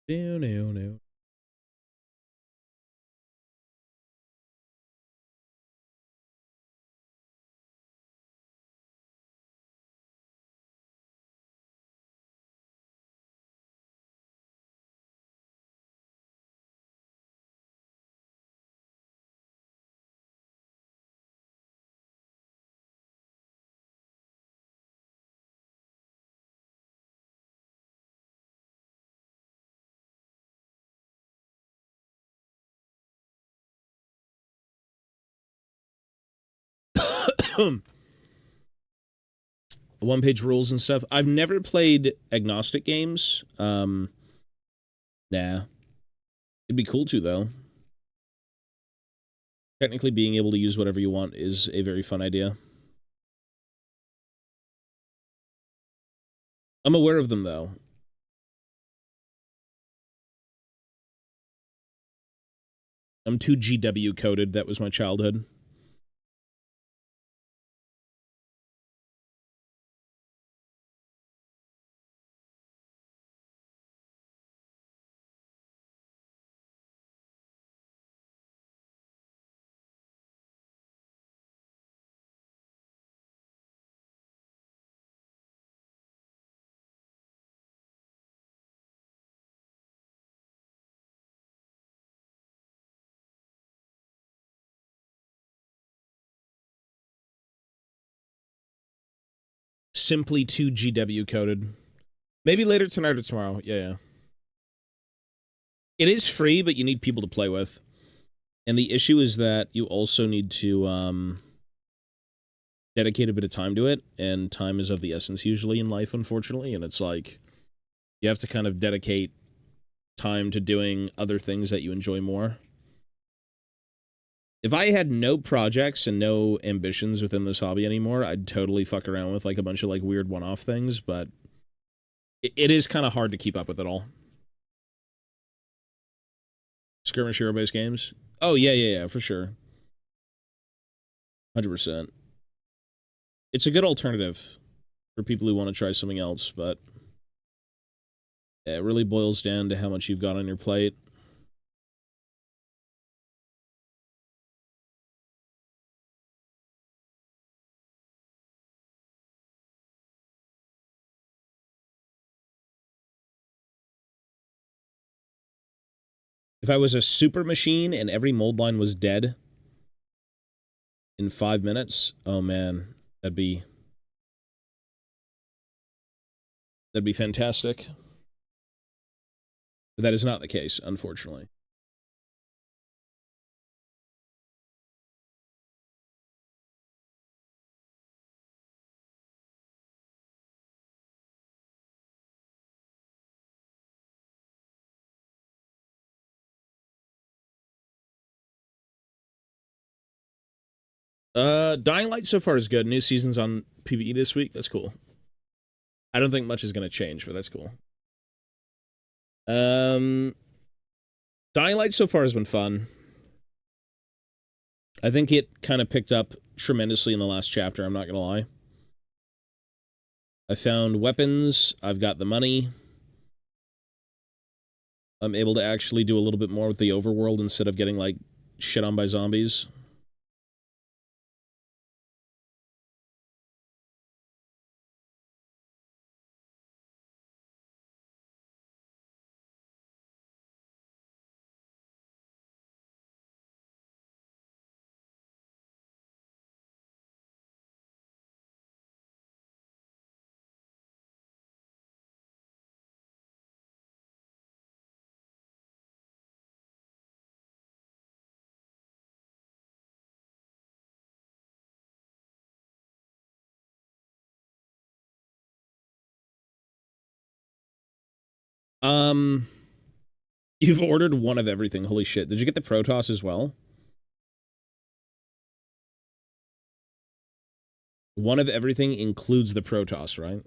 Down, down, down. One-page rules and stuff. I've never played agnostic games. Nah. It'd be cool to, though. Technically, being able to use whatever you want is a very fun idea. I'm aware of them, though. I'm too GW coded. That was my childhood. Simply too GW coded. Maybe later tonight or tomorrow. Yeah, yeah. It is free, but you need people to play with. And the issue is that you also need to dedicate a bit of time to it, and time is of the essence usually in life, unfortunately, and it's like you have to kind of dedicate time to doing other things that you enjoy more. If I had no projects and no ambitions within this hobby anymore, I'd totally fuck around with like a bunch of like weird one-off things, but it is kind of hard to keep up with it all. Skirmish hero-based games? Oh, yeah, yeah, yeah, for sure. 100%. It's a good alternative for people who want to try something else, but it really boils down to how much you've got on your plate. If I was a super machine and every mold line was dead in 5 minutes, oh man, that'd be fantastic. But that is not the case, unfortunately. Dying Light so far is good. New season's on PvE this week. That's cool. I don't think much is going to change, but that's cool. Dying Light so far has been fun. I think it kind of picked up tremendously in the last chapter, I'm not going to lie. I found weapons. I've got the money. I'm able to actually do a little bit more with the overworld instead of getting, like, shit on by zombies. You've ordered one of everything. Holy shit. Did you get the Protoss as well? One of everything includes the Protoss, right?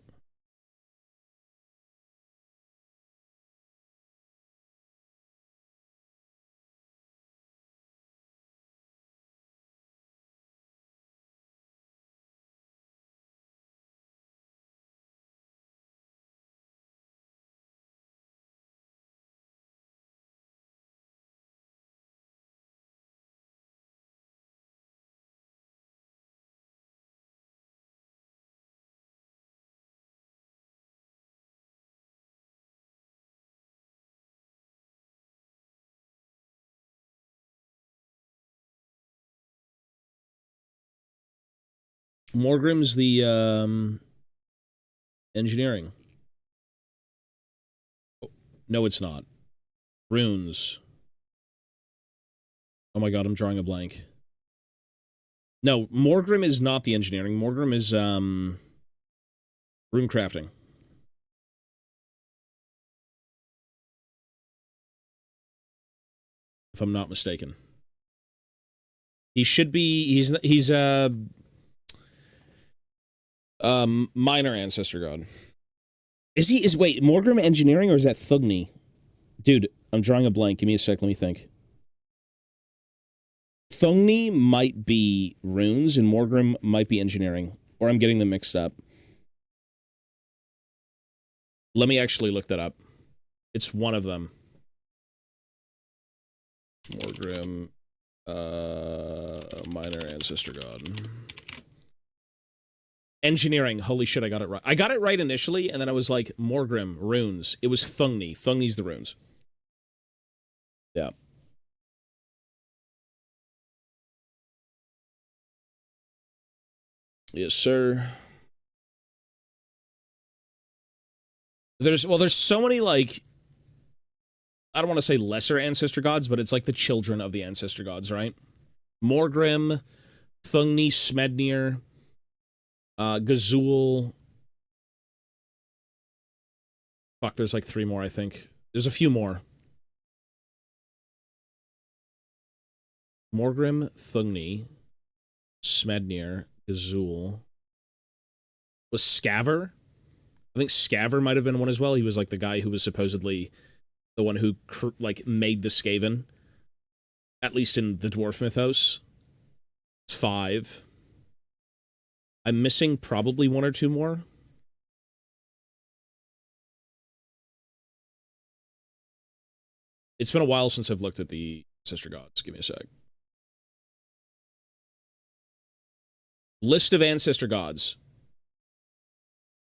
Morgrim's the, engineering. No, it's not. Runes. Oh my god, I'm drawing a blank. No, Morgrim is not the engineering. Morgrim is, rune crafting. If I'm not mistaken. He should be, he's minor ancestor god. Wait, Morgrim engineering or is that Thugni? Dude, I'm drawing a blank. Give me a sec, let me think. Thugni might be runes and Morgrim might be engineering. Or I'm getting them mixed up. Let me actually look that up. It's one of them. Morgrim, minor ancestor god. Engineering. Holy shit, I got it right. I got it right initially, and then I was like, Morgrim, runes. It was Thugni. Thugni's the runes. Yeah. Yes, sir. There's so many, like, I don't want to say lesser ancestor gods, but it's like the children of the ancestor gods, right? Morgrim, Thugni, Smednir, Gazul. Fuck, there's like 3 more, I think. There's a few more. Morgrim, Thugni, Smednir, Gazul. Was Scaver? I think Scaver might have been one as well. He was like the guy who was supposedly the one who like made the Skaven. At least in the dwarf mythos. It's 5. I'm missing probably 1 or 2 more. It's been a while since I've looked at the Sister Gods. Give me a sec. List of ancestor gods.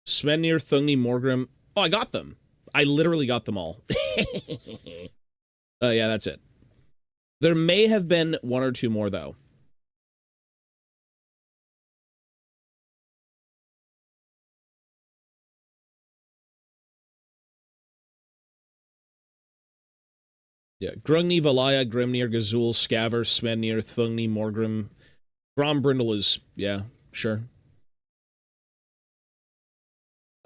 Smednir, Thugni, Morgrim. Oh, I got them. I literally got them all. Yeah, that's it. There may have been 1 or 2 more, though. Yeah, Grungni, Valaya, Grimnir, Gazul, Scaver, Smednir, Thugni, Morgrim. Grombrindle is, yeah, sure.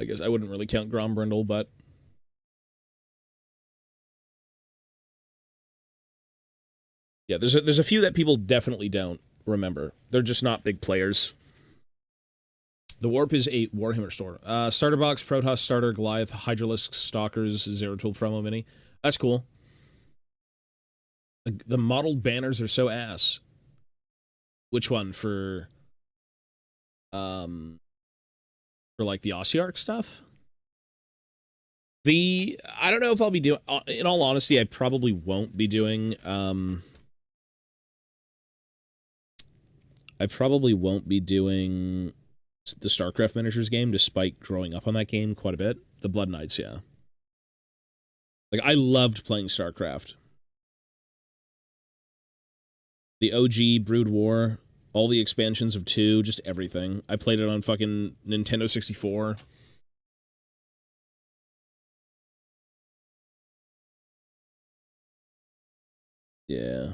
I guess I wouldn't really count Grombrindle, but... Yeah, there's a few that people definitely don't. remember. They're just not big players. The Warp is a Warhammer store. Starter box, Protoss starter, Goliath, Hydralisk, Stalkers, Zeratul promo mini. That's cool. The modeled banners are so ass. Which one? For like the Ossiarch stuff? I don't know if I'll be doing, in all honesty, I probably won't be doing, the StarCraft miniatures game, despite growing up on that game quite a bit. The Blood Knights, yeah. Like, I loved playing StarCraft. The OG, Brood War, all the expansions of 2, just everything. I played it on fucking Nintendo 64. Yeah.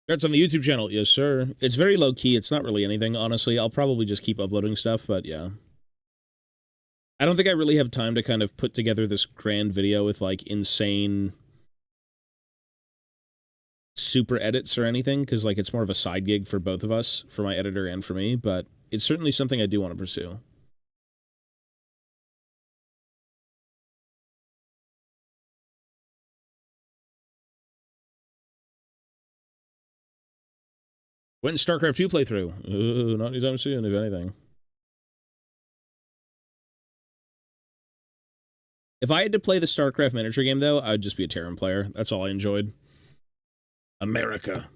That's on the YouTube channel. Yes, sir. It's very low-key. It's not really anything, honestly. I'll probably just keep uploading stuff, but yeah. I don't think I really have time to kind of put together this grand video with, like, insane super edits or anything, because, like, it's more of a side gig for both of us, for my editor and for me, but it's certainly something I do want to pursue. When StarCraft 2 playthrough? Ooh, not anytime soon, if anything. If I had to play the StarCraft miniature game, though, I would just be a Terran player. That's all I enjoyed. America.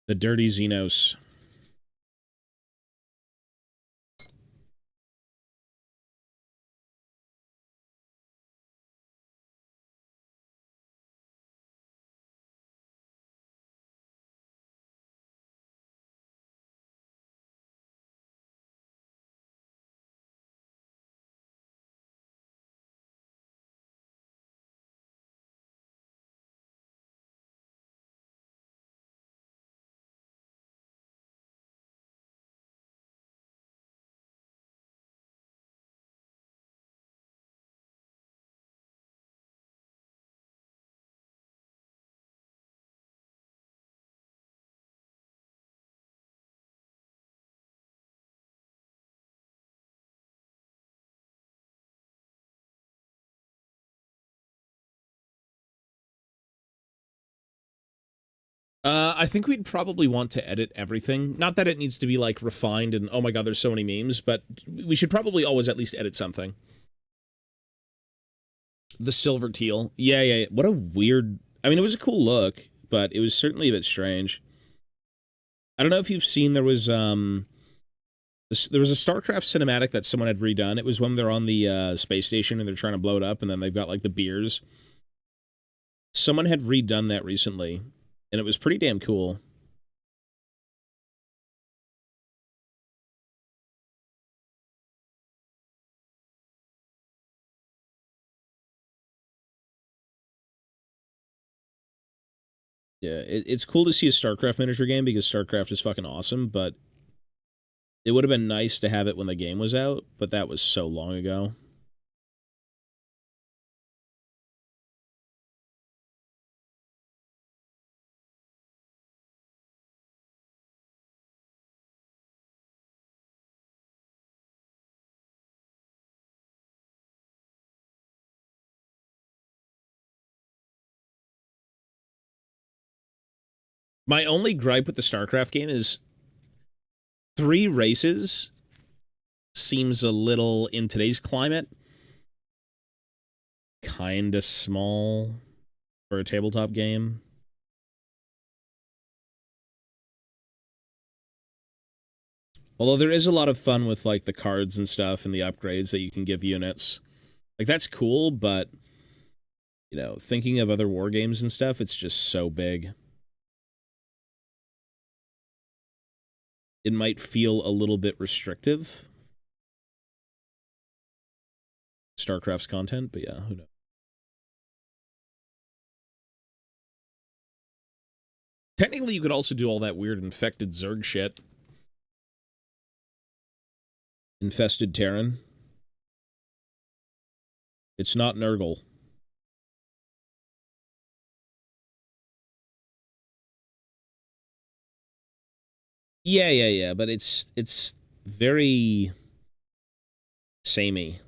The dirty Xenos. I think we'd probably want to edit everything. Not that it needs to be, like, refined and, oh my god, there's so many memes, but we should probably always at least edit something. The silver teal. Yeah, yeah, yeah. What a weird... I mean, it was a cool look, but it was certainly a bit strange. I don't know if you've seen, there was a StarCraft cinematic that someone had redone. It was when they're on the space station and they're trying to blow it up, and then they've got, like, the beers. Someone had redone that recently, and it was pretty damn cool. Yeah, it's cool to see a StarCraft miniature game because StarCraft is fucking awesome, but it would have been nice to have it when the game was out, but that was so long ago. My only gripe with the StarCraft game is 3 races seems a little, in today's climate, kinda small for a tabletop game. Although there is a lot of fun with, like, the cards and stuff and the upgrades that you can give units. Like, that's cool, but, you know, thinking of other war games and stuff, it's just so big. it might feel a little bit restrictive. StarCraft's content, but yeah, who knows? Technically, you could also do all that weird infected Zerg shit. Infested Terran. It's not Nurgle. Yeah, but it's very samey.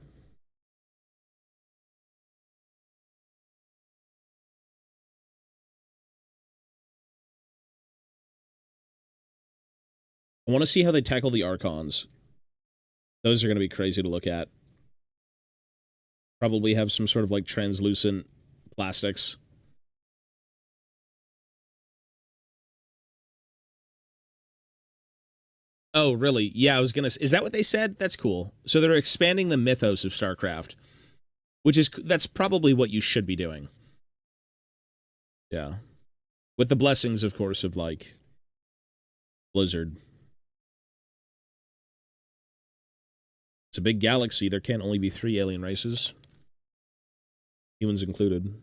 I want to see how they tackle the Archons. Those are going to be crazy to look at. Probably have some sort of like translucent plastics. Oh, really? Yeah, I was gonna. Is that what they said? That's cool. So they're expanding the mythos of StarCraft, that's probably what you should be doing. Yeah, with the blessings, of course, of like Blizzard. It's a big galaxy. There can't only be 3 alien races, humans included.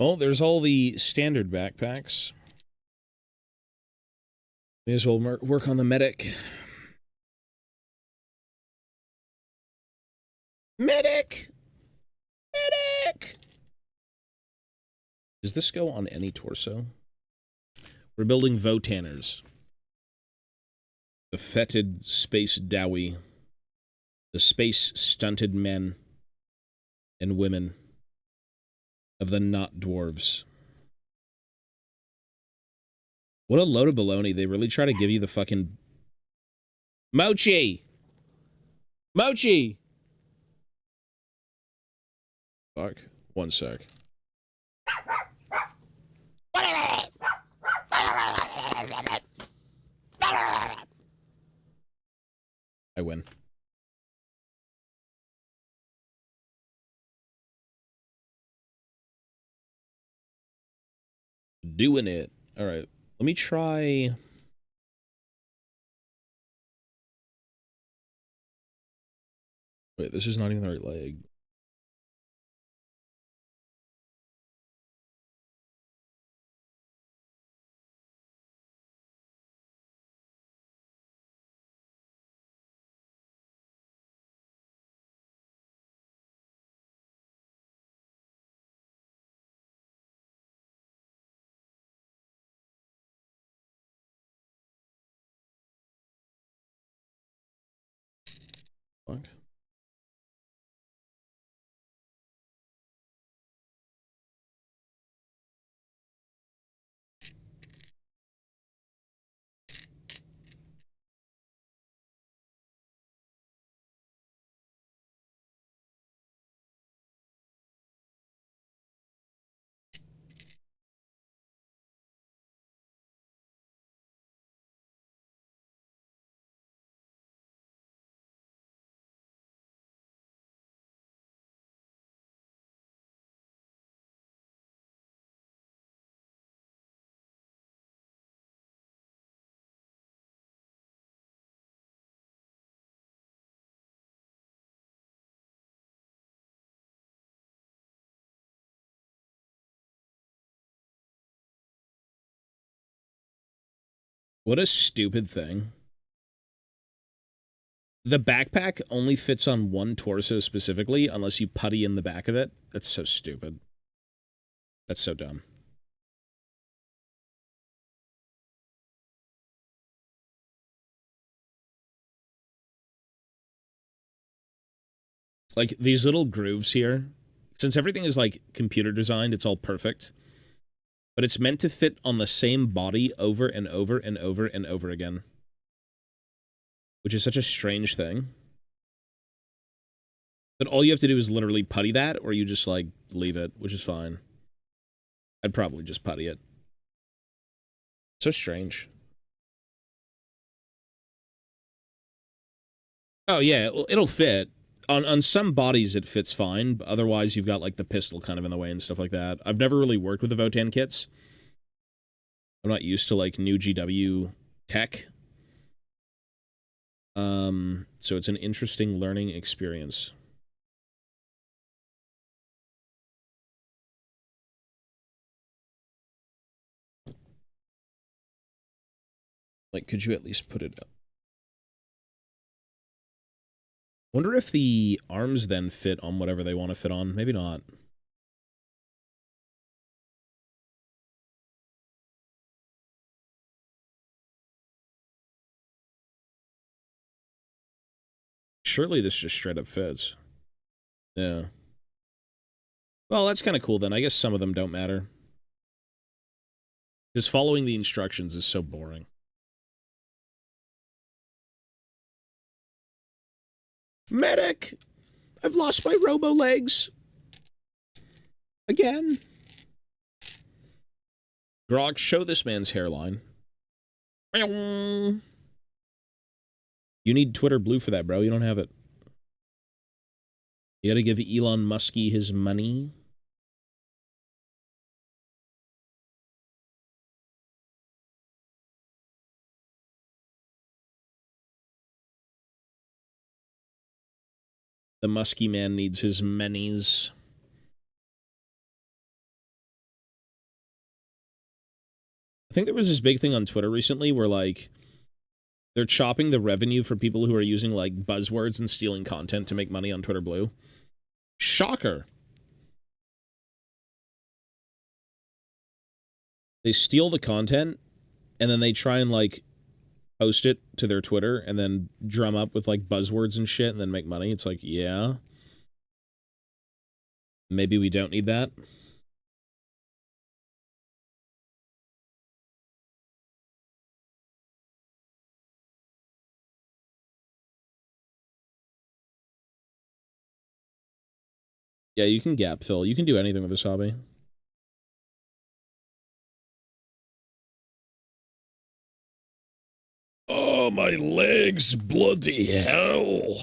Oh, there's all the standard backpacks. May as well work on the medic. Medic! Medic! Does this go on any torso? We're building Votanners. The fetid space dowie. The space-stunted men and women of the not dwarves. What a load of baloney. They really try to give you the fucking... Mochi! Mochi! Fuck. One sec. I win. Doing it. All right. Let me try... Wait, this is not even the right leg. Fuck. What a stupid thing. The backpack only fits on one torso specifically unless you putty in the back of it. That's so stupid. That's so dumb. Like, these little grooves here, since everything is, like, computer designed, it's all perfect. But it's meant to fit on the same body over and over and over and over again. Which is such a strange thing. But all you have to do is literally putty that, or you just, like, leave it, which is fine. I'd probably just putty it. So strange. Oh, yeah, it'll fit. On some bodies, it fits fine, but otherwise you've got, like, the pistol kind of in the way and stuff like that. I've never really worked with the Votann kits. I'm not used to, like, new GW tech. So it's an interesting learning experience. Like, could you at least put it up? Wonder if the arms then fit on whatever they want to fit on. Maybe not. Surely this just straight up fits. Yeah. Well, that's kind of cool then. I guess some of them don't matter. Because following the instructions is so boring. Medic! I've lost my robo-legs. Again. Grog, show this man's hairline. You need Twitter Blue for that, bro. You don't have it. You gotta give Elon Muskie his money. The Muskie man needs his monies. I think there was this big thing on Twitter recently where, like, they're chopping the revenue for people who are using, like, buzzwords and stealing content to make money on Twitter Blue. Shocker. They steal the content, and then they try and, like, post it to their Twitter, and then drum up with, like, buzzwords and shit, and then make money. It's like, yeah. Maybe we don't need that. Yeah, you can gap fill. You can do anything with this hobby. Oh, my legs, bloody hell.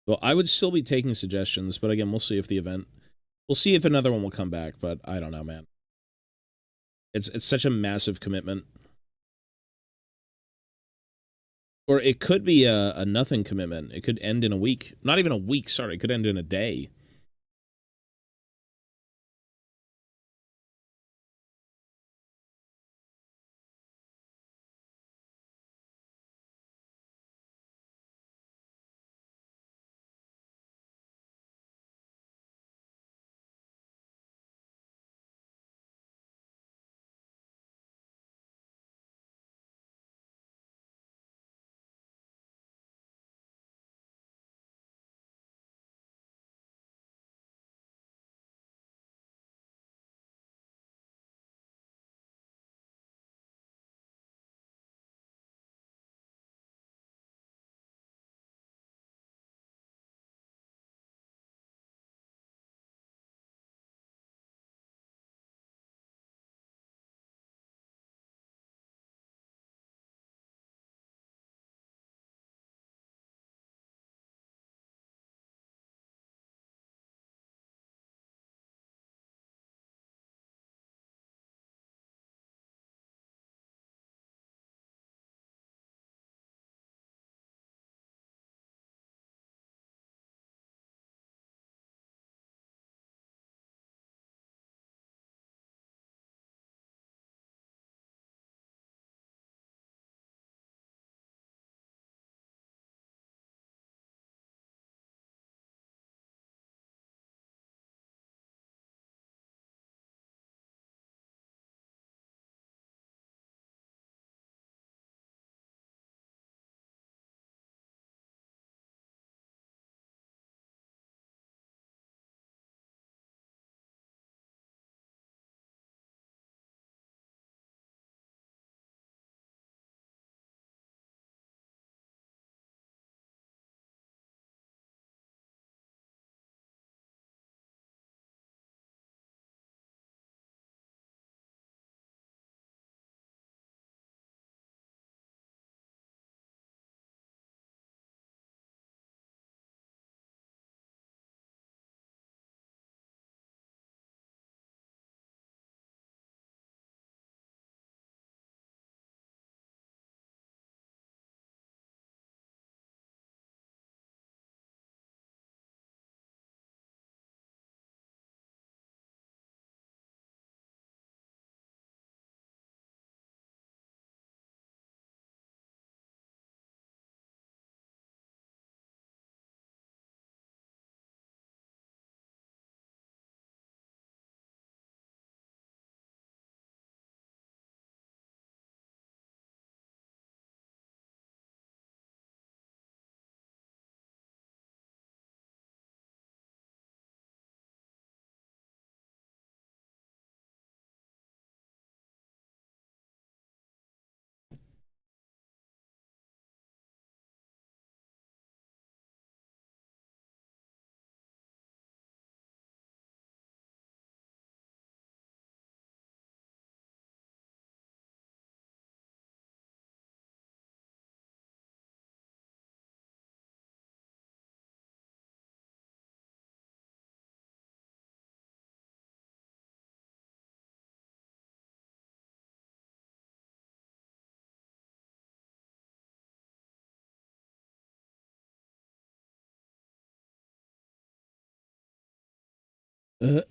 Well, I would still be taking suggestions, but again, we'll see if the event... We'll see if another one will come back, but I don't know, man. It's such a massive commitment. Or it could be a nothing commitment. It could end in a week. Not even a week, sorry. It could end in a day. Oh.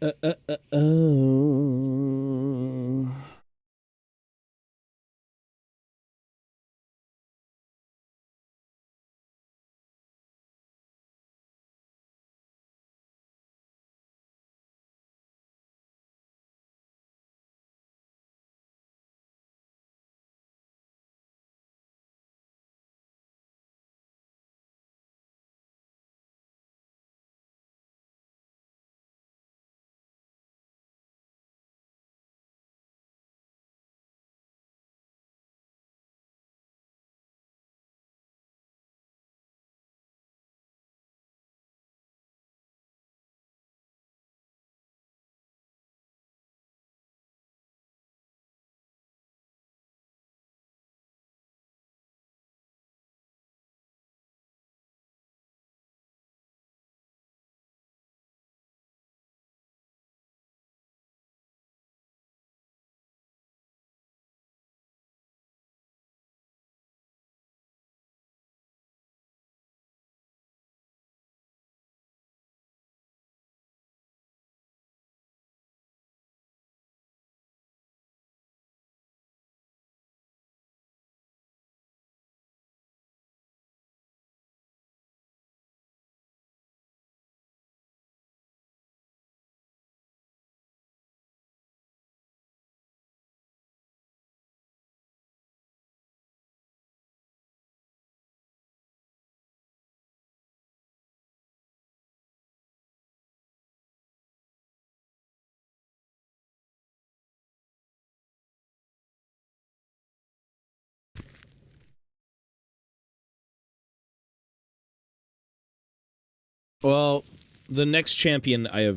Well, the next champion I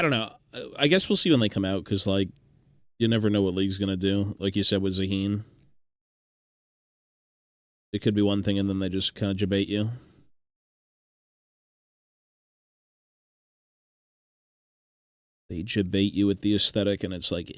don't know. I guess we'll see when they come out, because, like, you never know what League's gonna do. Like you said with Zaheen. It could be one thing, and then they just kind of debate you. They debate you with the aesthetic, and it's like,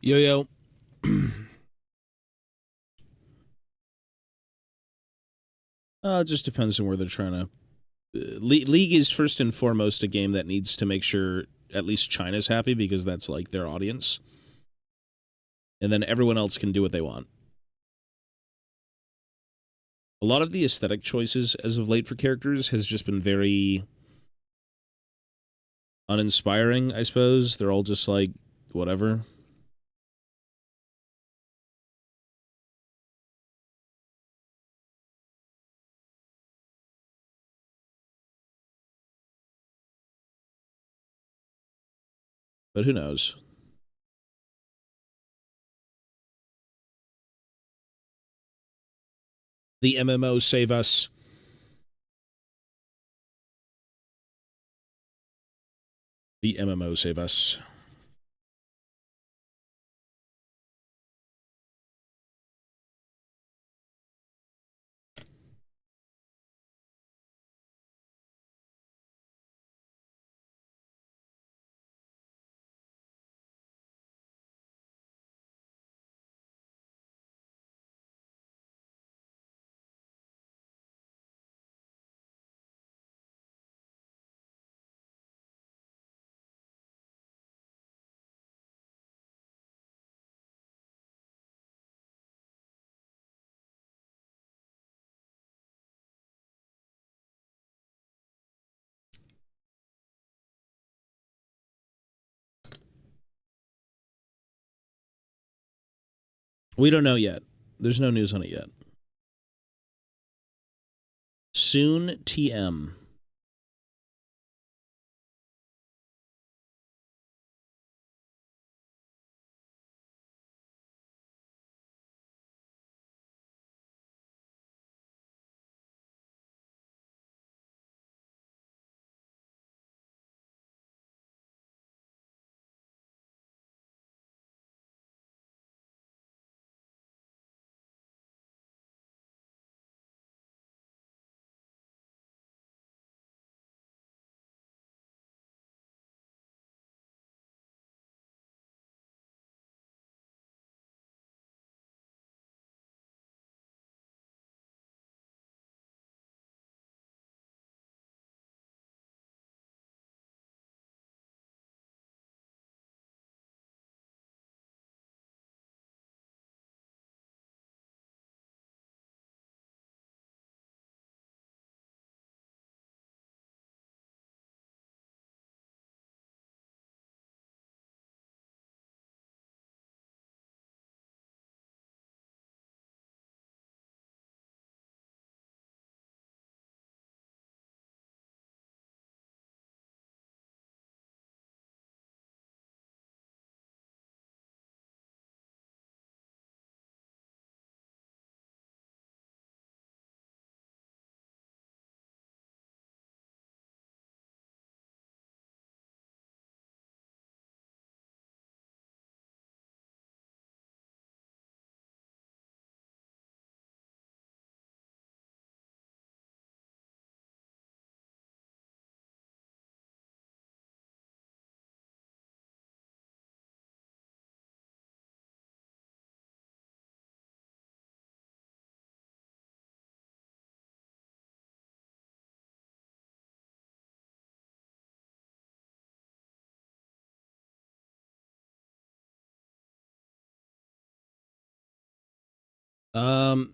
yo yo. It just depends on where they're trying to. League is first and foremost a game that needs to make sure at least China's happy, because that's like their audience, and then everyone else can do what they want. A lot of the aesthetic choices as of late for characters has just been very uninspiring, I suppose. They're all just like, whatever. But who knows? The MMO save us. The MMO save us. We don't know yet. There's no news on it yet. Soon TM.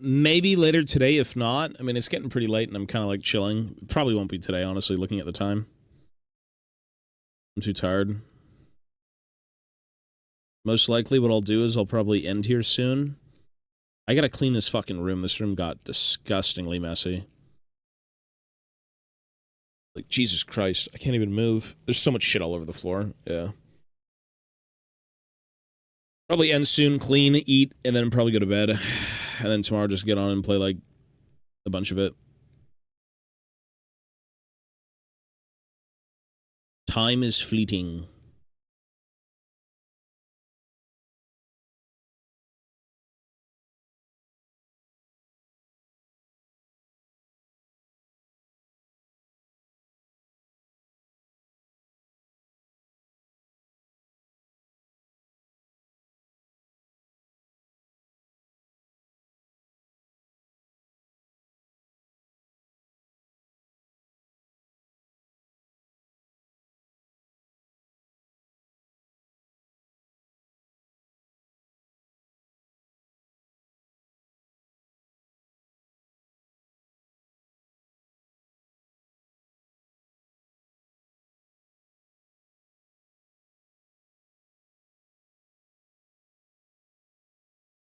Maybe later today, if not. I mean, it's getting pretty late and I'm kind of like chilling. Probably won't be today, honestly, looking at the time. I'm too tired. Most likely what I'll do is I'll probably end here soon. I gotta clean this fucking room. This room got disgustingly messy. Like, Jesus Christ, I can't even move. There's so much shit all over the floor. Yeah. Probably end soon, clean, eat, and then probably go to bed. And then tomorrow just get on and play, like, a bunch of it. Time is fleeting.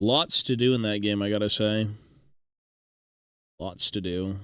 Lots to do in that game, I gotta say. Lots to do.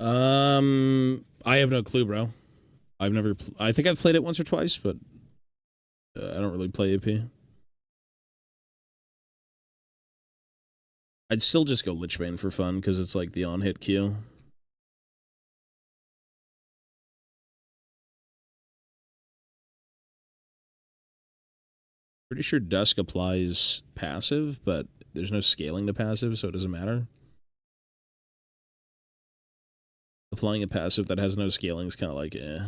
I have no clue, bro. I've never. I think I've played it once or twice, but I don't really play AP. I'd still just go Lichbane for fun because it's like the on-hit Q. Pretty sure Dusk applies passive, but there's no scaling to passive, so it doesn't matter. Applying a passive that has no scaling is kind of like, eh.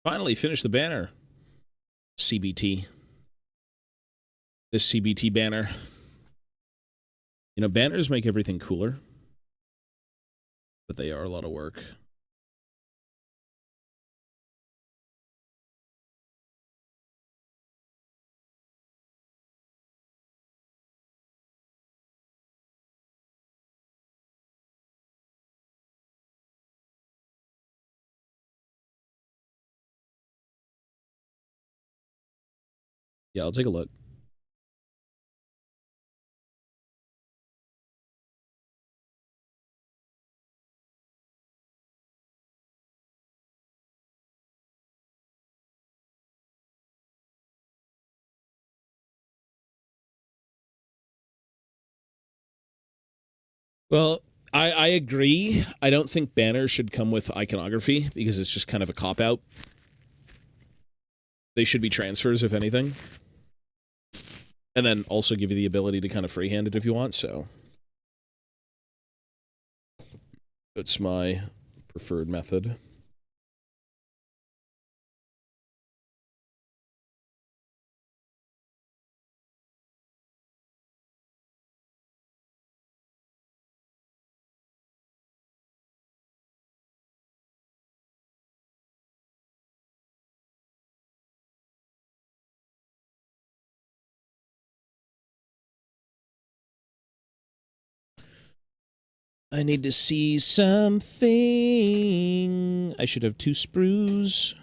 Finally, finished the banner. CBT. This CBT banner. You know, banners make everything cooler, but they are a lot of work. Yeah, I'll take a look. Well, I agree. I don't think banners should come with iconography because it's just kind of a cop-out. They should be transfers, if anything. And then also give you the ability to kind of freehand it if you want, so. That's my preferred method. I need to see something. I should have 2 sprues.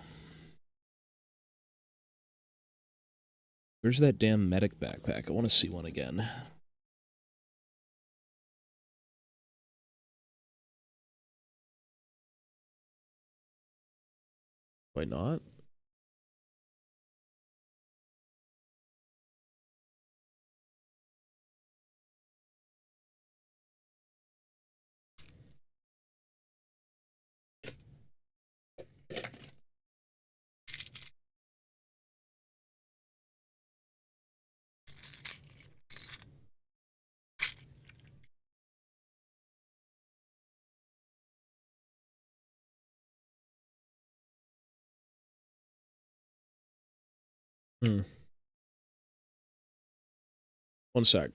Where's that damn medic backpack? I want to see one again. Why not? One sec.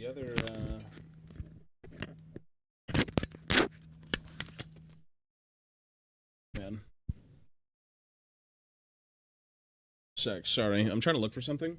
the other, man. Sorry. I'm trying to look for something.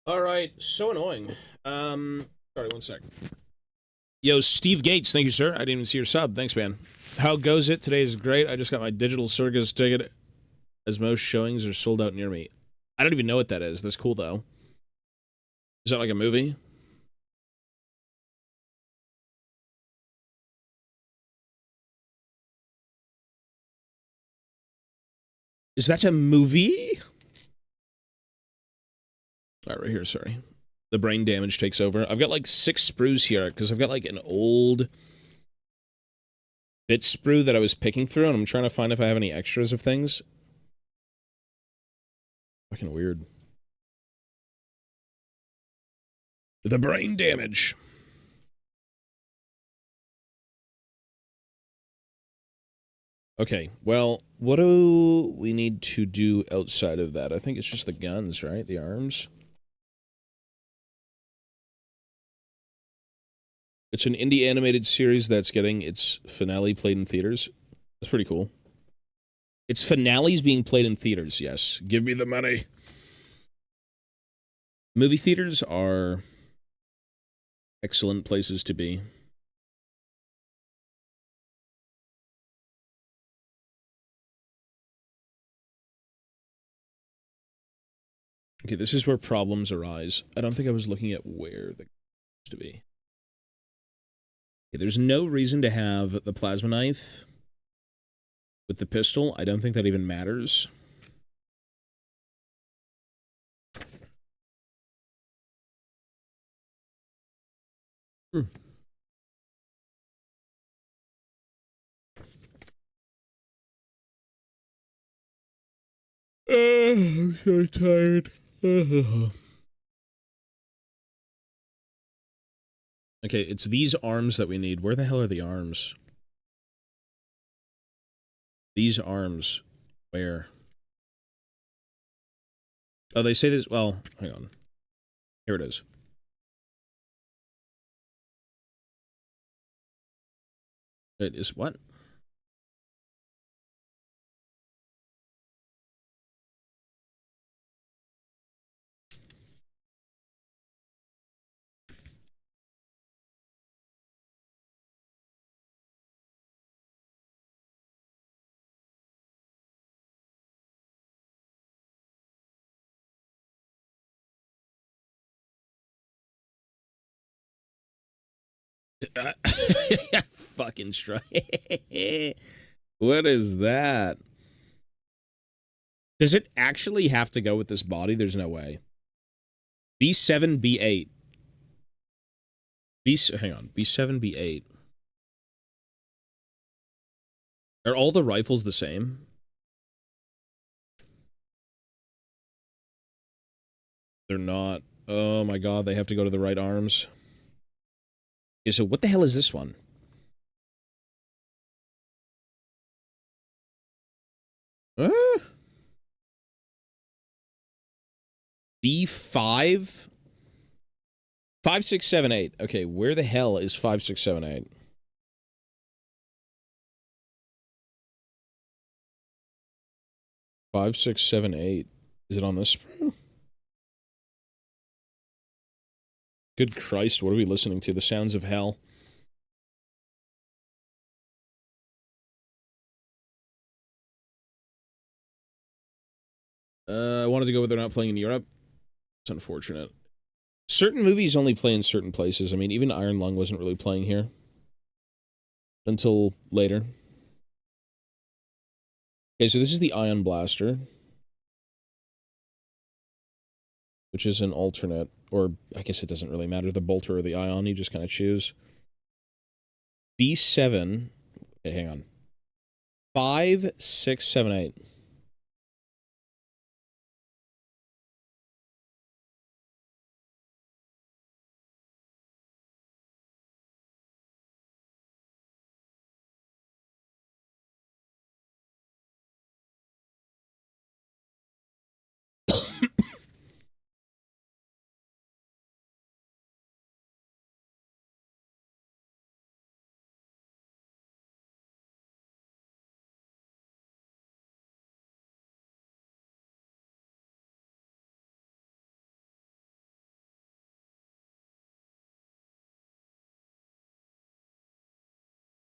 All right, so annoying. Sorry, one sec. Yo, Steve Gates, thank you, sir. I didn't even see your sub. Thanks, man. How goes it? Today is great. I just got my digital circus ticket, as most showings are sold out near me. I don't even know what that is. That's cool, though. Is that like a movie? Is that a movie? All right, right here, sorry. The brain damage takes over. I've got like 6 sprues here, because I've got like an old bit sprue that I was picking through, and I'm trying to find if I have any extras of things. Fucking weird. The brain damage. Okay, well, what do we need to do outside of that? I think it's just the guns, right? The arms? It's an indie animated series that's getting its finale played in theaters. That's pretty cool. Its finale's being played in theaters, yes. Give me the money. Movie theaters are excellent places to be. Okay, this is where problems arise. I don't think I was looking at where the to be. Okay, there's no reason to have the plasma knife with the pistol. I don't think that even matters. Hmm. I'm so tired. Okay, it's these arms that we need. Where the hell are the arms? These arms. Where? Oh, they say this. Well, hang on. Here it is. It is what? Fucking strike. What is that? Does it actually have to go with this body? There's no way. B7, B8. Hang on. B7, B8. Are all the rifles the same? They're not. Oh my god, they have to go to the right arms. Okay, so what the hell is this one? B5? 5, 6, 7, 8. Okay, where the hell is 5, 6, 7, 8? Five, 6, 7, 8. Is it on this? Good Christ, what are we listening to? The sounds of hell. I wanted to go where they're not playing in Europe. It's unfortunate. Certain movies only play in certain places. I mean, even Iron Lung wasn't really playing here. Until later. Okay, so this is the Ion Blaster. Which is an alternate. Or, I guess it doesn't really matter. The Bolter or the Ion, you just kind of choose. B7. Okay, hang on. 5, 6, 7, 8.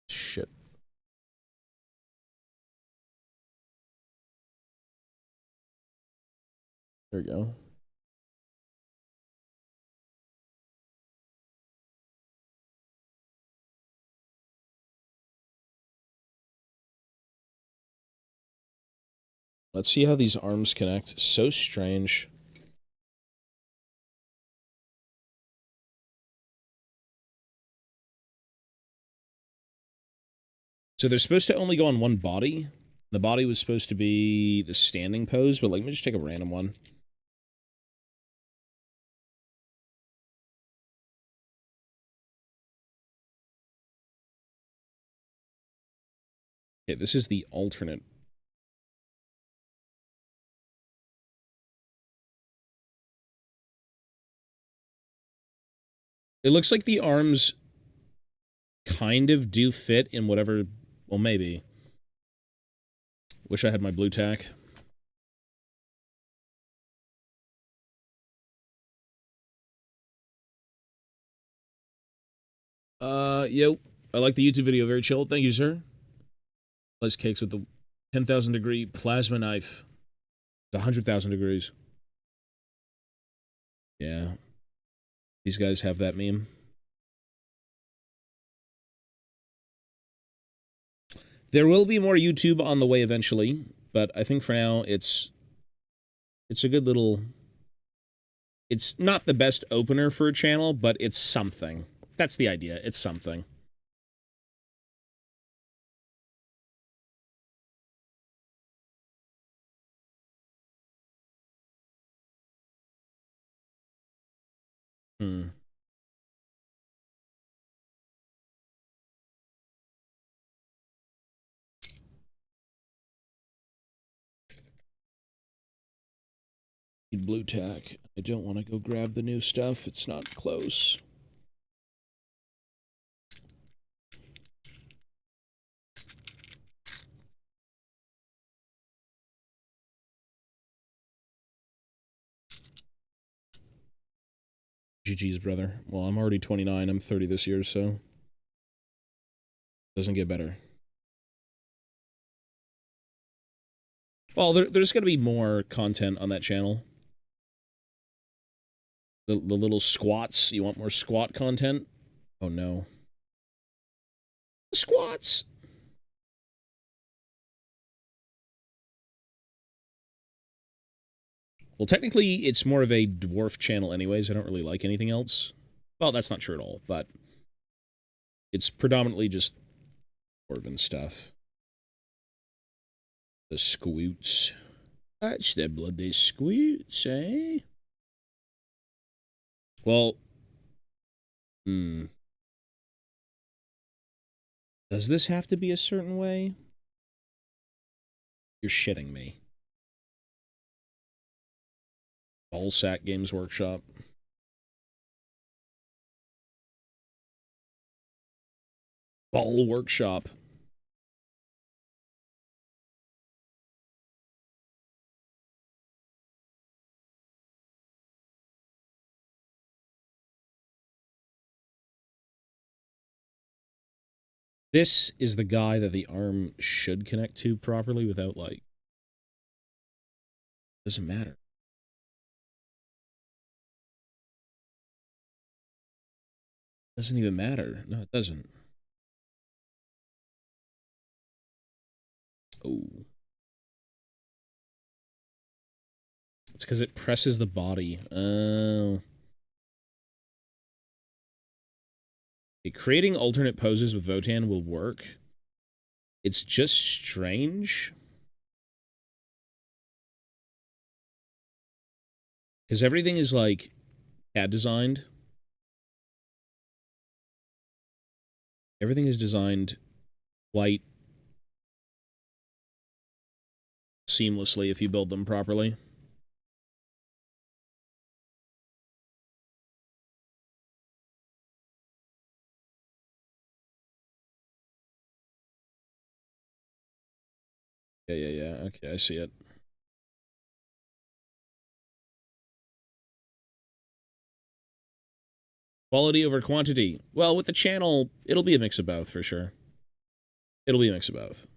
Shit. There we go. Let's see how these arms connect. So strange. So they're supposed to only go on one body. The body was supposed to be the standing pose, but like, let me just take a random one. Okay, this is the alternate. It looks like the arms kind of do fit in whatever... Well, maybe. Wish I had my blue tack. Yo. I like the YouTube video. Very chill. Thank you, sir. Slice cakes with the 10,000 degree plasma knife. It's 100,000 degrees. Yeah. These guys have that meme. There will be more YouTube on the way eventually, but I think for now it's a good little... It's not the best opener for a channel, but it's something. That's the idea. It's something. Need blue tack. I don't want to go grab the new stuff. It's not close. GG's, brother. Well, I'm already 29. I'm 30 this year, so... Doesn't get better. Well, there's going to be more content on that channel. The little squats. You want more squat content? Oh, no. Squats. Well, technically, it's more of a dwarf channel anyways. I don't really like anything else. Well, that's not true at all, but it's predominantly just dwarven stuff. The squoots. That's the bloody squoots, eh? Well, does this have to be a certain way? You're shitting me. Ballsack Games Workshop. Ball Workshop. This is the guy that the arm should connect to properly without, like... Doesn't matter. Doesn't even matter. No, it doesn't. Oh. It's because it presses the body. Oh. Creating alternate poses with Votann will work. It's just strange. Because everything is, like, CAD designed. Everything is designed quite seamlessly if you build them properly. Yeah. Okay, I see it. Quality over quantity. Well, with the channel, it'll be a mix of both, for sure. It'll be a mix of both.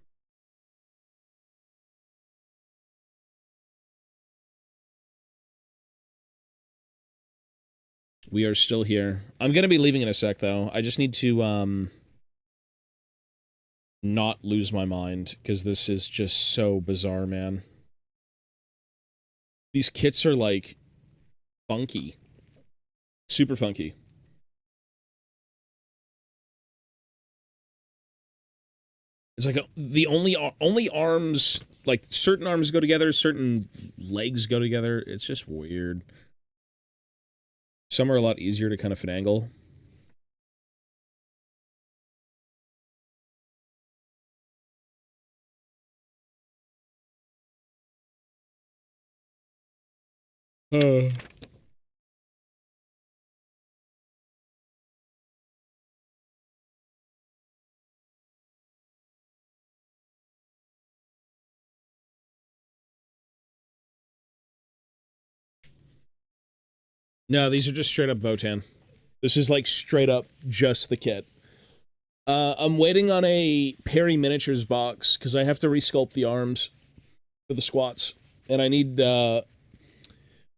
We are still here. I'm going to be leaving in a sec, though. I just need to, not lose my mind, because this is just so bizarre, man. These kits are, like, funky. Super funky. It's like the only arms, like, certain arms go together, certain legs go together. It's just weird. Some are a lot easier to kind of finagle. No, these are just straight up Votann. This is like straight up just the kit. I'm waiting on a Perry Miniatures box because I have to resculpt the arms for the squats. And I need, I'm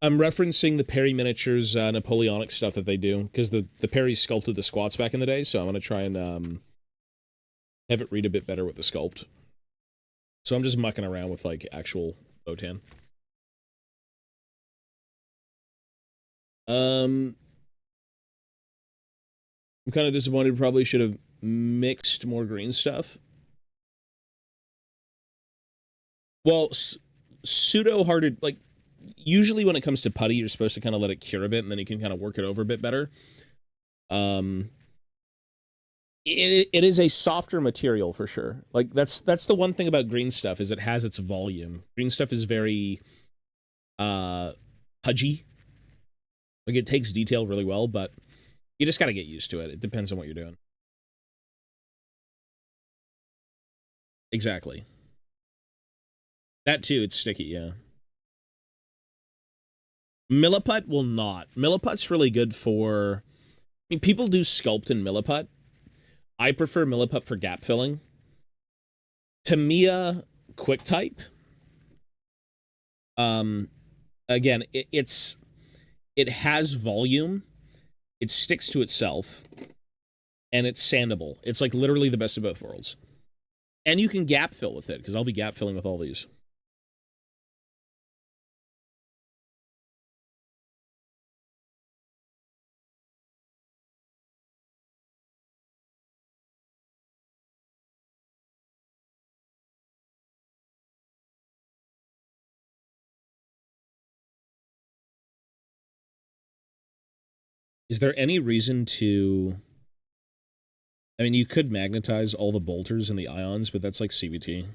referencing the Perry Miniatures Napoleonic stuff that they do because the Perry sculpted the squats back in the day. So I'm going to try and have it read a bit better with the sculpt. So I'm just mucking around with like actual Votann. I'm kind of disappointed. Probably should have mixed more green stuff. Well, pseudo-hearted, like, usually when it comes to putty, you're supposed to kind of let it cure a bit, and then you can kind of work it over a bit better. It is a softer material, for sure. Like, that's the one thing about green stuff, is it has its volume. Green stuff is very, pudgy. Like, it takes detail really well, but you just gotta get used to it. It depends on what you're doing. Exactly. That too, it's sticky, yeah. Milliput will not. Milliput's really good for... I mean, people do sculpt in Milliput. I prefer Milliput for gap filling. Tamiya quick type. Again, it has volume. It sticks to itself. and it's sandable. It's like literally the best of both worlds. And you can gap fill with it, because I'll be gap filling with all these. Is there any reason to... I mean, you could magnetize all the bolters and the ions, but that's like CBT.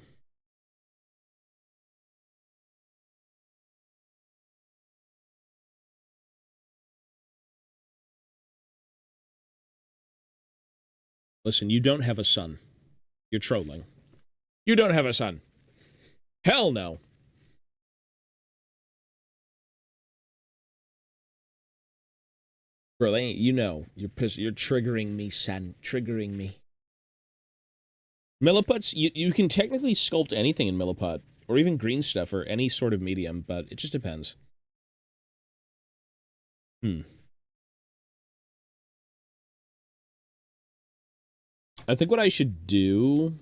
Listen, you don't have a son. You're trolling. You don't have a son. Hell no. Bro, you know. You're triggering me, son. Triggering me. Milliputs, you can technically sculpt anything in Milliput, or even green stuff, or any sort of medium, but it just depends. I think what I should do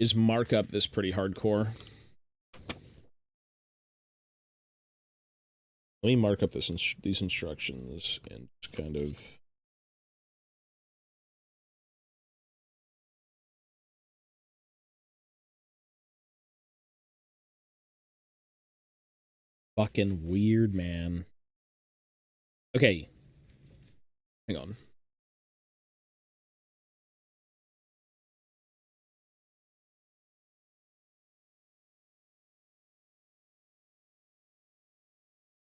is mark up this pretty hardcore. Let me mark up these instructions and just kind of... Fucking weird, man. Okay. Hang on.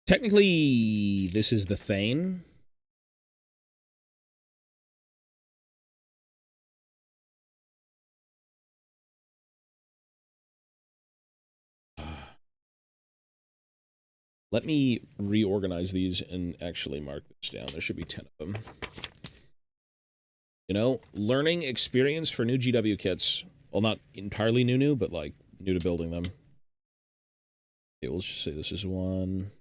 Technically, this is the Thane. Let me reorganize these and actually mark this down. There should be 10 of them. You know, learning experience for new GW kits. Well, not entirely new, but like new to building them. Okay, let's just say this is one.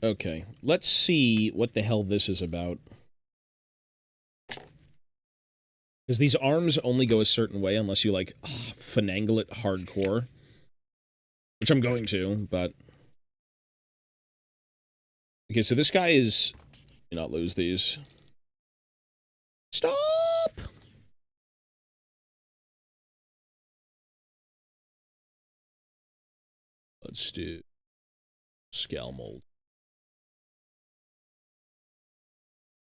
Okay, let's see what the hell this is about. Because these arms only go a certain way unless you, like, finagle it hardcore. Which I'm going to, but... Okay, so this guy is... Do not lose these. Stop! Let's do... Scale mold.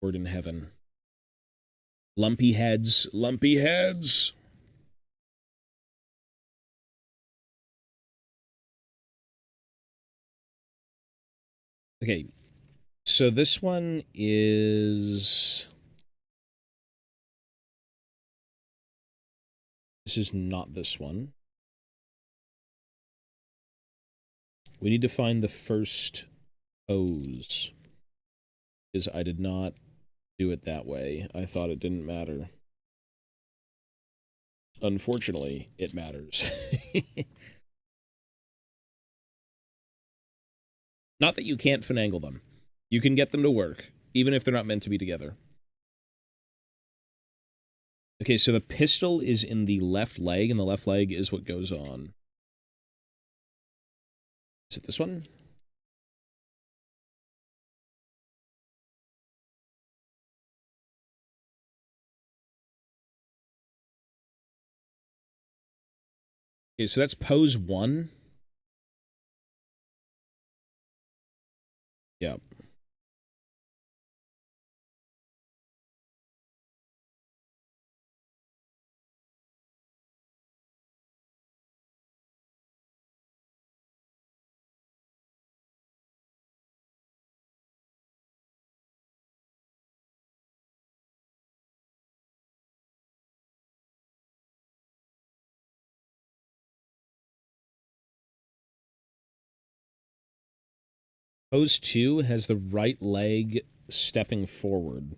Word in heaven. Lumpy heads. Lumpy heads! Okay, so this one is... This is not this one. We need to find the first pose. Because I did not do it that way. I thought it didn't matter. Unfortunately, it matters. Not that you can't finagle them. You can get them to work, even if they're not meant to be together. Okay, so the pistol is in the left leg, and the left leg is what goes on. Is it this one? Okay, so that's pose 1. Yep. Pose 2 has the right leg stepping forward.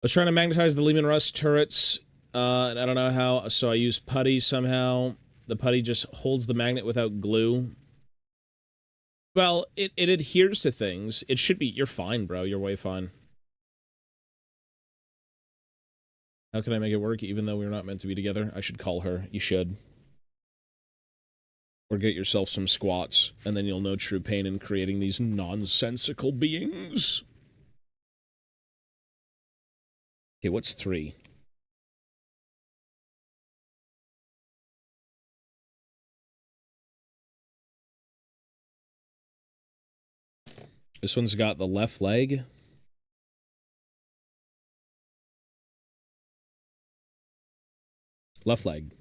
I was trying to magnetize the Lehman Russ turrets, and I don't know how, so I used putty somehow. The putty just holds the magnet without glue. Well, it adheres to things. It should be, you're fine, bro. You're way fine. How can I make it work even though we're not meant to be together? I should call her. You should. Or get yourself some squats, and then you'll know true pain in creating these nonsensical beings. Okay, what's 3? This one's got the left leg. Left leg.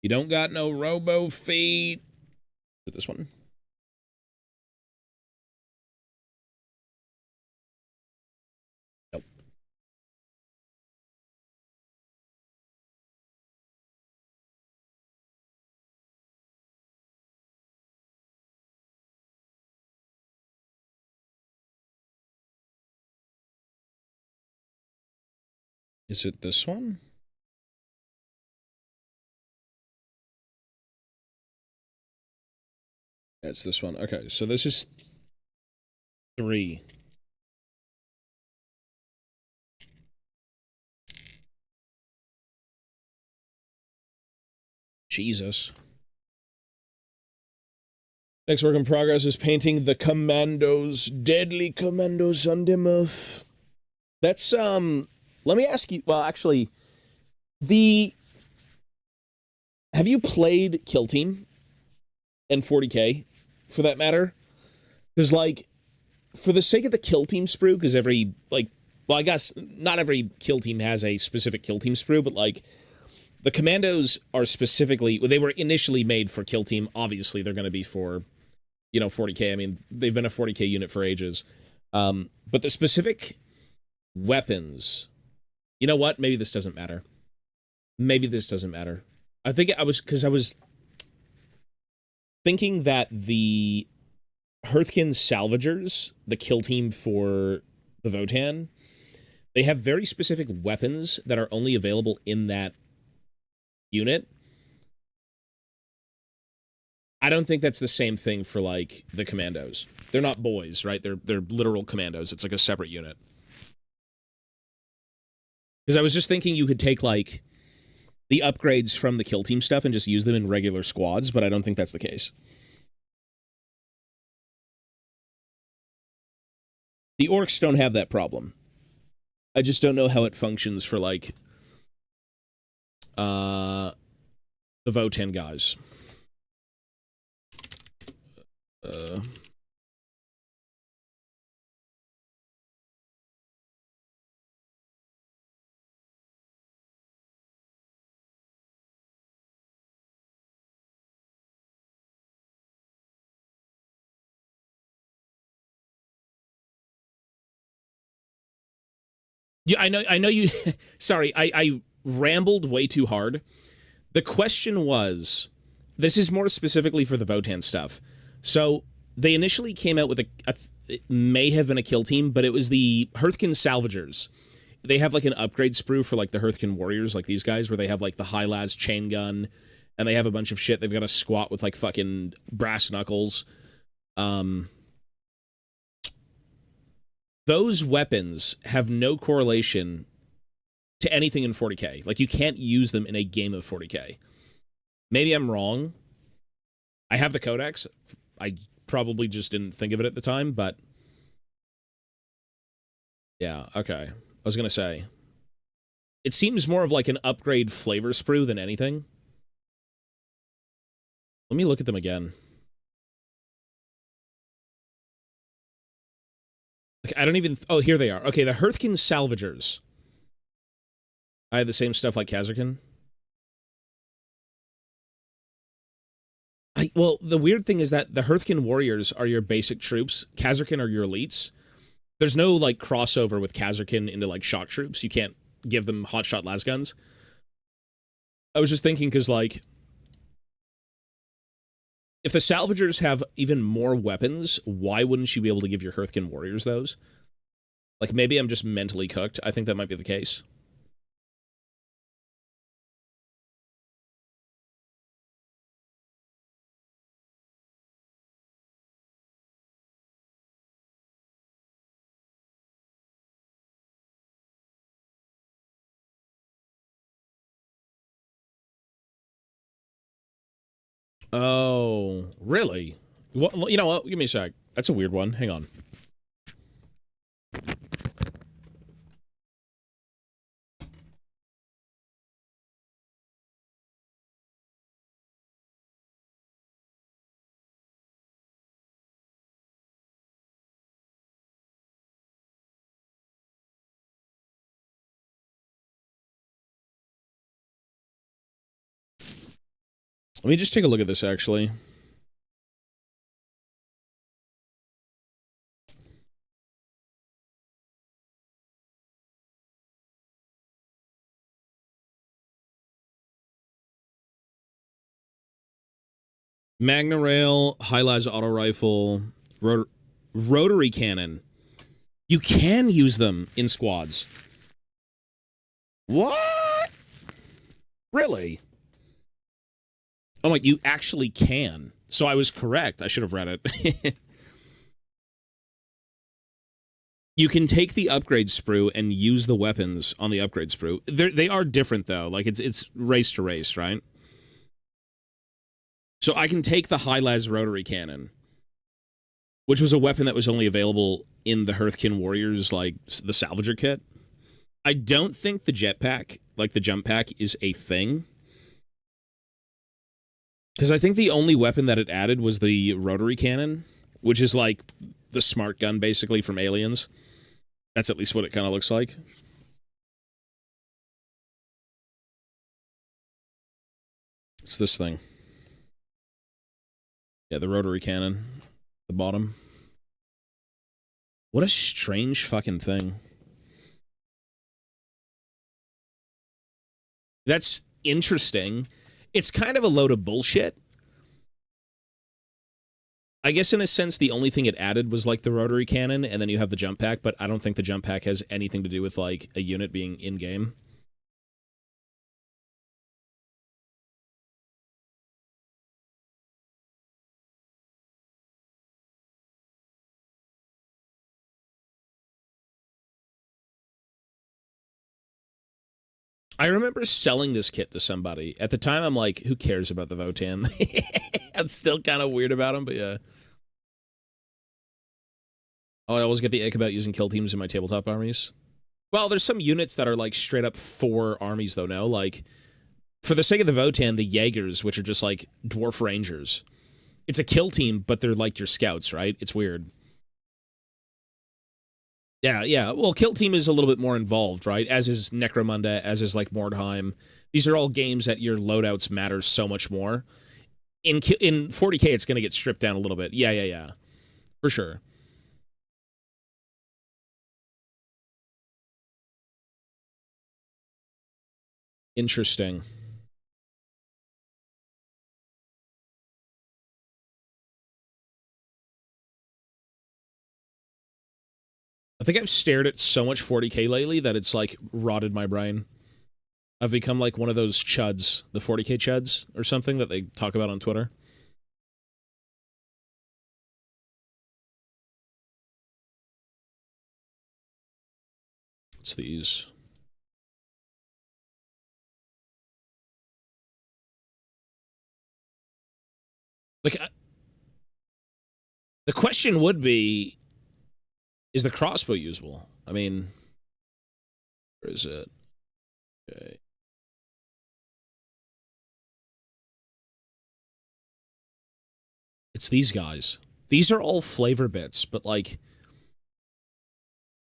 You don't got no robo feet. Is it this one? Nope. Is it this one? Yeah, it's this one. Okay, so this is 3. Jesus. Next work in progress is painting the commandos. Deadly commandos on the move. That's, let me ask you, well, actually, have you played Kill Team and 40K, for that matter? Because, like, for the sake of the Kill Team sprue, because every, like, well, I guess not every Kill Team has a specific Kill Team sprue, but, like, the commandos are specifically, well, they were initially made for Kill Team. Obviously, they're going to be for, you know, 40K. I mean, they've been a 40K unit for ages. But the specific weapons, you know what? Maybe this doesn't matter. Maybe this doesn't matter. I think I was thinking that the Hearthkin Salvagers, the kill team for the Votann, they have very specific weapons that are only available in that unit. I don't think that's the same thing for, like, the commandos. They're not boys, right? They're literal commandos. It's like a separate unit. Because I was just thinking you could take, like, the upgrades from the kill team stuff and just use them in regular squads, but I don't think that's the case. The orcs don't have that problem. I just don't know how it functions for, like, the Votann guys. Yeah, I know you. Sorry, I rambled way too hard. The question was, this is more specifically for the Votann stuff. So they initially came out with it may have been a kill team, but it was the Hearthkin Salvagers. They have, like, an upgrade sprue for, like, the Hearthkin Warriors, like these guys, where they have, like, the high las chain gun, and they have a bunch of shit. They've got a squat with, like, fucking brass knuckles. Those weapons have no correlation to anything in 40K. Like, you can't use them in a game of 40K. Maybe I'm wrong. I have the codex. I probably just didn't think of it at the time, but Yeah, okay. I was gonna say. It seems more of like an upgrade flavor sprue than anything. Let me look at them again. Like, I don't even... Oh, here they are. Okay, the Hearthkin Salvagers. I had the same stuff like Kazarkin. Well, the weird thing is that the Hearthkin Warriors are your basic troops. Kazarkin are your elites. There's no, like, crossover with Kazarkin into, like, shock troops. You can't give them hotshot lasguns. I was just thinking, because, like, if the Salvagers have even more weapons, why wouldn't you be able to give your Hearthkin Warriors those? Like, maybe I'm just mentally cooked. I think that might be the case. Oh, really? Well, you know what? Give me a sec. That's a weird one. Hang on. Let me just take a look at this, actually. Magna Rail, High-Las Auto Rifle, Rotary Cannon. You can use them in squads. What? Really? Oh my, you actually can. So I was correct. I should have read it. You can take the upgrade sprue and use the weapons on the upgrade sprue. They are different, though. Like, it's race to race, right? So I can take the High-Las Rotary Cannon, which was a weapon that was only available in the Hearthkin Warriors, like, the Salvager kit. I don't think the jetpack, like the jump pack, is a thing. Because I think the only weapon that it added was the rotary cannon, which is like the smart gun, basically, from Aliens. That's at least what it kind of looks like. It's this thing. Yeah, the rotary cannon. The bottom. What a strange fucking thing. That's interesting. It's kind of a load of bullshit. I guess in a sense, the only thing it added was like the rotary cannon, and then you have the jump pack, but I don't think the jump pack has anything to do with like a unit being in-game. I remember selling this kit to somebody. At the time, I'm like, who cares about the Votann? I'm still kind of weird about them, but yeah. Oh, I always get the ick about using kill teams in my tabletop armies. Well, there's some units that are like straight up for armies, though, no? Like, for the sake of the Votann, the Jaegers, which are just like dwarf rangers. It's a kill team, but they're like your scouts, right? It's weird. Yeah, yeah. Well, Kill Team is a little bit more involved, right? As is Necromunda, as is like Mordheim. These are all games that your loadouts matter so much more. In 40k, it's going to get stripped down a little bit. Yeah, yeah, yeah. For sure. Interesting. I think I've stared at so much 40k lately that it's like rotted my brain. I've become like one of those chuds, the 40k chuds or something that they talk about on Twitter. It's these. Like, the question would be, Is the crossbow usable? I mean, where is it? Okay. It's these guys. These are all flavor bits, but like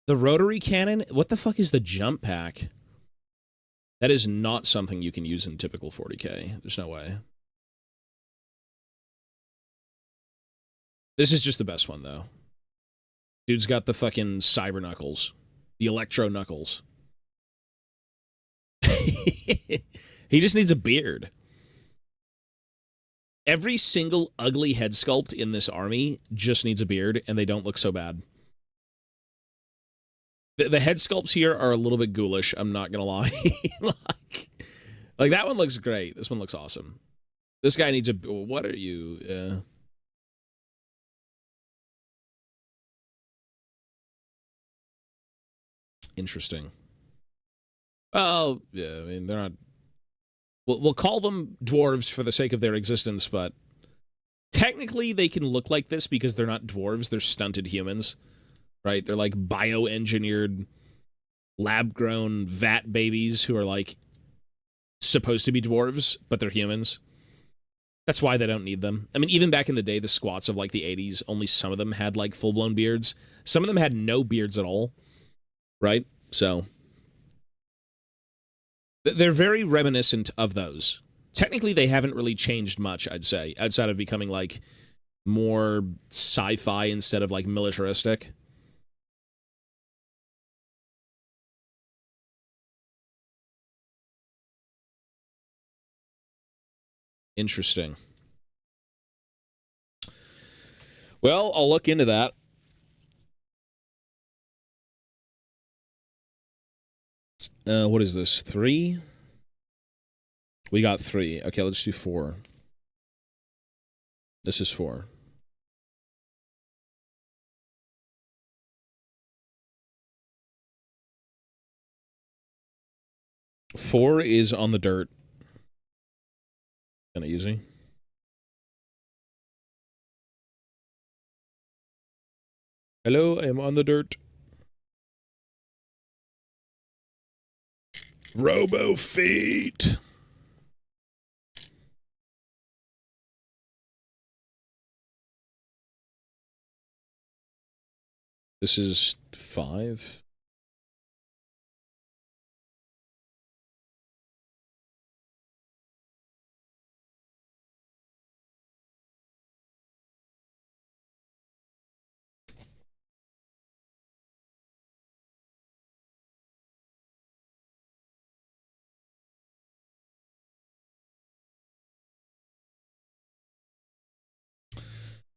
the rotary cannon, what the fuck is the jump pack? That is not something you can use in typical 40k. There's no way. This is just the best one, though. Dude's got the fucking cyber knuckles. The electro knuckles. He just needs a beard. Every single ugly head sculpt in this army just needs a beard, and they don't look so bad. The head sculpts here are a little bit ghoulish, I'm not gonna lie. like, that one looks great. This one looks awesome. This guy needs a... What are you? Interesting. Well, yeah, I mean, they're not... We'll call them dwarves for the sake of their existence, but technically they can look like this because they're not dwarves, they're stunted humans, right? They're like bioengineered, lab-grown vat babies who are like supposed to be dwarves, but they're humans. That's why they don't need them. I mean, even back in the day, the squats of like the 80s, only some of them had like full-blown beards. Some of them had no beards at all, right? So... they're very reminiscent of those. Technically, they haven't really changed much, I'd say, outside of becoming, like, more sci-fi instead of, like, militaristic. Interesting. Well, I'll look into that. What is this? 3? We got 3. Okay, let's do 4. This is 4. Four is on the dirt. Kinda easy. Hello, I am on the dirt. Robo feet. This is 5.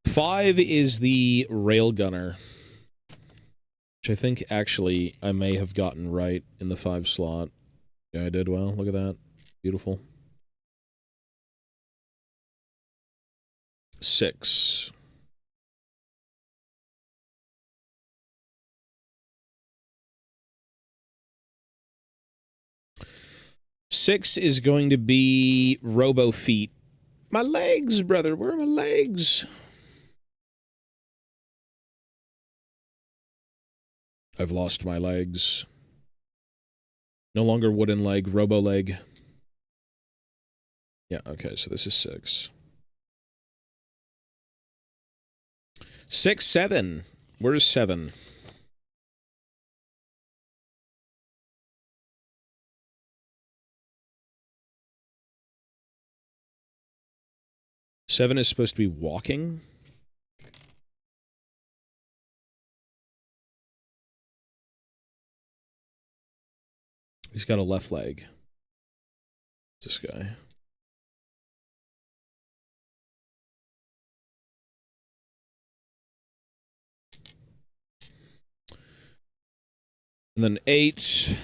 Five is the railgunner, which I think actually I may have gotten right in the 5 slot. Yeah, I did well. Look at that. Beautiful. 6. Six is going to be Robo Feet. My legs, brother. Where are my legs? I've lost my legs. No longer wooden leg, robo leg. Yeah, okay, so this is 6. 6, 7. Where's 7? Seven is supposed to be walking. He's got a left leg. This guy. And then 8.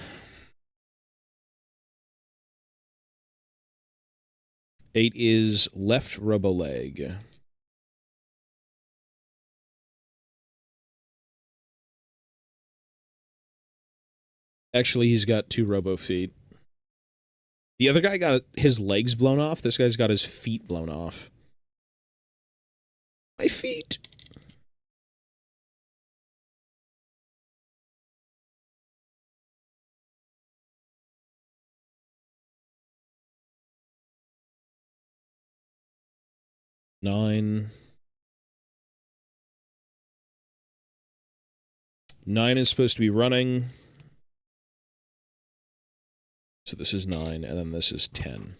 8 is left robo leg. Actually, he's got 2 robo feet. The other guy got his legs blown off. This guy's got his feet blown off. My feet. 9. 9 is supposed to be running. So this is 9, and then this is 10.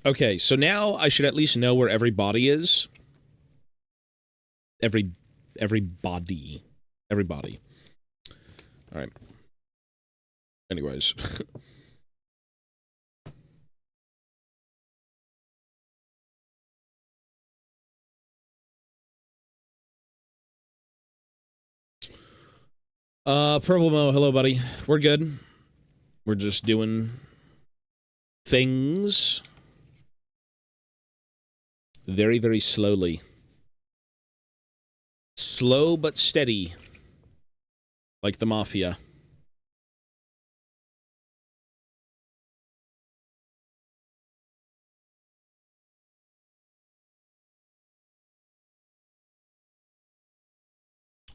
Okay, so now I should at least know where every body is. Everybody. All right. Anyways. Purple Mo, hello, buddy. We're good. We're just doing things very, very slowly. Slow but steady. Like the Mafia.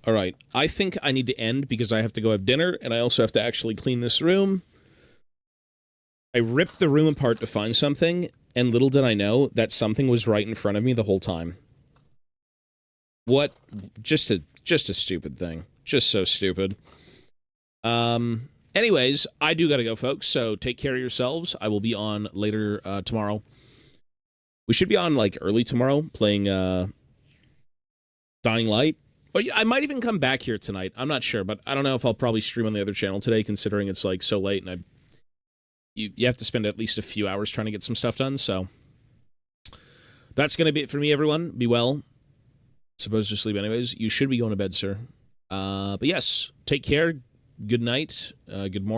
All right. I think I need to end because I have to go have dinner, and I also have to actually clean this room. I ripped the room apart to find something, and little did I know that something was right in front of me the whole time. What? Just a stupid thing. Just so stupid. Anyways, I do gotta go, folks, so take care of yourselves. I will be on later, tomorrow. We should be on, like, early tomorrow, playing, Dying Light. Or I might even come back here tonight. I'm not sure, but I don't know if I'll probably stream on the other channel today, considering it's, like, so late, and you have to spend at least a few hours trying to get some stuff done, so... That's gonna be it for me, everyone. Be well. Supposed to sleep anyways. You should be going to bed, sir. But yes, take care. Good night. Good morning.